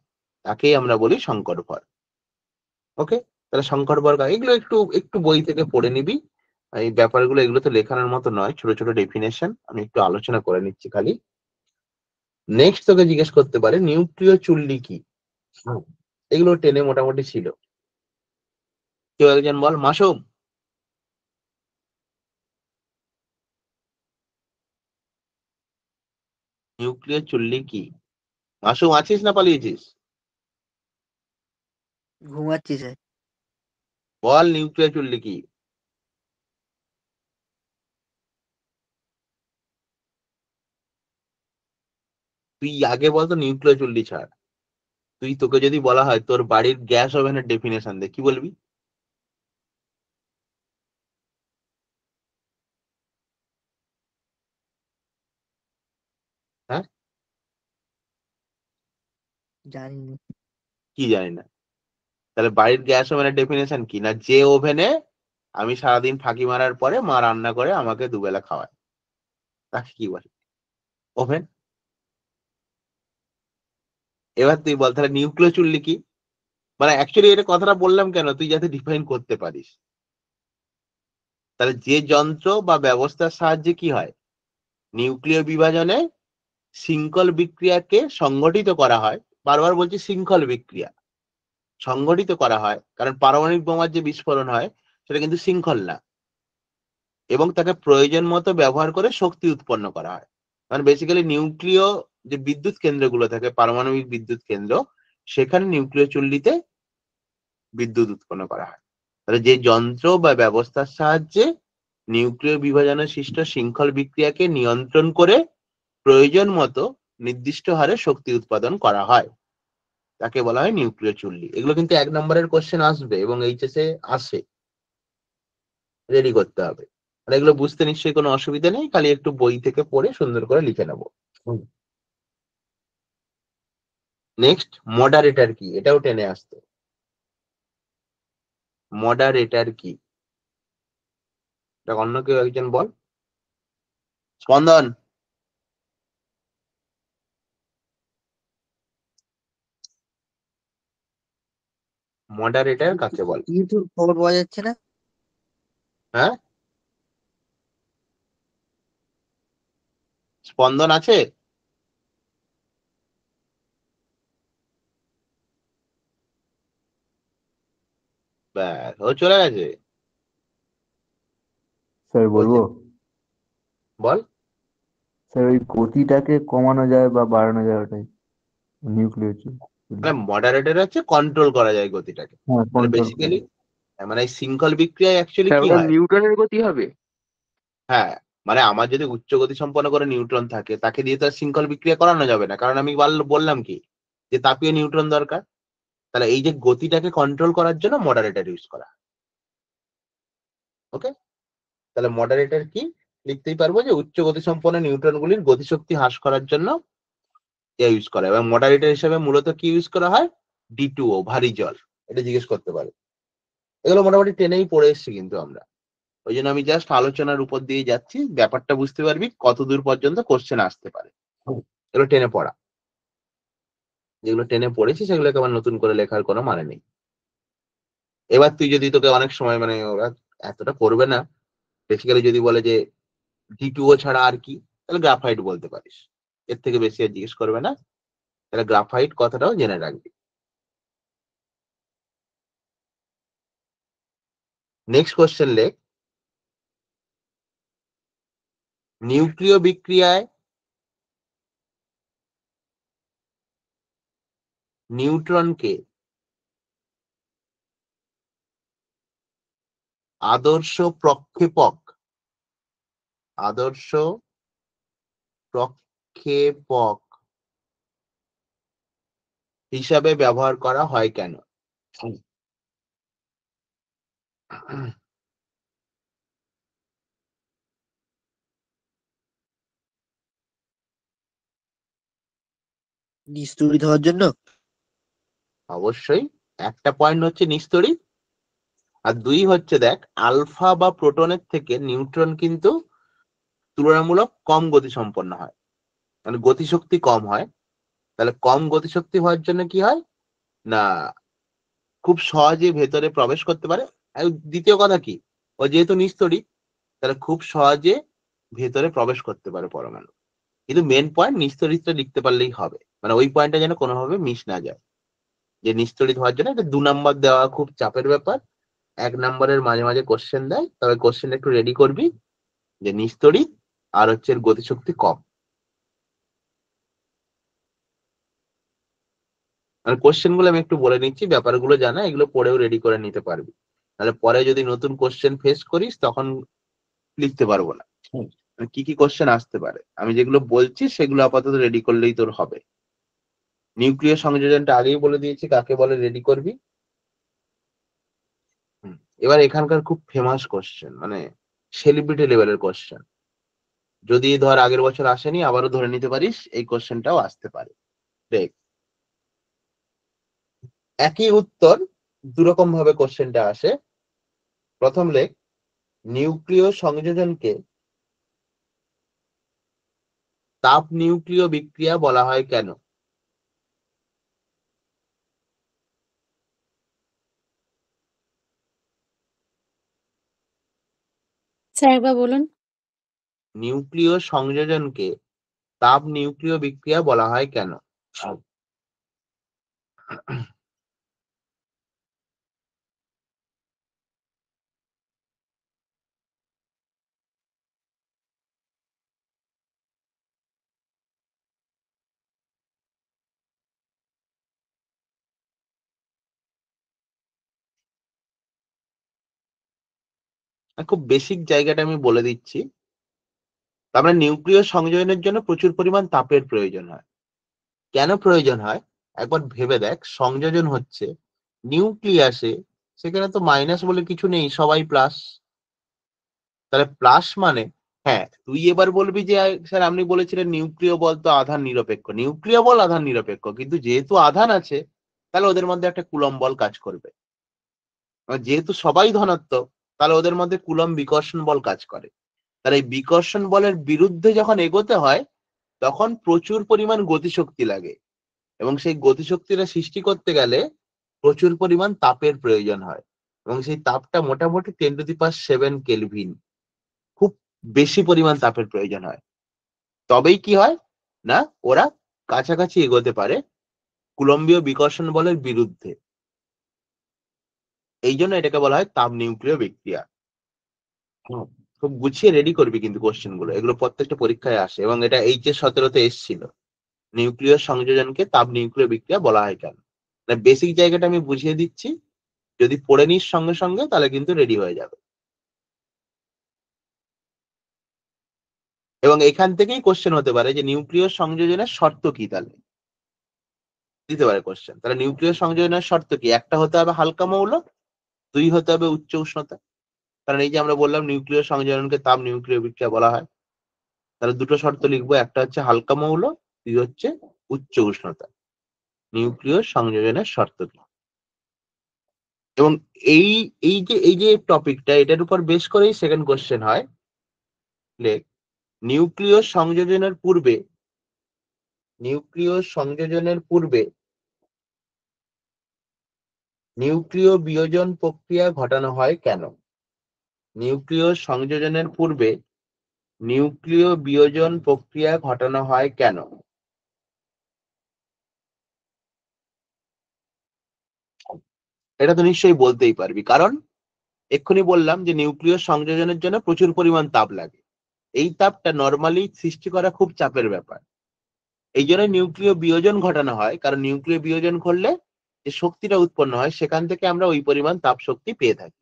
তাকেই আমরা বলি সংকট ভর। ওকে, তাহলে সংকট ভর এগুলো একটু একটু বই থেকে পড়ে নিবি। এই ব্যাপারগুলো, এগুলো তো লেখানোর মতো নয়, ছোট ছোট ডেফিনেশন আমি একটু আলোচনা করে নিচ্ছি খালি। নেক্সট তোকে জিজ্ঞেস করতে পারে নিউক্লিয় চুল্লি কি। এগুলো টেনে মোটামুটি ছিল। কেউ একজন বল, মাসুম। নিউক্লিয় চুল্লি কি? মাসুম আছিস না পালিয়েছিস? ঘুমাচ্ছি স্যার। বল নিউক্লিয় চুল্লি কি। তুই আগে বলতো নিউক্লিয় চুল্লি ছাড়। তোকে যদি বলা হয় তোর বাড়ির গ্যাস ওভেনের ডেফিনেশন দে, কি বলবি? জানি না। কি জানি না? তাহলে বাড়ির গ্যাস ওভেনের ডেফিনেশন কি? না যে ওভেনে আমি সারাদিন ফাঁকি মারার পরে মা রান্না করে আমাকে দুবেলা খাওয়ায়, তাকে কি বলে? ওভেন। এবার তুই বল তাহলে নিউক্লিয় চুল্লি কি? মানে অ্যাকচুয়ালি এটা কথাটা বললাম কেন, তুই যাতে ডিফাইন করতে পারিস। তাহলে যে যন্ত্র বা ব্যবস্থার সাহায্যে কি হয়, নিউক্লিয় বিভাজনে শৃঙ্খল বিক্রিয়াকে সংগঠিত করা হয়। বারবার বলছি শৃঙ্খল বিক্রিয়া সংগঠিত করা হয়, কারণ পারমাণবিক বোমার যে বিস্ফোরণ হয় সেটা কিন্তু শৃঙ্খল না, এবং তাকে প্রয়োজন মতো ব্যবহার করে শক্তি উৎপন্ন করা হয়। মানে বেসিক্যালি নিউক্লিয় যে বিদ্যুৎ কেন্দ্রগুলো থাকে, পারমাণবিক বিদ্যুৎ কেন্দ্র, সেখানে নিউক্লিয় চুল্লিতে বিদ্যুৎ উৎপন্ন করা হয়। তাহলে যে যন্ত্র বা ব্যবস্থার সাহায্যে নিউক্লিয় বিভাজনে সৃষ্ট শৃঙ্খল বিক্রিয়াকে নিয়ন্ত্রণ করে প্রয়োজন মতো নির্দিষ্ট হারে শক্তি উৎপাদন করা হয়, তাকে বলা হয় নিউক্লিয় চুল্লি। এগুলো কিন্তু 1 নম্বরের কোশ্চেন আসবে এবং এইচএসে আসে, রেডি করতে হবে। আর এগুলো বুঝতে নিশ্চয়ই কোনো অসুবিধা নেই, খালি একটু বই থেকে পড়ে সুন্দর করে লিখে নেব। নেক্সট, মডারেটর কি? এটাও টেনে আসতো। মডারেটর কি? এটা অন্য কেউ একজন বল। স্পন্দন। মডারেটর কাকে বল? ইউটিউব খবর পাওয়া যাচ্ছে না। হ্যাঁ, স্পন্দন আছে? ব্যাস, ও চলে গেছে। স্যার বলবো? বল। স্যার ওই গতিটাকে কমানো যায় বা বাড়ানো যায়, ওটাই নিউক্লিয়ার চুল্লি। মানে মডারেটর হচ্ছে কন্ট্রোল করা যায় গতিটাকে। হ্যাঁ, মানে কন্ট্রোল বেসিক্যালি মানে এই শৃঙ্খল বিক্রিয়ায় অ্যাকচুয়ালি স্যার কি ওটা হয়? নিউটনের গতি হবে? হ্যাঁ, মানে আমার যদি উচ্চ গতি সম্পন্ন করে নিউট্রন থাকে, তাকে দিয়ে তো আর শৃঙ্খল বিক্রিয়া করানো যাবে না, কারণ আমি বললাম কি যে তাপীয় নিউট্রন দরকার। তাহলে এই যে গতিটাকে কন্ট্রোল করার জন্য মডারেটর ইউজ করা। ওকে, তাহলে মডারেটর কি লিখতেই পারবো যে উচ্চ গতি সম্পন্ন নিউট্রনগুলির গতিশক্তি হ্রাস করার জন্য ইউজ করা। এবং মডারেটর হিসেবে মূলত কি ইউজ করা হয়? D2O, ভারী জল। এটা জিজ্ঞেস করতে পারে। এগুলো মোটামুটি টেনেই পড়ে এসছি কিন্তু আমরা, ওই জন্য আমি জাস্ট আলোচনার উপর দিয়ে যাচ্ছি, ব্যাপারটা বুঝতে পারবি কত দূর পর্যন্ত কোশ্চেন আসতে পারে। এগুলো টেনে পড়া, যেগুলো টেনে পড়েছি সেগুলোকে আবার নতুন করে লেখার কোনো মানে নেই। এবার তুই যদি, তোকে অনেক সময় মানে ওরা এতটা করবে না, বেসিক্যালি যদি বলে যে D2O ছাড়া আর কি, তাহলে গ্রাফাইট বলতে পারিস, এর থেকে বেশি আর জিজ্ঞেস করবে না। তাহলে গ্রাফাইট কথাটাও জেনে রাখবি। নেক্সট কোশ্চেন লেখ, নিউক্লিয় বিক্রিয়ায় নিউট্রনকে আদর্শ প্রক্ষেপক হিসাবে ব্যবহার করা হয় কেন? নিস্তড়িত হওয়ার জন্য। অবশ্যই, একটা পয়েন্ট হচ্ছে নিস্তড়িত, আর 2 হচ্ছে দেখ, আলফা বা প্রোটনের থেকে নিউট্রন কিন্তু তুলনামূলক কম গতি সম্পন্ন হয়, মানে গতিশক্তি কম হয়। তাহলে কম গতিশক্তি হওয়ার জন্য কি হয় না, খুব সহজে ভেতরে প্রবেশ করতে পারে। আর দ্বিতীয় কথা কি, ও যেহেতু নিস্তড়িত, তাহলে খুব সহজে ভেতরে প্রবেশ করতে পারে পরমাণু। কিন্তু মেন পয়েন্ট নিস্তড়িতটা লিখতে পারলেই হবে, মানে ওই পয়েন্টটা যেন কোনোভাবে মিস না যায়, যে নিস্তড়িত হওয়ার জন্য এটা 2 নম্বর দেওয়া খুব চাপের ব্যাপার। 1 নম্বরের মাঝে মাঝে কোশ্চেন দেয়, তবে কোশ্চেন একটু রেডি করবি যে নিস্তড়িত আর হচ্ছে এর গতিশক্তি কম। মানে কোশ্চেন গুলো আমি একটু বলে নিচ্ছি, ব্যাপারগুলো জানা, এগুলো পড়েও রেডি করে নিতে পারবি, তাহলে পরে যদি নতুন কোশ্চেন ফেস করিস তখন লিখতে পারবো না। মানে কি কি কোশ্চেন আসতে পারে আমি যেগুলো বলছি সেগুলো আপাতত রেডি করলেই তোর হবে। নিউক্লিয় সংযোজনটা আগেই বলে দিয়েছি কাকে বলে, রেডি করবি। এবার এখানকার খুব ফেমাস কোশ্চেন, মানে সেলিব্রিটি লেভেলের কোশ্চেন, যদি ধর আগের বছর আসেনি আবারও ধরে নিতে পারিস এই কোশ্চেনটাও আসতে পারে। দেখ, একই উত্তর দুরকম ভাবে কোশ্চেনটা আসে। প্রথম লেখ, নিউক্লিয় সংযোজনকে তাপ নিউক্লিয় বিক্রিয়া বলা হয় কেন? স্যার একবার বলুন। নিউক্লিয় সংযোজনকে তাপ নিউক্লিয় বিক্রিয়া বলা হয় কেন? খুব বেসিক জায়গাটা আমি বলে দিচ্ছি। তার মানে নিউক্লিয় সংযোজনের জন্য প্রচুর পরিমাণ তাপের প্রয়োজন হয়। কেন প্রয়োজন হয় একবার ভেবে দেখ। সংযোজন হচ্ছে নিউক্লিয়াসে, সেখানে তো মাইনাস বলে কিছু নেই, সবাই প্লাস। তাহলে প্লাস মানে, হ্যাঁ তুই এবার বলবি যে স্যার আপনি বলেছিলেন নিউক্লিয় বল তো আধান নিরপেক্ষ। নিউক্লিয় বল আধান নিরপেক্ষ, কিন্তু যেহেতু আধান আছে তাহলে ওদের মধ্যে একটা কুলম্ব বল কাজ করবে। আর যেহেতু সবাই ধনাত্মক তাহলে ওদের মধ্যে কুলম্ব বিকর্ষণ বল কাজ করে। তাহলে এই বিকর্ষণ বলের বিরুদ্ধে যখন এগোতে হয় তখন প্রচুর পরিমাণ গতিশক্তি লাগে, এবং সেই গতিশক্তিটা সৃষ্টি করতে গেলে প্রচুর পরিমাণ তাপের প্রয়োজন হয়, এবং সেই তাপটা মোটামুটি 10⁷ কেলভিন, খুব বেশি পরিমাণ তাপের প্রয়োজন হয়। তবেই কি হয় না, ওরা কাছাকাছি এগোতে পারে কুলম্বীয় বিকর্ষণ বলের বিরুদ্ধে। এই জন্য এটাকে বলা হয় তাপ নিউক্লিয় বিক্রিয়া। খুব গুছিয়ে রেডি করবি কিন্তু কোশ্চেন গুলো, এগুলো প্রত্যেকটা পরীক্ষায় আসে, এবং এটা HS-17 এসেছিল। নিউক্লিয় সংযোজনকে তাপ নিউক্লিয় বিক্রিয়া বলা হয় কেন। বেসিক জায়গাটা আমি বুঝিয়ে দিচ্ছি, যদি পড়ে নিস সঙ্গে সঙ্গে তাহলে কিন্তু রেডি হয়ে যাবে। এবং এখান থেকেই কোশ্চেন হতে পারে যে নিউক্লিয় সংযোজনের শর্ত কি, তাহলে দিতে পারে কোশ্চেন। তাহলে নিউক্লিয় সংযোজনের শর্ত কি? একটা হতে হবে হালকা মৌল, দুই হতে হবে উচ্চ উষ্ণতা। কারণ এই যে আমরা বললাম নিউক্লিয় সংযোজনকে তাপ নিউক্লিয় বিক্রিয়া বলা হয়, তাহলে দুটো শর্ত লিখবো, একটা হচ্ছে হালকা মৌল, দুই হচ্ছে উচ্চ উষ্ণতা। নিউক্লিয় সংযোজনের শর্ত কি? এবং এই এই যে টপিকটা, এটার উপর বেস করেই সেকেন্ড কোশ্চেন হয়। লেখ, নিউক্লিয় সংযোজনের পূর্বে নিউক্লিয় বিয়োজন প্রক্রিয়া ঘটানো হয় কেন? নিউক্লিয় সংযোজনের পূর্বে নিউক্লিয় বিয়োজন প্রক্রিয়া ঘটানো হয় কেন? এটা তো নিশ্চয়ই বলতেই পারবি, কারণ এক্ষুনি বললাম যে নিউক্লিয় সংযোজনের জন্য প্রচুর পরিমাণ তাপ লাগে। এই তাপটা নর্মালি সৃষ্টি করা খুব চাপের ব্যাপার। এই জন্য নিউক্লিয় বিয়োজন ঘটানো হয়, কারণ নিউক্লিয় বিয়োজন করলে যে শক্তিটা উৎপন্ন হয় সেখান থেকে আমরা ওই পরিমাণ তাপ শক্তি পেয়ে থাকি।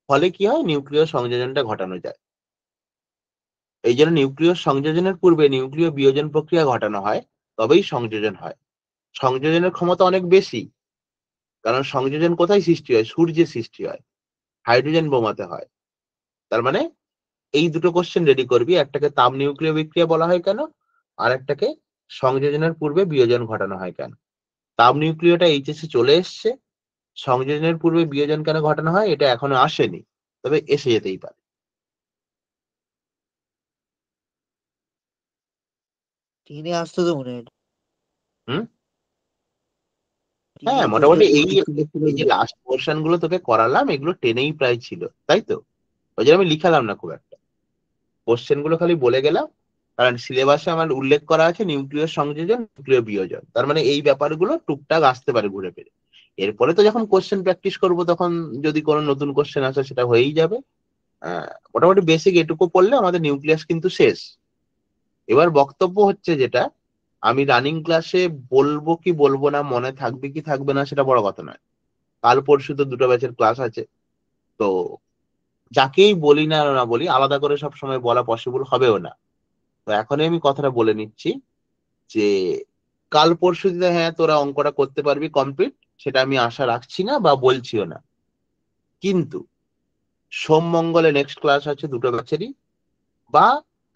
ফলে কি হয়, নিউক্লিয় সংযোজনটা ঘটানো যায়। এই জন্য নিউক্লিয় সংযোজনের পূর্বে নিউক্লিয় বিয়োজন প্রক্রিয়া ঘটানো হয়, তবেই সংযোজন হয়। সংযোজনের ক্ষমতা অনেক বেশি, কারণ সংযোজন কোথায় সৃষ্টি হয়? সূর্যে সৃষ্টি হয়, হাইড্রোজেন বোমাতে হয়। তার মানে এই দুটো কোশ্চেন রেডি করবি, একটাকে তাপ নিউক্লিয় বিক্রিয়া বলা হয় কেন, আর একটাকে সংযোজনের পূর্বে বিয়োজন ঘটানো হয় কেন। তাপ নিউক্লিয়টা HS-এ চলে এসছে, সংযোজনের পূর্বে বিয়োজন কেন ঘটানো হয় এটা এখনো আসেনি, তবে এসে যেতেই পারে। টেনে আসতো তো মনে হয়। হুম, টেনে হ্যাঁ খুব মোটামুটি জোরে এই এই যে লাস্ট পোর্শন গুলো তোকে করালাম, এগুলো টেনেই প্রায় ছিল, তাই তো? ওই জন্য আমি লিখালাম না খুব একটা, কোশ্চেন গুলো খালি বলে গেলাম। কারণ সিলেবাসে আমার উল্লেখ করা আছে নিউক্লিয় সংযোজন, নিউক্লিয় বিয়োজন, তার মানে এই ব্যাপারগুলো টুকটাক আসতে পারে ঘুরে ফিরে। এরপরে তো যখন কোশ্চেন প্র্যাকটিস করবো তখন যদি কোনো নতুন কোশ্চেন আসে সেটা হয়েই যাবে। মোটামুটি বেসিক এটুকু পড়লে আমাদের নিউক্লিয়াস কিন্তু শেষ। এবার বক্তব্য হচ্ছে যেটা, আমি রানিং ক্লাসে বলবো কি বলবো না, মনে থাকবে কি থাকবে না সেটা বড় কথা নয়। কাল পরশু তো দুটো ব্যাচের ক্লাস আছে, তো যাকেই বলি না না বলি আলাদা করে সব সময় বলা পসিবল হবেও না। তো এখনই আমি কথাটা বলে নিচ্ছি যে কাল পরশু দিনে হ্যাঁ তোরা অঙ্কটা করতে পারবি কমপ্লিট, সেটা আমি আশা রাখছি না বা বলছিও না। কিন্তু সোম মঙ্গলে নেক্সট ক্লাস আছে দুটো ব্যাচেরই, বা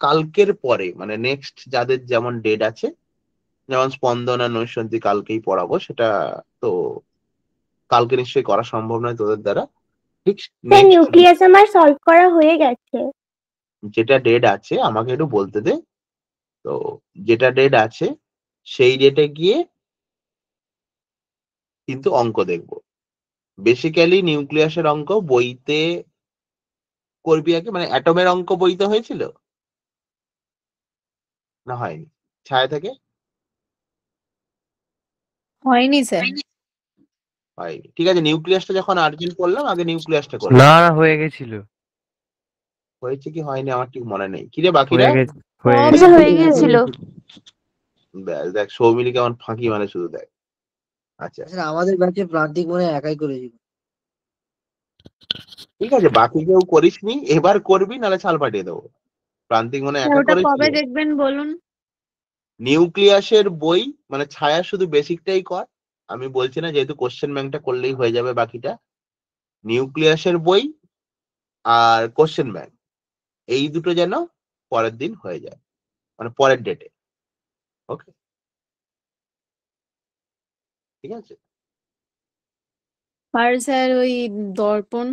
কালকের পরে মানে নেক্সট যাদের যেমন ডেট আছে, যেমন স্পন্দন আর নৈশান্তি কালকেই পড়াবো, সেটা তো কালকে নিশ্চয়ই করা সম্ভব নয় তোদের দ্বারা। ঠিক স্যার নেক্সট নিউক্লিয়াস আমার সলভ করা হয়ে গেছে। যেটা ডেট আছে আমাকে একটু বলতে দে। তো যেটা ডেট আছে সেই ডেটে গিয়ে কিন্তু অঙ্ক দেখবো। বেসিক্যালি নিউক্লিয়াসের অঙ্ক বইতে করবি আগে, মানে অ্যাটমের অঙ্ক বইতে হয়েছিল না হয়নি? ছায়া থেকে হয়নি স্যার। হয়নি, ঠিক আছে। নিউক্লিয়াসটা যখন আর্জেন্ট করলাম, আগে নিউক্লিয়াসটা করলাম। না না হয়ে গেছিল, হয়েছে কি হয়নি আমার ঠিক মনে নেই। কিরে বাকিরা? হয়ে গেছে হয়ে সব গেছে। হয়ে গেছিল। ব্যাস, দেখ সৌমিলি কেমন ফাঁকি মানে শুধু দেখ। আচ্ছা স্যার আমাদের ব্যাচে প্রান্তিক মনে হয় একাই করেছিল। ঠিক আছে, বাকি কেউ করিসনি, এবার করবি নাহলে ছাল পাঠিয়ে দেবো। প্রান্তিক মনে হয় স্যার একা ওটা করেছিল। কবে দেখবেন বলুন? নিউক্লিয়াসের বই মানে ছায়া শুধু বেসিকটাই কর, আমি বলছি না, যেহেতু কোশ্চেন ব্যাংকটা করলেই হয়ে যাবে বাকিটা। নিউক্লিয়াসের বই আর কোশ্চেন ব্যাংক এই দুটো যেন পরের দিন হয়ে যায়, মানে পরের ডেটে। ওকে, ঠিক আছে। আর স্যার ওই দর্পণ।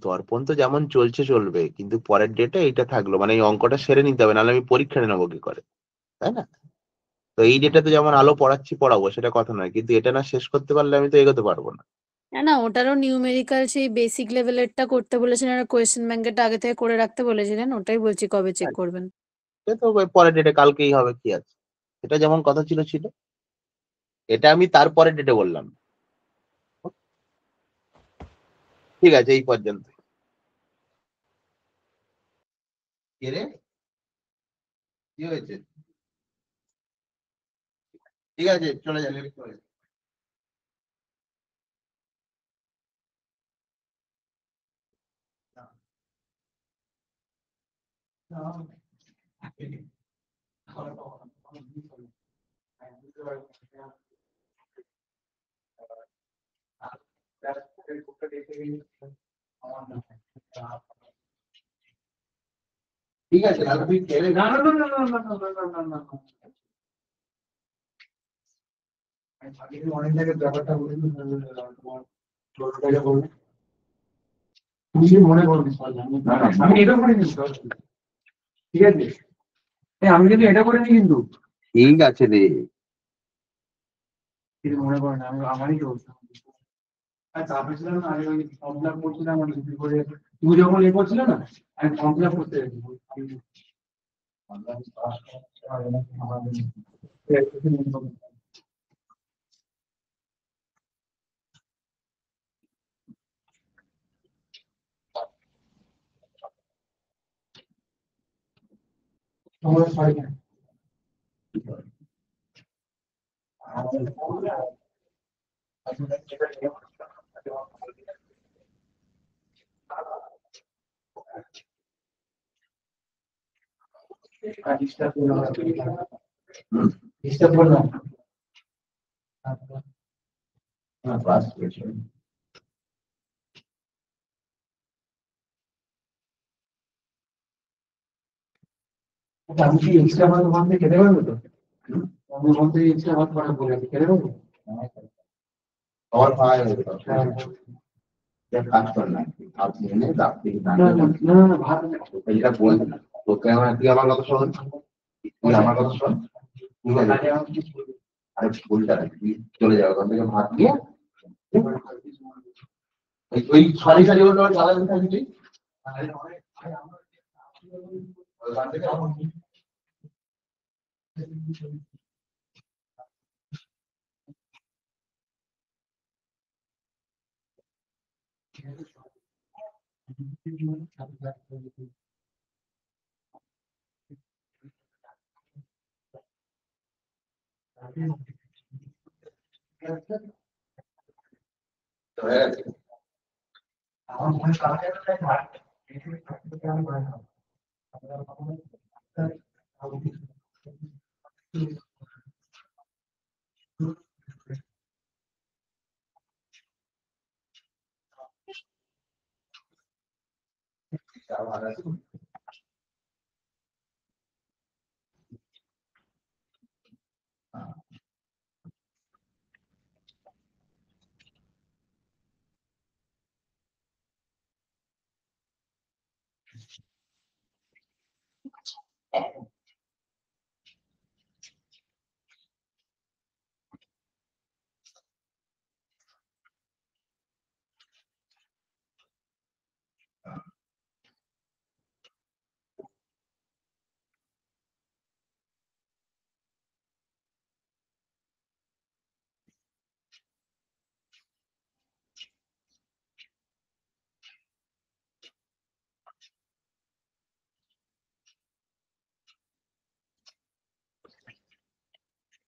দর্পণ তো যেমন চলছে চলবে, কিন্তু পরের ডেটে এইটা থাকলো, মানে এই অঙ্কটা সেরে নিতে হবে, নাহলে আমি পরীক্ষাটা নেবো কি করে, তাই না? তো এই ডেটাতে যেমন আলো পড়াচ্ছি পড়াবো, সেটা কথা নয়, কিন্তু এটা না শেষ করতে পারলে আমি তো এগোতে পারবো না। না না, ওটারও নিউমেরিক্যাল সেই বেসিক লেভেলেরটা করতে বলেছিলেন আর কোয়েশ্চেন ব্যাংকেরটা আগে থেকে করে রাখতে বলেছিলেন, ওটাই বলছি কবে চেক করবেন। সে তো ওই পরের ডেটে কালকেই হবে, কি আছে, এটা যেমন কথা ছিল ছিল। এটা আমি তারপরের ডেটে বললাম। ঠিক আছে, এই পর্যন্ত। কে রে? কি হয়েছে? ঠিক আছে, চলে যাবে। ঠিক আছে, তাহলে তুই খেলে না না না না না না না না না না না। আমি অনেক জায়গায় ব্যাপারটা বলে তোমার ছোটটাকে বললে তুমি মনে করবি, আমি এটা করে নিস, ঠিক আছে? আমি কিন্তু এটা করে নি, কিন্তু ঠিক আছে রে, কিছু মনে করে না, আমি আমারই চলছে। আর চাপে ছিলাম না, আমি ওই ফর্ম ফিল আপ করছিলাম, আমি করে তুই যখন এ করছিল না, আমি ফর্ম ফিল আপ করতে আমি কি এক্সট্রা ভাত ওখান থেকে খেতে পারবো তো? আমি ওখান থেকে এক্সট্রা ভাত বানা বলে আমি খেতে পারবো? और खाए কাজ কর না, আপনি এনে আপনি না না ভাত এটা বলবেন না তো, কেমন তুই আমার কথা শোন, তুই আমার কথা শোন, ঠিক আছে? আরে ভুলটা তুই চলে যাও ওখান থেকে ভাত নিয়ে, ওই সারি সারি ওটা চালাতে থাকবি তুই। ওখান থেকে আমার মনে কাজ